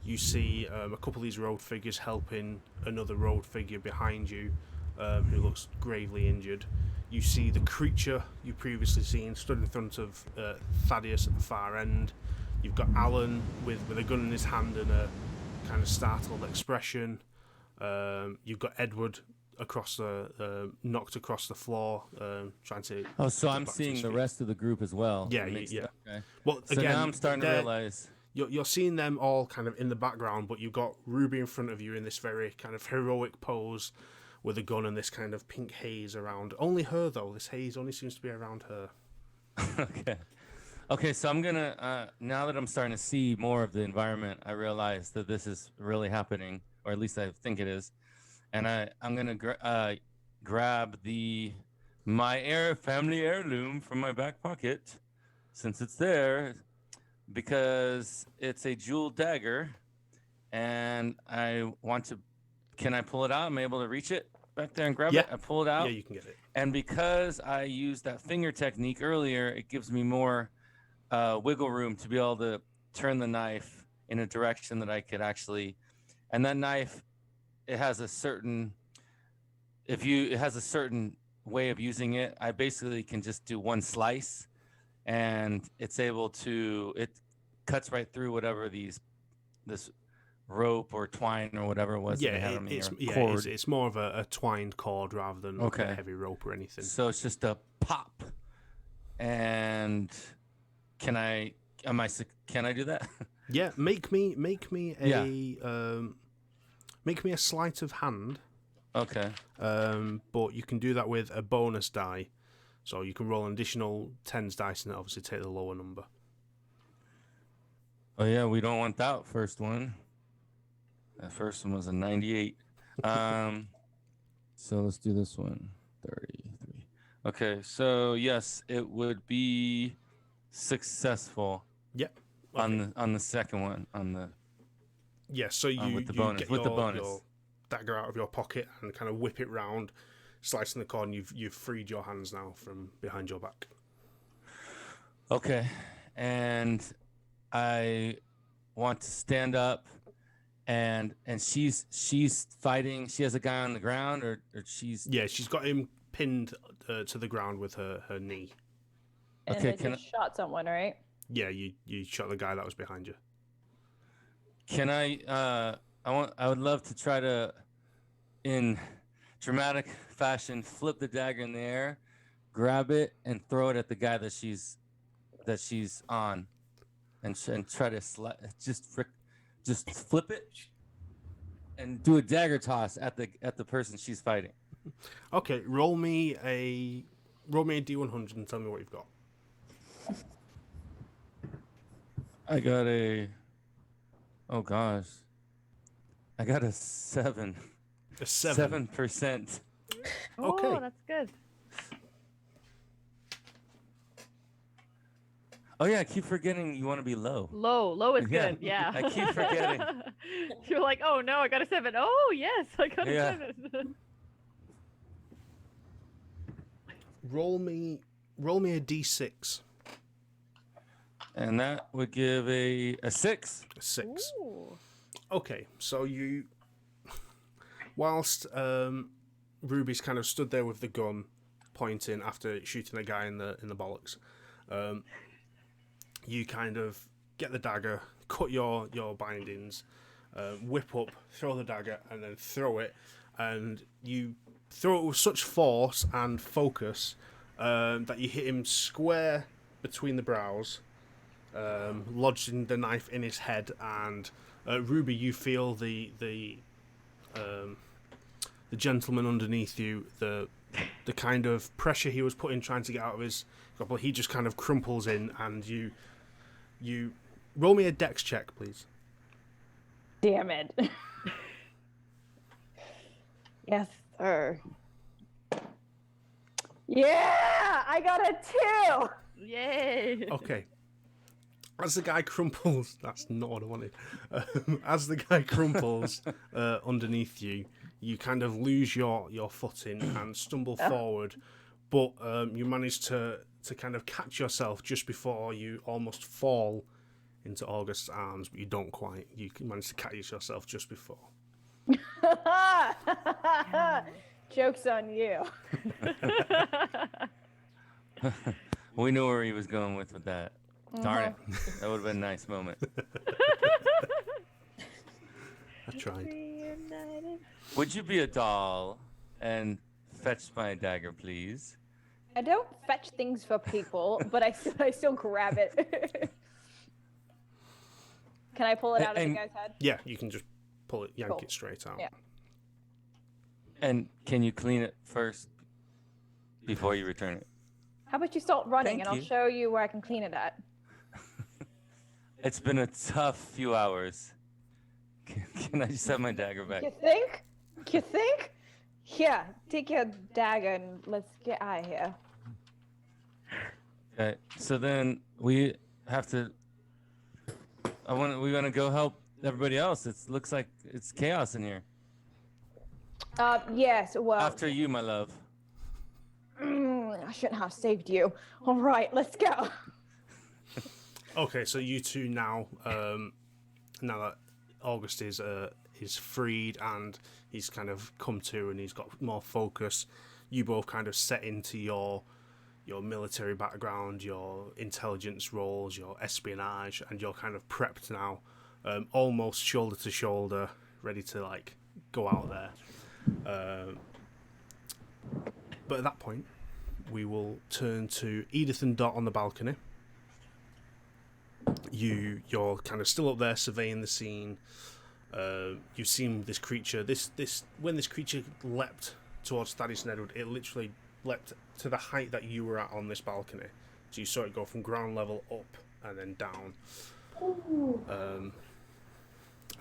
You see a couple of these road figures helping another road figure behind you, who looks gravely injured. You see the creature you previously seen stood in front of Thaddeus at the far end. You've got Alan with a gun in his hand and a kind of startled expression. You've got Edward knocked across the floor, trying to. Oh, so I'm seeing the rest of the group as well. Yeah, yeah. Okay. Well, so again, now I'm starting to realize you're seeing them all kind of in the background, but you've got Ruby in front of you in this very kind of heroic pose with a gun and this kind of pink haze around. Only her though. This haze only seems to be around her. Okay. So I'm gonna now that I'm starting to see more of the environment, I realize that this is really happening, or at least I think it is. And I'm gonna grab my family heirloom from my back pocket, since it's there. because it's a jeweled dagger, and I want to. Can I pull it out? Am I able to reach it back there and grab it? I pull it out. Yeah, you can get it. And because I used that finger technique earlier, it gives me more wiggle room to be able to turn the knife in a direction that I could actually. And that knife, it has a certain. It has a certain way of using it. I basically can just do one slice, and it's able to. It cuts right through whatever this rope or twine or whatever it was. Yeah, it's more of a twined cord rather than a heavy rope or anything. So it's just a pop. And can I do that? Yeah, make me a sleight of hand. Okay. But you can do that with a bonus die, so you can roll an additional 10s dice and obviously take the lower number. Oh yeah, we don't want that first one. That first one was a 98. So let's do this one. 33. Okay, so yes, it would be successful. Yep. Okay. On the second one So you with the you bonus get with your, the bonus your dagger out of your pocket and kind of whip it round, slicing the cord, and you've freed your hands now from behind your back. Okay, and I want to stand up, and she's fighting. She has a guy on the ground, or she's she's got him pinned to the ground with her knee. And okay, they just shot someone, right? Yeah, you shot the guy that was behind you. Can I would love to try to, in dramatic fashion, flip the dagger in the air, grab it, and throw it at the guy that she's on, and try to just flip it and do a dagger toss at the person she's fighting. Okay, roll me a D100 and tell me what you've got. I got oh gosh. I got a 7. A 7? 7%. Okay. Oh, that's good. Oh yeah, I keep forgetting you want to be low. Low is good. Yeah. I keep forgetting. You're like, oh no, I got a 7. Oh yes, I got a 7. Roll me a D6. And that would give a 6. A 6. Ooh. Okay, so you, whilst Ruby's kind of stood there with the gun pointing after shooting a guy in the bollocks, you kind of get the dagger, cut your bindings, whip up, throw the dagger, and then throw it, and you throw it with such force and focus that you hit him square between the brows, lodging the knife in his head, and Ruby, you feel the gentleman underneath you, the kind of pressure he was putting trying to get out of his grapple, he just kind of crumples in, and you roll me a dex check, please. Damn it. Yes, sir. Yeah, I got a 2. Yay. Okay. As the guy crumples, that's not what I wanted. As the guy crumples underneath you, you kind of lose your footing and stumble forward, but you manage to kind of catch yourself just before you almost fall into August's arms, but you don't quite. You manage to catch yourself just before. Joke's on you. We knew where he was going with that. Darn it. That would have been a nice moment. I tried. Would you be a doll and fetch my dagger, please? I don't fetch things for people, but I still grab it. Can I pull it out of the guy's head? Yeah, you can just pull it, yank Cool. it straight out. Yeah. And can you clean it first before you return it? How about you start running Thank and I'll you. show you where I can clean it at. It's been a tough few hours. Can I just have my dagger back? You think? You think? Yeah, take your dagger and let's get out of here. Okay, so then we have to We want to go help everybody else. It looks like it's chaos in here. Yes, well... After you, my love. I shouldn't have saved you. All right, let's go. Okay, so you two now, now that August is freed and he's kind of come to and he's got more focus, you both kind of set into your military background, your intelligence roles, your espionage, and you're kind of prepped now, almost shoulder to shoulder, ready to like go out there. But at that point, we will turn to Edith and Dot on the balcony. You're kind of still up there surveying the scene. You've seen this creature. When this creature leapt towards Thaddeus and Edward, it literally leapt to the height that you were at on this balcony. So you saw it go from ground level up and then down,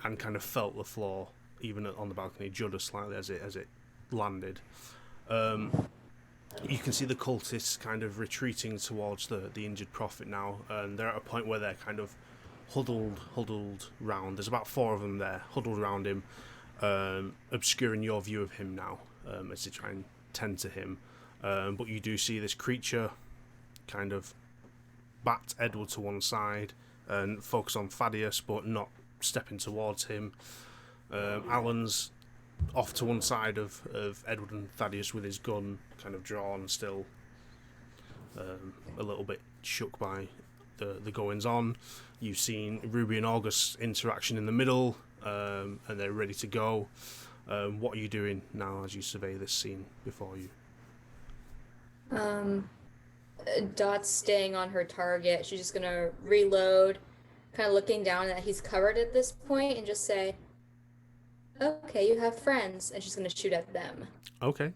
and kind of felt the floor even on the balcony judder slightly as it landed. You can see the cultists kind of retreating towards the injured prophet now, and they're at a point where they're kind of huddled round. There's about 4 of them there, huddled around him, obscuring your view of him now, as they try and tend to him. But you do see this creature kind of bat Edward to one side and focus on Thaddeus, but not stepping towards him. Alan's off to one side of Edward and Thaddeus with his gun kind of drawn, still a little bit shook by the goings on. You've seen Rubi and August's interaction in the middle, and they're ready to go. What are you doing now as you survey this scene before you? Dot's staying on her target. She's just gonna reload, kind of looking down that he's covered at this point, and just say, "Okay, you have friends," and she's gonna shoot at them. Okay.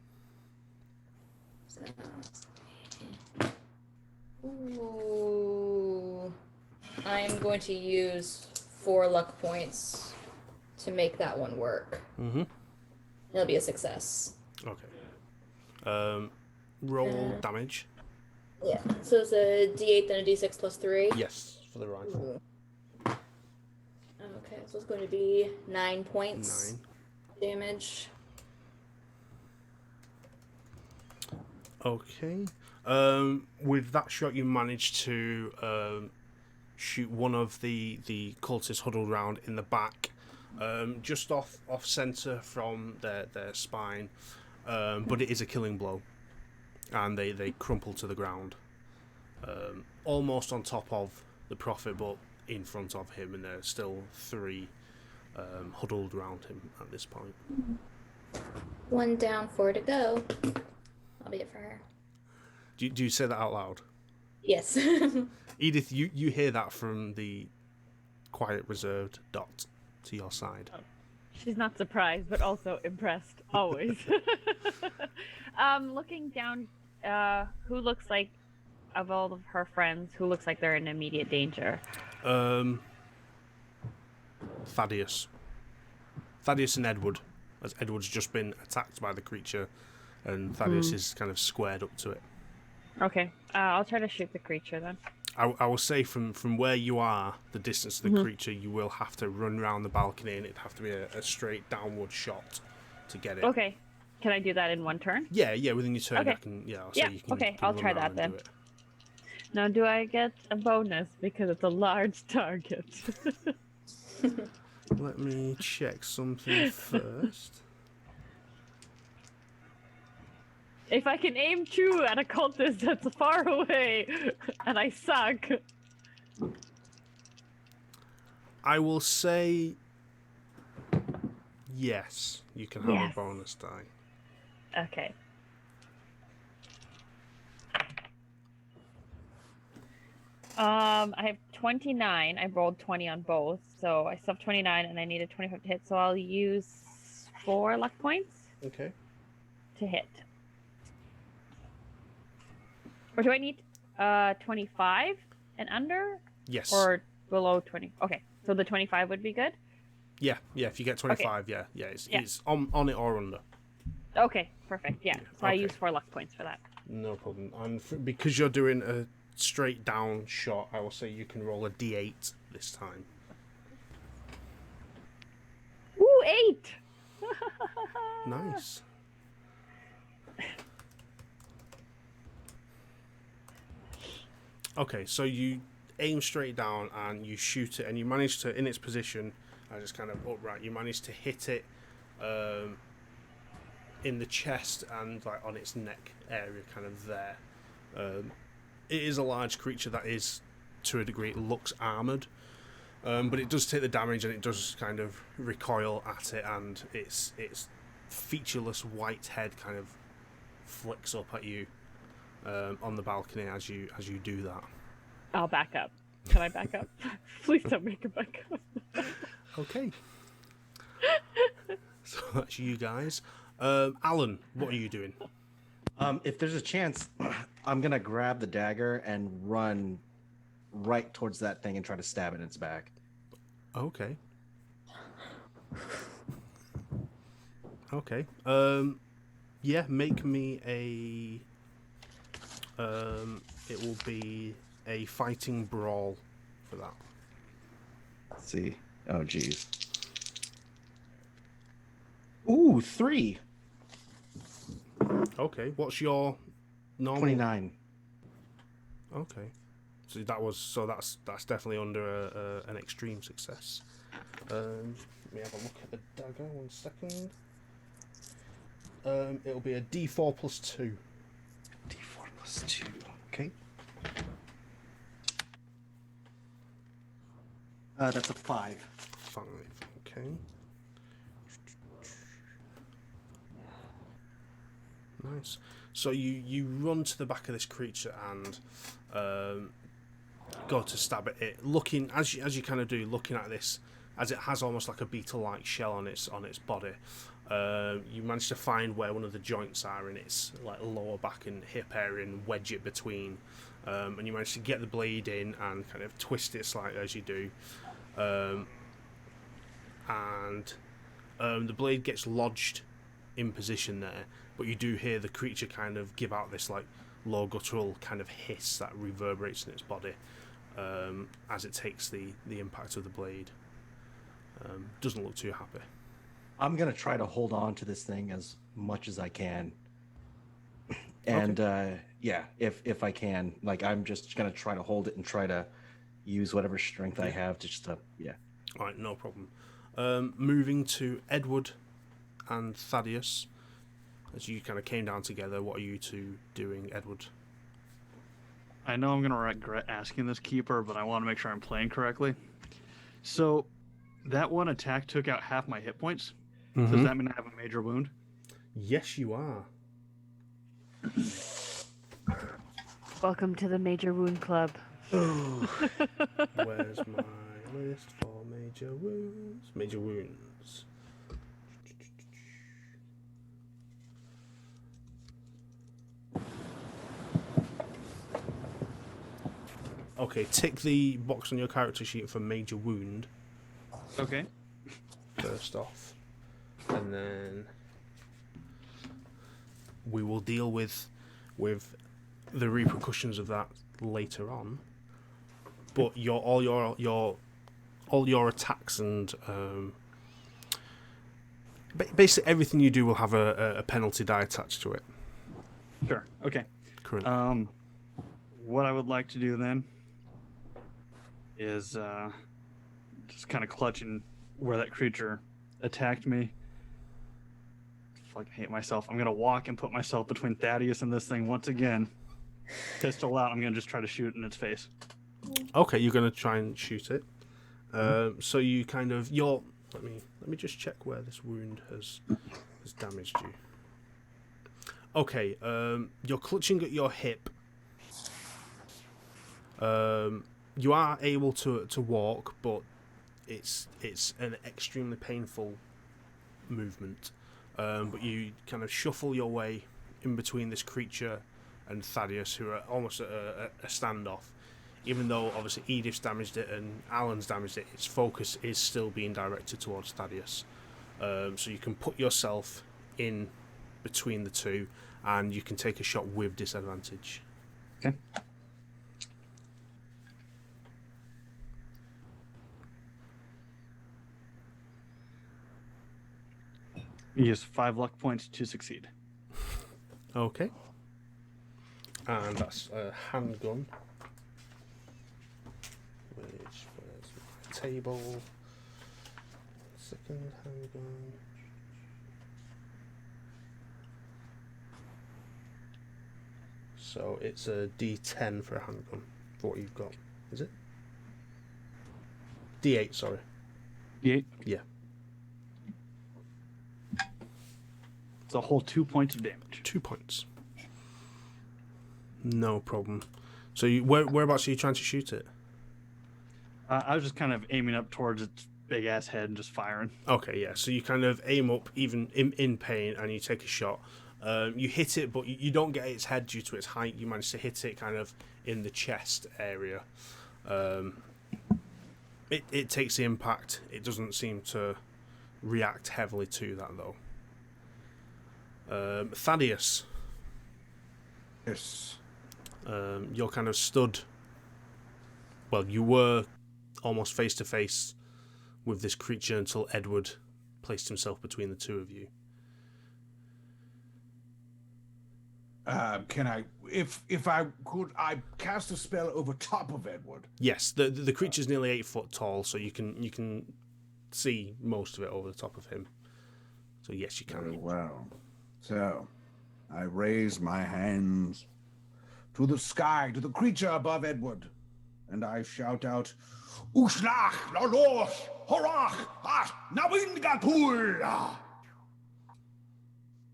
So, ooh, I'm going to use 4 luck points to make that one work. Mm-hmm. It'll be a success. Okay. Roll damage. Yeah. So it's a D8 then a D6 plus 3. Yes, for the rifle. Okay, so it's going to be 9 points. 9. Damage. Okay. With that shot, you managed to shoot one of the cultists huddled around in the back, just off center from their spine. But it is a killing blow, and they crumple to the ground, almost on top of the prophet, but in front of him, and there's still 3 huddled around him at this point. 1 down, 4 to go. I'll be it for her. Do you say that out loud? Yes. Edith, you hear that from the quiet, reserved Dot to your side. She's not surprised, but also impressed, always. Looking down, who looks like, of all of her friends, who looks like they're in immediate danger? Thaddeus and Edward, as Edward's just been attacked by the creature, and Thaddeus is kind of squared up to it. Okay, I'll try to shoot the creature then. I will say from where you are, the distance to the creature, you will have to run around the balcony, and it'd have to be a straight downward shot to get it. Okay, can I do that in one turn? Yeah, within your turn, Okay. I can. Yeah, I'll say you can. Okay, can I'll run try around that and then. do it. Now, do I get a bonus because it's a large target? Let me check something first. If I can aim true at a cultist that's far away, and I suck. I will say yes. You can have a bonus die. Okay. I have 29. I rolled 20 on both, so I still have 29, and I need a 25 to hit. So I'll use 4 luck points Okay. to hit. Or do I need 25 and under? Yes. Or below 20? Okay, so the 25 would be good? Yeah. If you get 25, yeah. It's on it or under. Okay, perfect, yeah. So I Okay. use 4 luck points for that. No problem. And because you're doing a straight down shot, I will say you can roll a D8 this time. 8. Nice. Okay, so you aim straight down and you shoot it, and you manage to, in its position, just kind of upright, you manage to hit it in the chest and like on its neck area, kind of there. It is a large creature that is, to a degree, it looks armoured, but it does take the damage and it does kind of recoil at it, and its featureless white head kind of flicks up at you on the balcony as you do that. I'll back up. Can I back up? Please don't make it back up. Okay. So that's you guys. Alan, what are you doing? If there's a chance, I'm gonna grab the dagger and run right towards that thing and try to stab it in its back. Okay. Okay. Yeah, make me a it will be a fighting brawl for that. Let's see. Oh geez. Ooh, 3. Okay, what's your normal? 29. Okay, so that's definitely under an extreme success. Let me have a look at the dagger. 1 second. It'll be a D4 plus 2. D4 plus 2. Okay. That's a 5. 5. Okay. Nice. So you run to the back of this creature and go to stab at it, looking as you kind of do, looking at this as it has almost like a beetle-like shell on its body. You manage to find where one of the joints are in its like lower back and hip area and wedge it between, and you manage to get the blade in and kind of twist it slightly as you do, and the blade gets lodged in position there, but you do hear the creature kind of give out this like low guttural kind of hiss that reverberates in its body as it takes the impact of the blade. Doesn't look too happy. I'm gonna try to hold on to this thing as much as I can, and yeah, if I can, like I'm just gonna try to hold it and try to use whatever strength I have to just yeah. All right, no problem. Moving to Edward and Thaddeus, as you kind of came down together, what are you two doing, Edward? I know I'm going to regret asking this keeper, but I want to make sure I'm playing correctly. So, that one attack took out half my hit points. Mm-hmm. Does that mean I have a major wound? Yes, you are. Welcome to the Major Wound Club. Where's my list for major wounds? Major wounds. Okay, tick the box on your character sheet for major wound. Okay. First off. And then we will deal with the repercussions of that later on. But all your attacks and basically everything you do will have a penalty die attached to it. Sure. Okay. Currently. What I would like to do then is just kind of clutching where that creature attacked me. Fucking hate myself. I'm gonna walk and put myself between Thaddeus and this thing once again. Pistol out. I'm gonna just try to shoot in its face. Okay, you're gonna try and shoot it. So you kind of let me just check where this wound has damaged you. Okay, you're clutching at your hip. You are able to walk, but it's an extremely painful movement. But you kind of shuffle your way in between this creature and Thaddeus, who are almost at a standoff. Even though obviously Edith's damaged it and Alan's damaged it, its focus is still being directed towards Thaddeus. So you can put yourself in between the two, and you can take a shot with disadvantage. Okay. You use 5 luck points to succeed. Okay. And that's a handgun. Where's my table? Second handgun. So it's a D10 for a handgun. For what you've got, is it? D8, sorry. D8? Yeah. It's a whole 2 points of damage. 2 points. No problem. So whereabouts are you trying to shoot it? I was just kind of aiming up towards its big ass head and just firing. Okay, yeah. So you kind of aim up even in pain and you take a shot. You hit it, but you don't get its head due to its height. You manage to hit it kind of in the chest area. It takes the impact. It doesn't seem to react heavily to that, though. Thaddeus. Yes. You're kind of stood. Well, you were almost face to face with this creature until Edward placed himself between the two of you. Can I, if I could, I cast a spell over top of Edward? Yes, the creature's nearly 8 foot tall, so you can see most of it over the top of him. So yes, you can. Very well. So, I raise my hands to the sky, to the creature above Edward, and I shout out, Ushlach, Lalos, Horach, Ash, Nabingatul!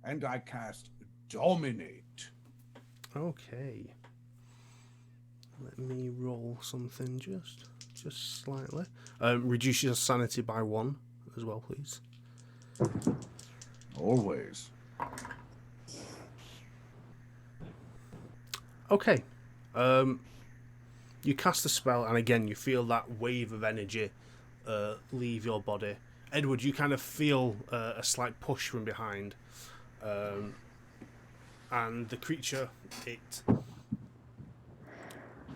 And I cast Dominate. Okay. Let me roll something just slightly. Reduce your sanity by 1 as well, please. Always. Okay. You cast the spell, and again, you feel that wave of energy leave your body. Edward, you kind of feel a slight push from behind. And the creature,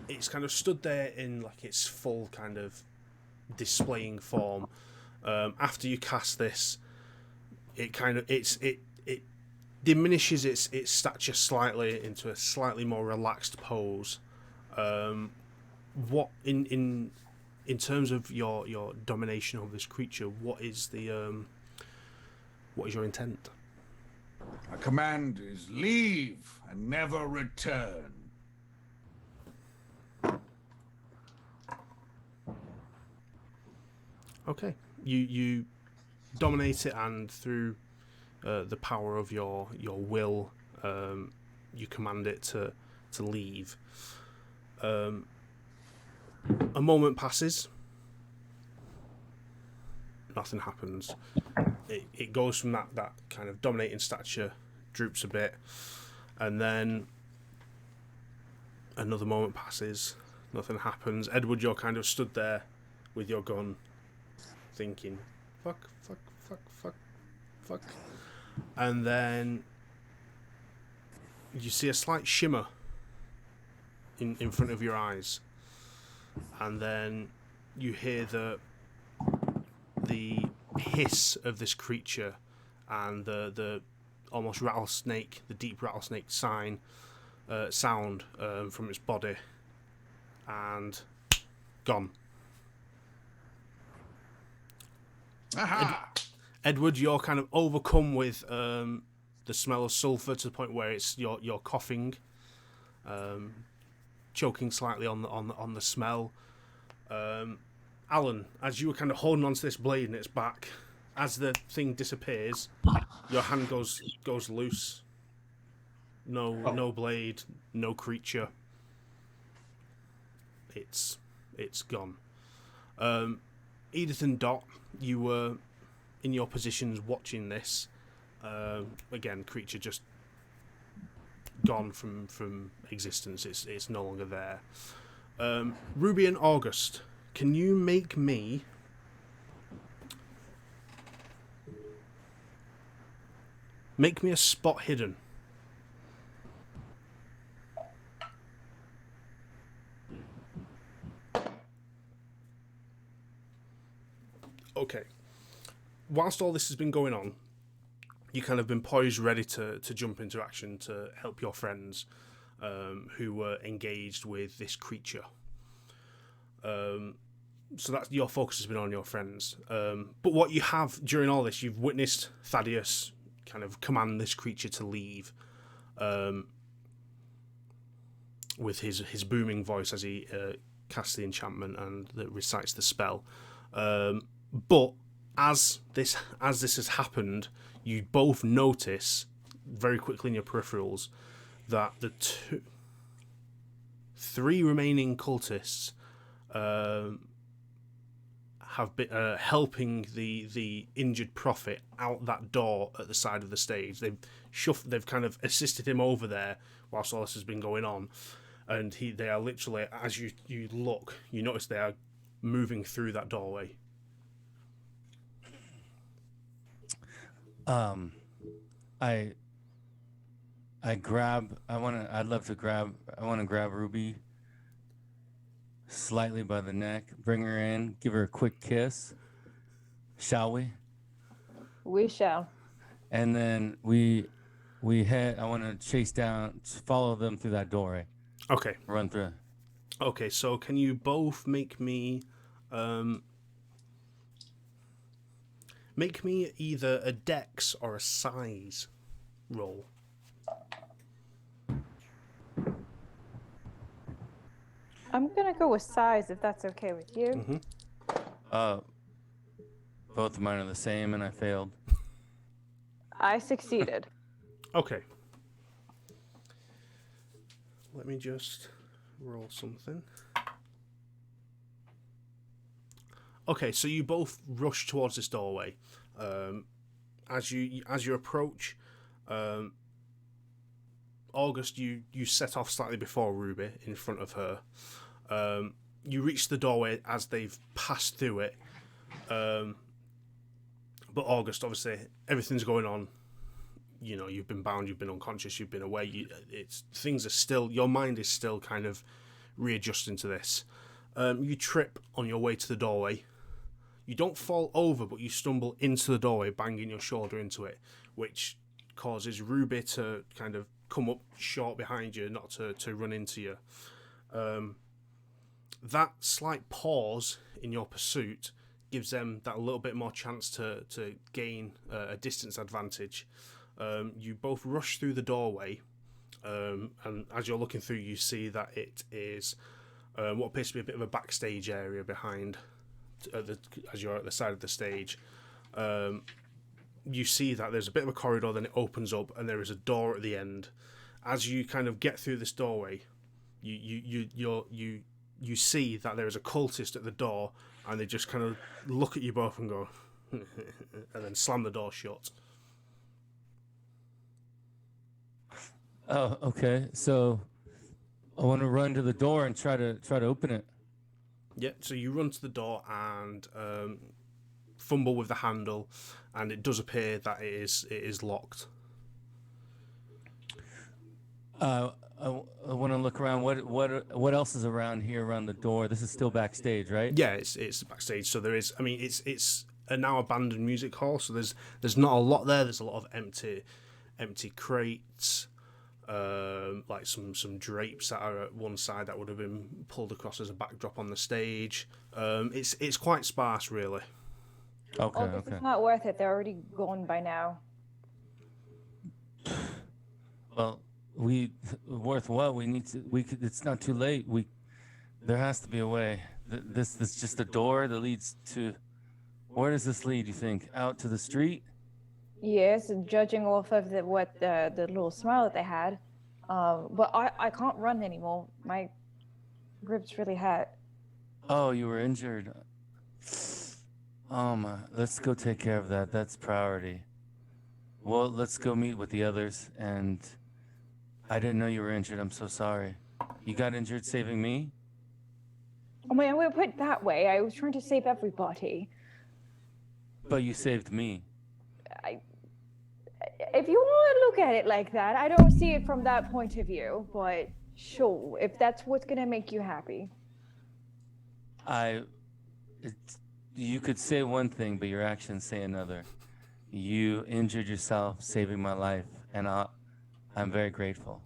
it's kind of stood there in like its full kind of displaying form. After you cast this, it diminishes its stature slightly into a slightly more relaxed pose. What in terms of your domination of this creature, what is your intent? My command is leave and never return. Okay, you dominate it, and through the power of your will, you command it to leave. A moment passes. Nothing happens. It goes from that kind of dominating stature, droops a bit, and then another moment passes. Nothing happens. Edward, you're kind of stood there with your gun, thinking, fuck. And then you see a slight shimmer in front of your eyes. And then you hear the hiss of this creature and the almost rattlesnake, the deep rattlesnake sound from its body, and gone. Aha! Edward, you're kind of overcome with the smell of sulphur to the point where you're coughing, choking slightly on the smell. Alan, as you were kind of holding onto this blade in its back, as the thing disappears, your hand goes loose. No blade, no creature. It's gone. Edith and Dot, you were in your positions watching this. Again, creature just gone from existence. It's no longer there. Ruby and August, can you make me a spot hidden? Okay. Whilst all this has been going on, you kind of been poised, ready to jump into action to help your friends who were engaged with this creature. So that's your focus has been on your friends. But what you have during all this, you've witnessed Thaddeus kind of command this creature to leave with his booming voice as he casts the enchantment and recites the spell. But as this has happened, you both notice very quickly in your peripherals that the three remaining cultists have been helping the injured prophet out that door at the side of the stage. They've kind of assisted him over there whilst all this has been going on, and they are literally, as you look, you notice they are moving through that doorway. I want to grab Ruby slightly by the neck, bring her in, give her a quick kiss. Shall we? We shall. And then we head. I want to follow them through that doorway. Okay. Run through. Okay, so can you both make me either a dex or a size roll? I'm gonna go with size if that's okay with you. Mm-hmm. Both of mine are the same, and I failed. I succeeded. Okay. Let me just roll something. Okay, so you both rush towards this doorway. As you approach, August, you set off slightly before Ruby in front of her. You reach the doorway as they've passed through it. But August, obviously, everything's going on. You know, you've been bound, you've been unconscious, you've been away. Your mind is still kind of readjusting to this. You trip on your way to the doorway. You don't fall over, but you stumble into the doorway, banging your shoulder into it, which causes Ruby to kind of come up short behind you, not to run into you. That slight pause in your pursuit gives them that little bit more chance to gain a distance advantage. You both rush through the doorway, and as you're looking through, you see that it is what appears to be a bit of a backstage area behind, as you're at the side of the stage. You see that there's a bit of a corridor, then it opens up, and there is a door at the end. As you kind of get through this doorway, you see that there is a cultist at the door, and they just kind of look at you both and go, and then slam the door shut. Oh, okay. So I want to run to the door and try to open it. Yeah. So you run to the door and fumble with the handle, and it does appear that it is locked. I want to look around. What else is around here around the door? This is still backstage, right? Yeah, it's backstage. So there is. I mean, it's a now abandoned music hall. So there's not a lot there. There's a lot of empty crates, like some drapes that are at one side that would have been pulled across as a backdrop on the stage. It's quite sparse, really. Okay. This is not worth it. They're already gone by now. Well, worth what? It's not too late. There has to be a way. This just a door that leads to. Where does this lead? You think out to the street? Yes, and judging off of the little smile that they had, but I can't run anymore. My ribs really hurt. Oh, you were injured. Let's go take care of that. That's priority. Well, let's go meet with the others. And I didn't know you were injured. I'm so sorry. You got injured saving me? I mean, we'll put it that way. I was trying to save everybody. But you saved me. If you want to look at it like that, I don't see it from that point of view. But sure, if that's what's gonna make you happy. You could say one thing, but your actions say another. you injured yourself, saving my life, and I'm very grateful.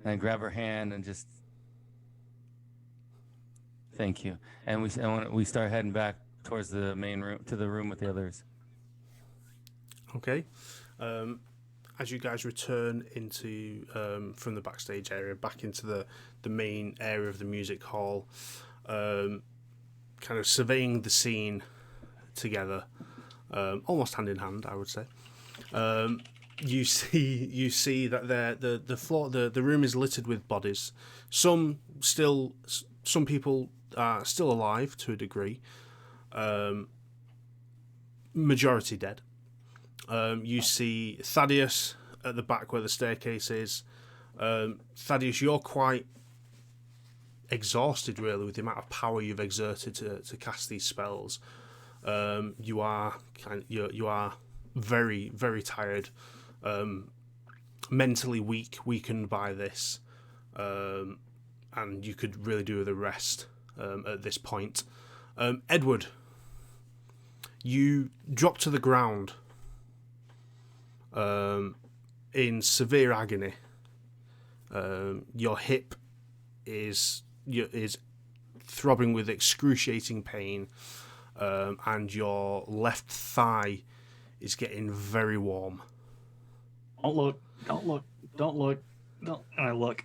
And I grab her hand and just thank you. And we start heading back towards the main room, to the room with the others. Okay. As you guys return into from the backstage area back into the main area of the music hall, kind of surveying the scene together, almost hand in hand, I would say. You see that the floor, the room is littered with bodies. Some people are still alive to a degree. Majority dead. You see Thaddeus at the back where the staircase is. Thaddeus, you're quite exhausted, really, with the amount of power you've exerted to cast these spells. You are very, very tired, mentally weakened by this, and you could really do with a rest at this point. Edward, you drop to the ground in severe agony. Your hip is throbbing with excruciating pain, and your left thigh is getting very warm. Don't look. And I look.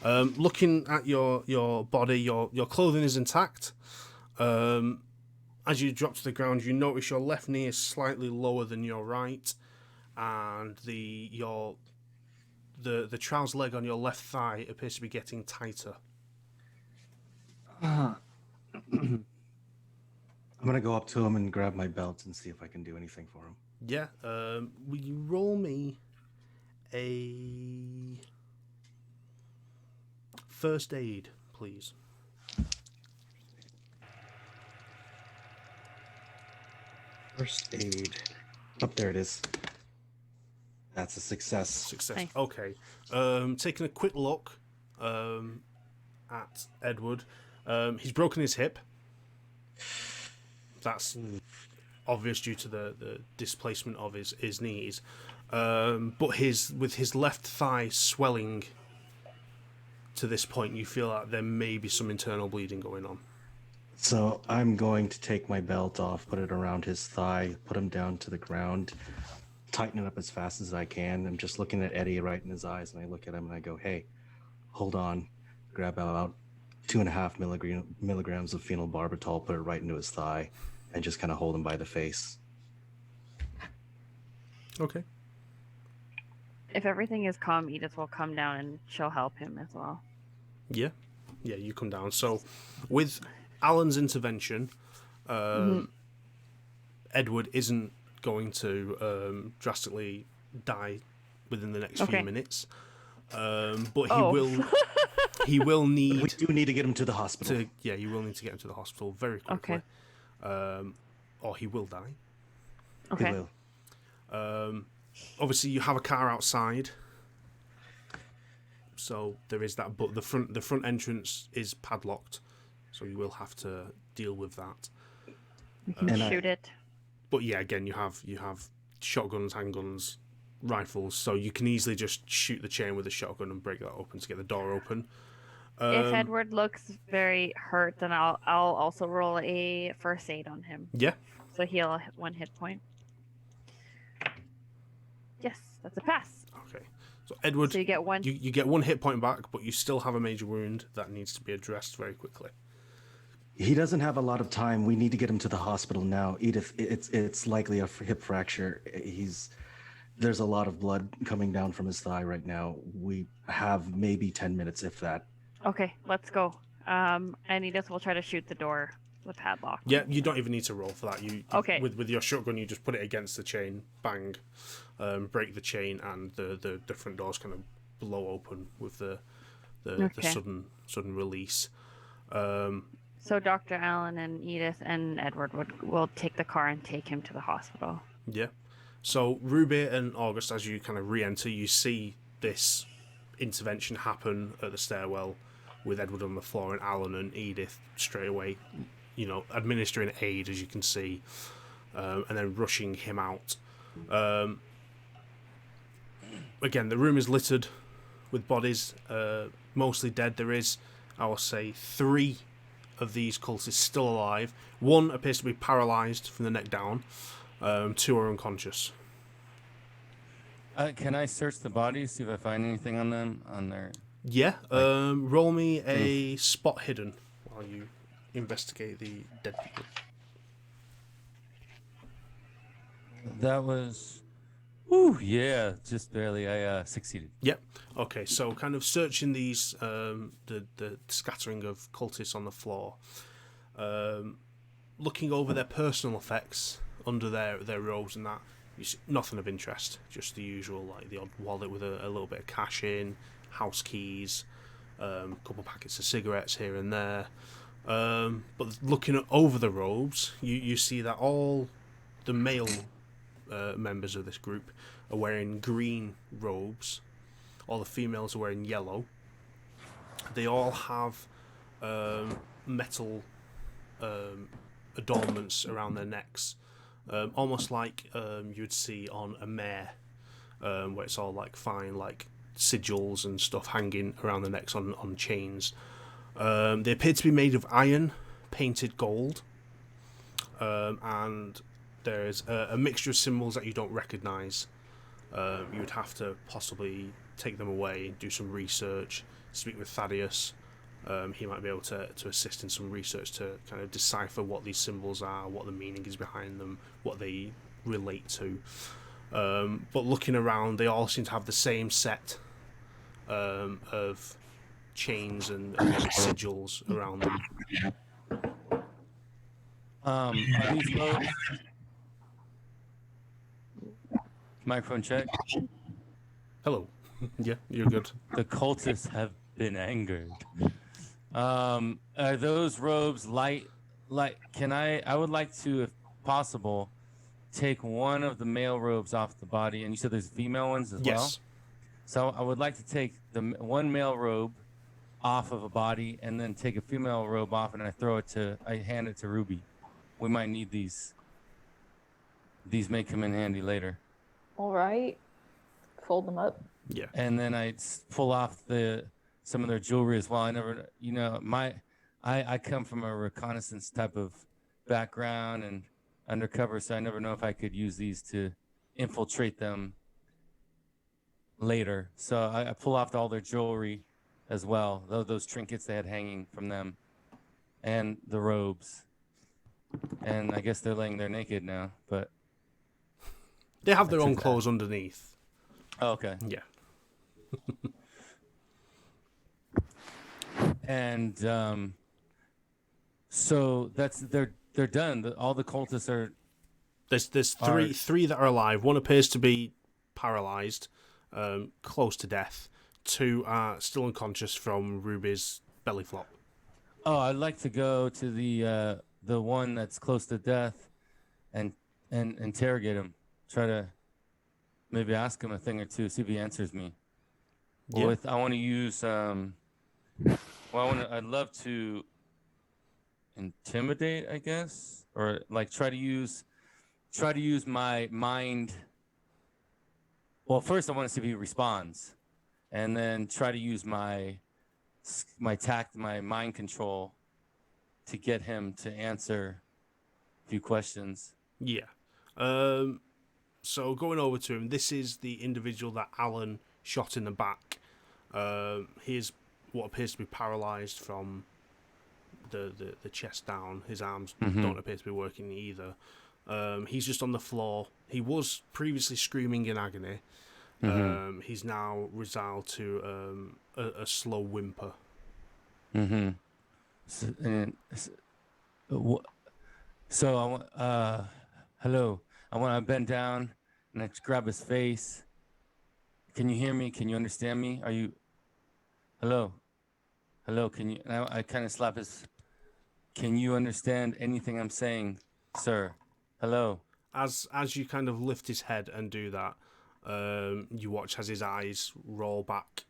Looking at your body, your clothing is intact. As you drop to the ground, you notice your left knee is slightly lower than your right, and the trouser leg on your left thigh appears to be getting tighter. I'm gonna go up to him and grab my belt and see if I can do anything for him. Yeah. Will you roll me a first aid, please? First aid. Oh, there it is. That's a success. Success. Nice. Okay. Taking a quick look at Edward. He's broken his hip. That's obvious due to the displacement of his knees. But with his left thigh swelling to this point, you feel like there may be some internal bleeding going on. So I'm going to take my belt off, put it around his thigh, put him down to the ground, tighten it up as fast as I can. I'm just looking at Eddie right in his eyes, and I look at him and I go, "Hey, hold on." Grab about 2.5 milligrams of phenobarbital, put it right into his thigh, and just kind of hold him by the face. Okay. If everything is calm, Edith will come down and she'll help him as well. Yeah. Yeah, you come down. So with Alan's intervention, Edward isn't going to drastically die within the next few minutes, but he will need. We do need to get him to the hospital. You will need to get him to the hospital very quickly, or he will die. Okay. He will. Obviously, you have a car outside, so there is that. But the front entrance is padlocked, so you will have to deal with that. We can shoot it. But yeah, again, you have shotguns, handguns, rifles, so you can easily just shoot the chain with a shotgun and break that open to get the door open. If Edward looks very hurt, then I'll also roll a first aid on him. Yeah. So he'll hit 1 hit point. Yes, that's a pass. Okay. So Edward, so you get one. You get 1 hit point back, but you still have a major wound that needs to be addressed very quickly. He doesn't have a lot of time. We need to get him to the hospital now. Edith, it's likely a hip fracture. There's a lot of blood coming down from his thigh right now. We have maybe 10 minutes, if that. Okay, let's go. And Edith will try to shoot the door, the padlock. Yeah, you don't even need to roll for that. Okay. With your shotgun, you just put it against the chain, bang, break the chain, and the front doors kind of blow open with the sudden release. So Dr. Allen and Edith and Edward will take the car and take him to the hospital. Yeah. So Rubi and August, as you kind of re-enter, you see this intervention happen at the stairwell with Edward on the floor and Alan and Edith straight away, administering aid, as you can see. and then rushing him out. Again, the room is littered with bodies, mostly dead. There is, I will say, 3 of these cultists still alive. 1 appears to be paralysed from the neck down. 2 are unconscious. Can I search the bodies, see if I find anything on them, on their... Yeah, roll me a spot hidden while you investigate the dead people. That was... Ooh, yeah, just barely. I succeeded. Yep. Okay, so kind of searching these, the scattering of cultists on the floor, looking over their personal effects under their robes and that, you see nothing of interest. Just the usual, like the odd wallet with a little bit of cash in, house keys, a couple of packets of cigarettes here and there. But looking over the robes, you see that all the male members of this group are wearing green robes. All the females are wearing yellow. They all have metal adornments around their necks, almost like you'd see on a mare, where it's all like fine, like sigils and stuff hanging around the necks on chains. They appear to be made of iron, painted gold, and there's a mixture of symbols that you don't recognise. You would have to possibly take them away, do some research, speak with Thaddeus. He might be able to assist in some research to kind of decipher what these symbols are, what the meaning is behind them, what they relate to. But looking around, they all seem to have the same set of chains and sigils around them. Are these robes... Microphone check. Hello. Yeah, you're good. The cultists have been angered. Are those robes light? I would like to, if possible, take one of the male robes off the body. And you said there's female ones as well? Yes. So I would like to take the one male robe off of a body and then take a female robe off, and I hand it to Ruby. We might need these. These may come in handy later. All right. Fold them up. Yeah. And then I pull off some of their jewelry as well. I come from a reconnaissance type of background and undercover, so I never know if I could use these to infiltrate them later. So I pull off all their jewelry as well, those trinkets they had hanging from them, and the robes. And I guess they're laying there naked now, but they have their own clothes underneath. Oh, okay. Yeah. And so they're done. All the cultists are. There's three that are alive. 1 appears to be paralyzed, close to death. 2 are still unconscious from Ruby's belly flop. Oh, I'd like to go to the one that's close to death, and interrogate him. Try to maybe ask him a thing or two, see if he answers me. Yeah. I want to use I'd love to intimidate, I guess, or like try to use my mind. Well, first I want to see if he responds, and then try to use my tact, my mind control, to get him to answer a few questions. Yeah. So going over to him, this is the individual that Alan shot in the back. He's what appears to be paralysed from the chest down. His arms don't appear to be working either. He's just on the floor. He was previously screaming in agony. He's now resolved to a slow whimper. Mm-hmm. So I want, hello. I want to bend down and I grab his face. Can you hear me? Can you understand me? Are you? Hello. Can you? And I kind of slap his. Can you understand anything I'm saying, sir? Hello. As you kind of lift his head and do that, you watch as his eyes roll back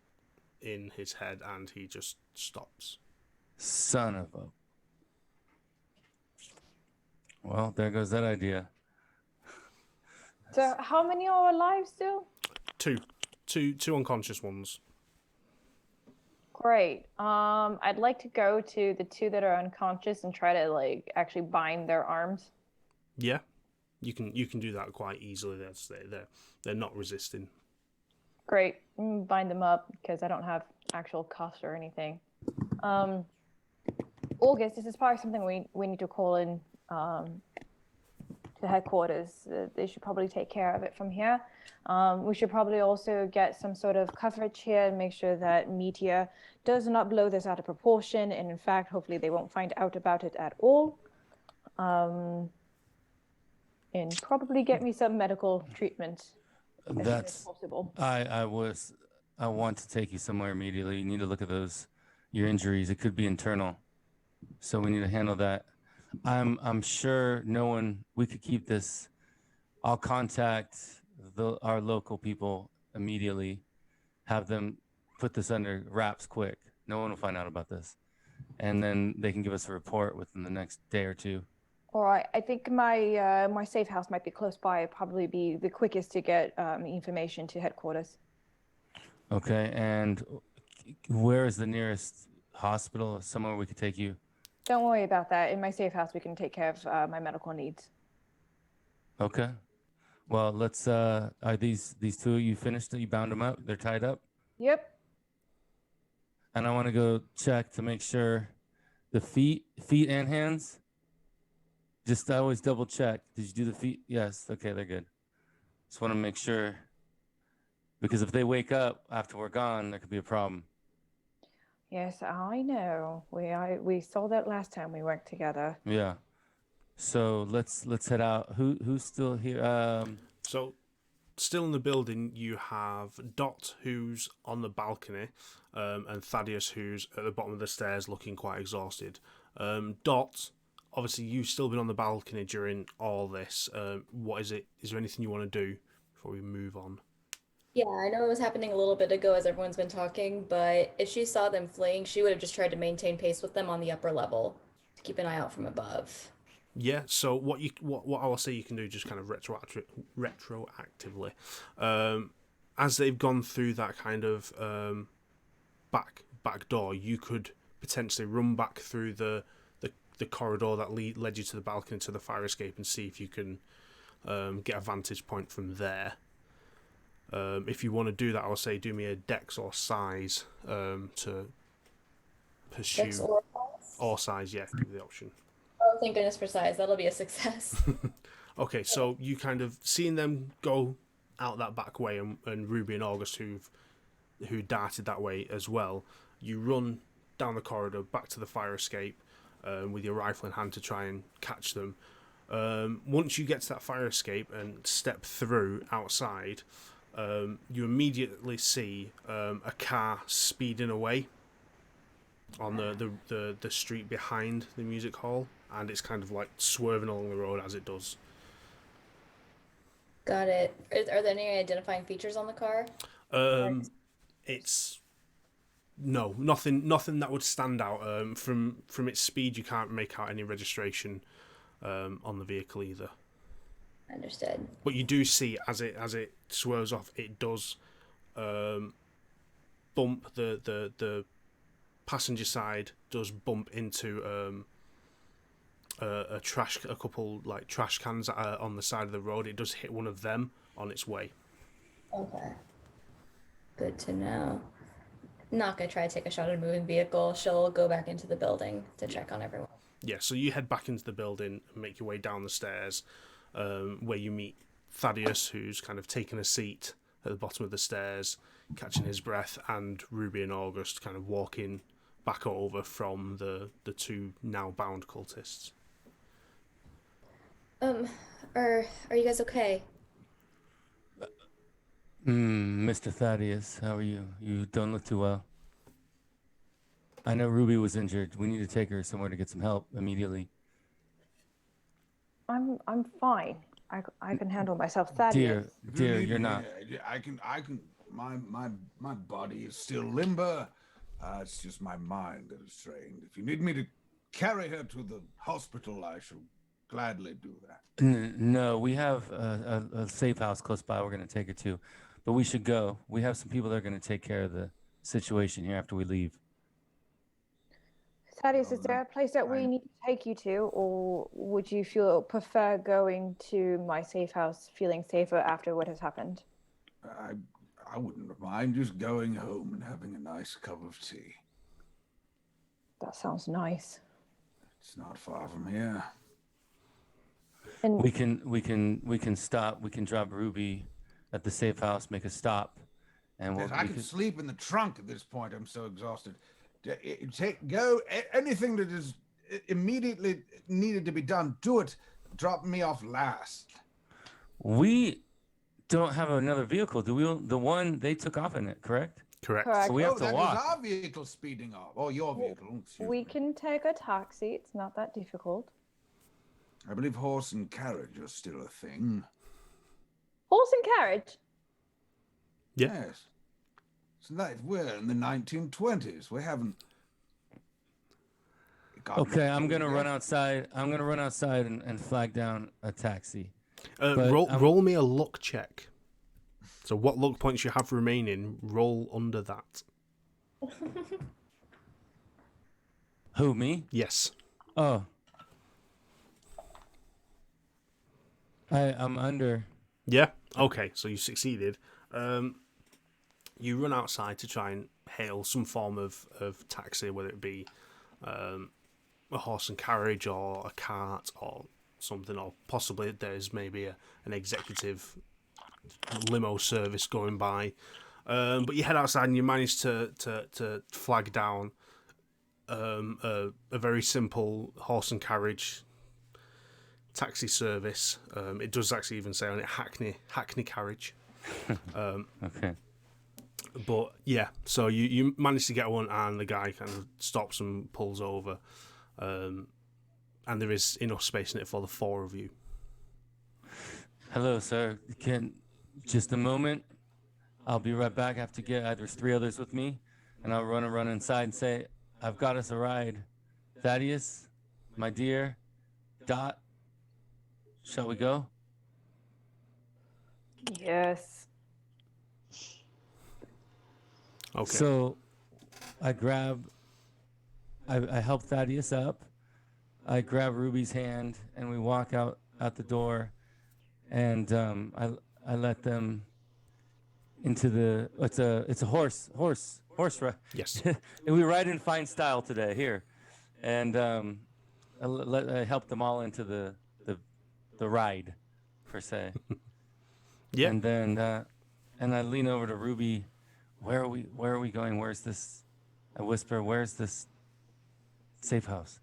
in his head and he just stops. Son of a. Well, there goes that idea. So how many are alive still? Two unconscious ones. Great. I'd like to go to the 2 that are unconscious and try to like actually bind their arms. Yeah, you can do that quite easily. They're not resisting. Great. Bind them up because I don't have actual cuffs or anything. August, this is probably something we need to call in to headquarters. They should probably take care of it from here. We should probably also get some sort of coverage here and make sure that media does not blow this out of proportion. And in fact, hopefully they won't find out about it at all. And probably get me some medical treatment as soon as possible. I want to take you somewhere immediately. You need to look at your injuries. It could be internal. So we need to handle that. I'm sure we could keep this. I'll contact our local people immediately, have them put this under wraps quick. No one will find out about this. And then they can give us a report within the next day or 2. All right. I think my safe house might be close by. It'd probably be the quickest to get information to headquarters. Okay. And where is the nearest hospital? Somewhere we could take you? Don't worry about that. In my safe house, we can take care of my medical needs. Okay. Well, let's. Are these 2 of you finished? You bound them up? They're tied up? Yep. And I want to go check to make sure the feet and hands. Just I always double check. Did you do the feet? Yes. Okay, they're good. Just want to make sure. Because if they wake up after we're gone, there could be a problem. Yes, I know. We saw that last time we worked together. Yeah. So let's head out. Who's still here? So, still in the building, you have Dot, who's on the balcony, and Thaddeus, who's at the bottom of the stairs, looking quite exhausted. Dot, obviously, you've still been on the balcony during all this. What is it? Is there anything you want to do before we move on? Yeah, I know it was happening a little bit ago as everyone's been talking, but if she saw them fleeing, she would have just tried to maintain pace with them on the upper level to keep an eye out from above. Yeah, so what I will say you can do, just kind of retroactively, as they've gone through that kind of back door, you could potentially run back through the corridor that led you to the balcony to the fire escape and see if you can get a vantage point from there. If you want to do that, I will say do me a dex or size to pursue. Dex or size? Or size, yeah, give you the option. Oh, thank goodness for size. That'll be a success. Okay, so you kind of seeing them go out that back way, and Ruby and August who darted that way as well. You run down the corridor back to the fire escape with your rifle in hand to try and catch them. Once you get to that fire escape and step through outside, you immediately see a car speeding away on the street behind the music hall, and it's kind of like swerving along the road as it does. Got it. Are there any identifying features on the car? It's nothing that would stand out. From its speed, you can't make out any registration on the vehicle either. Understood. But you do see as it swerves off, it does bump the passenger side does bump into a couple like trash cans that are on the side of the road. It does hit one of them on its way. Okay. Good to know. Not gonna try to take a shot at a moving vehicle. She'll go back into the building to check on everyone. Yeah, so you head back into the building and make your way down the stairs, where you meet Thaddeus, who's kind of taken a seat at the bottom of the stairs, catching his breath, and Ruby and August kind of walking back over from the 2 now bound cultists. Are you guys okay? Mr. Thaddeus, how are you? You don't look too well. I know Ruby was injured. We need to take her somewhere to get some help immediately. I'm fine. I can handle myself. Thaddeus. Dear, you're not. I can. My body is still limber. It's just my mind that is strained. If you need me to carry her to the hospital, I shall gladly do that. No, we have a safe house close by we're going to take her to. But we should go. We have some people that are going to take care of the situation here after we leave. Thaddeus, is there a place that we need to take you to, or would you prefer going to my safe house, feeling safer after what has happened? I wouldn't mind just going home and having a nice cup of tea. That sounds nice. It's not far from here. And We can stop. We can drop Ruby at the safe house, make a stop, and Yes, I could sleep in the trunk at this point. I'm so exhausted. Anything that is immediately needed to be done, do it. Drop me off last. We don't have another vehicle, do we? The one they took off in it, correct? Correct. Correct. So we have to that walk. was our vehicle speeding off. Or your vehicle. Excuse we me. can take a taxi. It's not that difficult. I believe horse and carriage are still a thing. Horse and carriage? Yeah. Yes. So that we're in the 1920s. We haven't. Okay, I'm gonna run outside. I'm gonna run outside and flag down a taxi. Roll me a luck check. So what luck points you have remaining, roll under that. Who, me? Yes. Oh. I'm under. Yeah? Okay, so you succeeded. You run outside to try and hail some form of taxi, whether it be a horse and carriage or a cart or something, or possibly there's maybe an executive limo service going by. But you head outside and you manage to flag down a very simple horse and carriage taxi service. It does actually even say on it Hackney carriage. Okay. But yeah, so you manage to get one, and the guy kind of stops and pulls over, and there is enough space in it for the four of you. Hello, sir. Just a moment. I'll be right back. I have to get. There's three others with me, and I'll run inside and say, "I've got us a ride." Thaddeus, my dear, Dot. Shall we go? Yes. Okay. So, I help Thaddeus up. I grab Ruby's hand, and we walk out the door, and I let them into the. It's a horse ride. Yes. And we ride in fine style today here, and I help them all into the ride, per se. Yeah. And then and I lean over to Ruby. Where are we going? Where's this? I whisper, where's this safe house?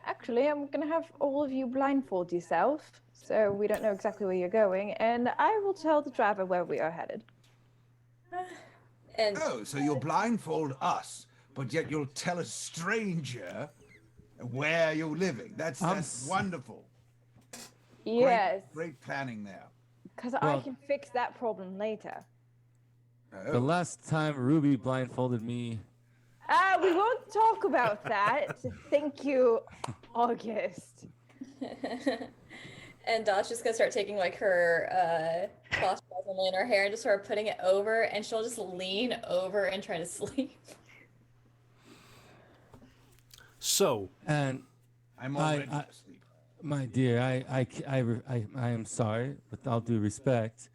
Actually, I'm gonna have all of you blindfold yourself, so we don't know exactly where you're going, and I will tell the driver where we are headed. And Oh, so you'll blindfold us, but yet you'll tell a stranger where you're living. That's wonderful. Yes, Great planning there. because I can fix that problem later. The last time Ruby blindfolded me. We won't talk about that. Thank you, August. and Dot's just gonna start taking like her cloth in her hair and just sort of putting it over, and she'll just lean over and try to sleep. So, And I'm already asleep. my dear, I am sorry, with all due respect,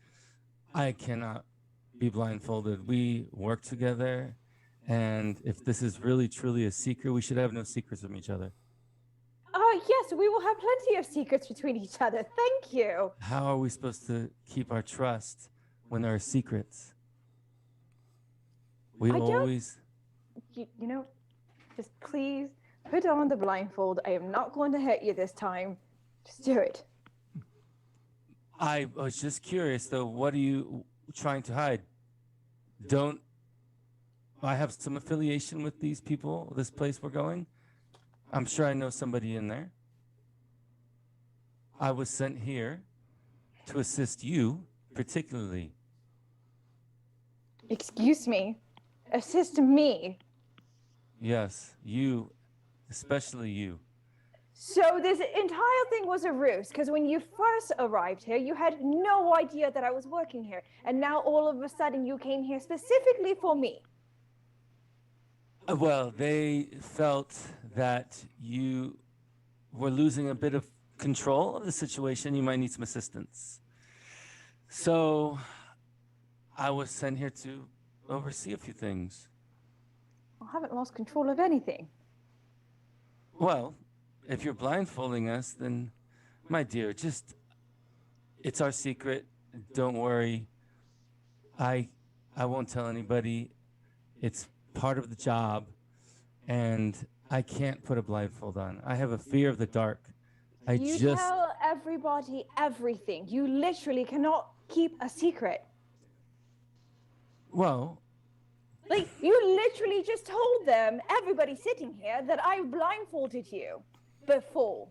I cannot be blindfolded. We work together, and if this is really truly a secret, we should have no secrets from each other. Yes, we will have plenty of secrets between each other. Thank you. How are we supposed to keep our trust when there are secrets? We I don't- always. You know, just please put on the blindfold. I am not going to hurt you this time. Just do it. I was just curious, though. What are you trying to hide? Don't I have some affiliation with these people, this place we're going? I'm sure I know somebody in there. I was sent here to assist you, particularly. Excuse me. Assist me. Yes, you, especially you. So this entire thing was a ruse, because when you first arrived here, you had no idea that I was working here. And now all of a sudden you came here specifically for me. Well, they felt that you were losing a bit of control of the situation. You might need some assistance. So I was sent here to oversee a few things. I haven't lost control of anything. Well, if you're blindfolding us, then, my dear, it's our secret. Don't worry. I won't tell anybody. It's part of the job, and I can't put a blindfold on. I have a fear of the dark. You tell everybody everything. You literally cannot keep a secret. Well, like, you literally just told them, everybody sitting here, that I blindfolded you before.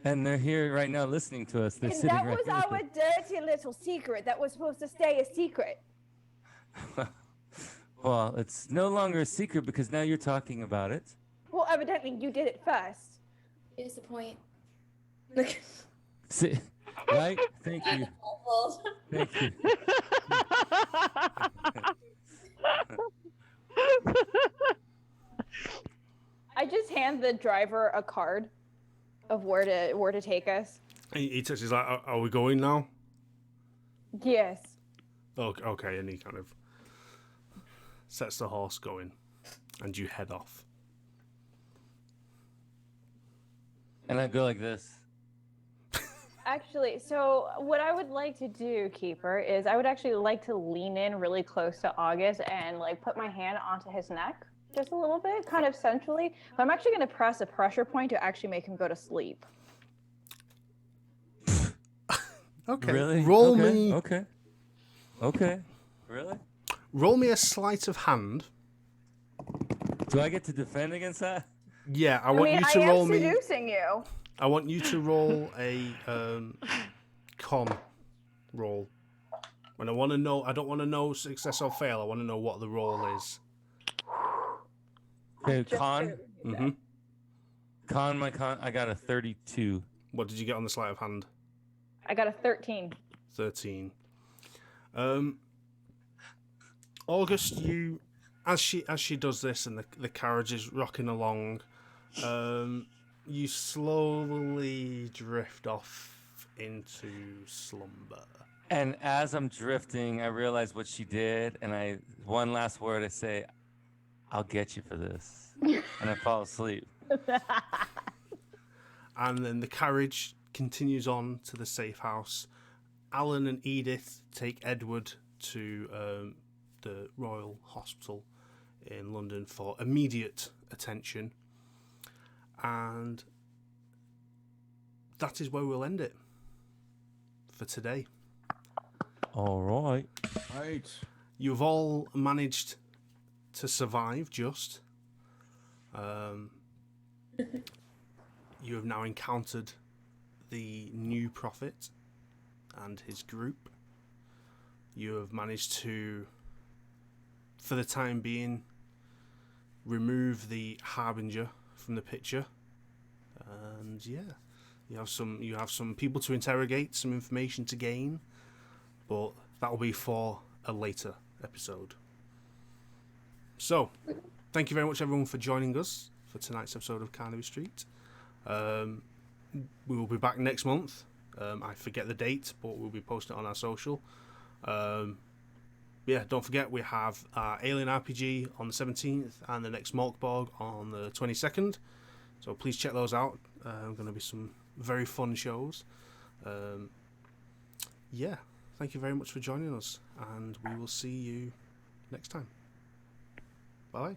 And they're here right now listening to us. They're sitting right here. That was our dirty little secret that was supposed to stay a secret. Well, it's no longer a secret because now you're talking about it. Well, evidently you did it first. Here's the point. See, right? Thank you. Thank you. I just hand the driver a card of where to take us. He touches like, are we going now? Yes. Okay, and he kind of sets the horse going, and you head off. And I go like this. Actually, so what I would like to do, Keeper, is I would actually like to lean in really close to August and like put my hand onto his neck just a little bit, kind of centrally. But I'm actually going to press a pressure point to actually make him go to sleep. Okay. Really? Roll okay. me. Okay. Okay. Really? Roll me a sleight of hand. Do I get to defend against that? Yeah, I want you to roll me. I am seducing you. I want you to roll a con roll. When I want to know, I don't want to know success or fail. I want to know what the roll is. Okay, con. Mm-hmm. Con. I got a 32. What did you get on the sleight of hand? I got a 13. 13. August, you, as she does this, and the carriage is rocking along, you slowly drift off into slumber. And as I'm drifting, I realize what she did, and one last word, I say, "I'll get you for this," and I fall asleep. And then the carriage continues on to the safe house. Alan and Edith take Edward to the Royal Hospital in London for immediate attention. And that is where we'll end it for today. All right. Right. You've all managed to survive just. You have now encountered the new prophet and his group. You have managed to, for the time being, remove the harbinger from the picture, and yeah, you have some people to interrogate, some information to gain, but that will be for a later episode. So, thank you very much everyone for joining us for tonight's episode of Carnaby Street. We will be back next month. I forget the date, but we'll be posting it on our social. Yeah, don't forget we have our Alien RPG on the 17th and the next Malkborg on the 22nd. So please check those out. Going to be some very fun shows. Yeah, thank you very much for joining us, and we will see you next time. Bye.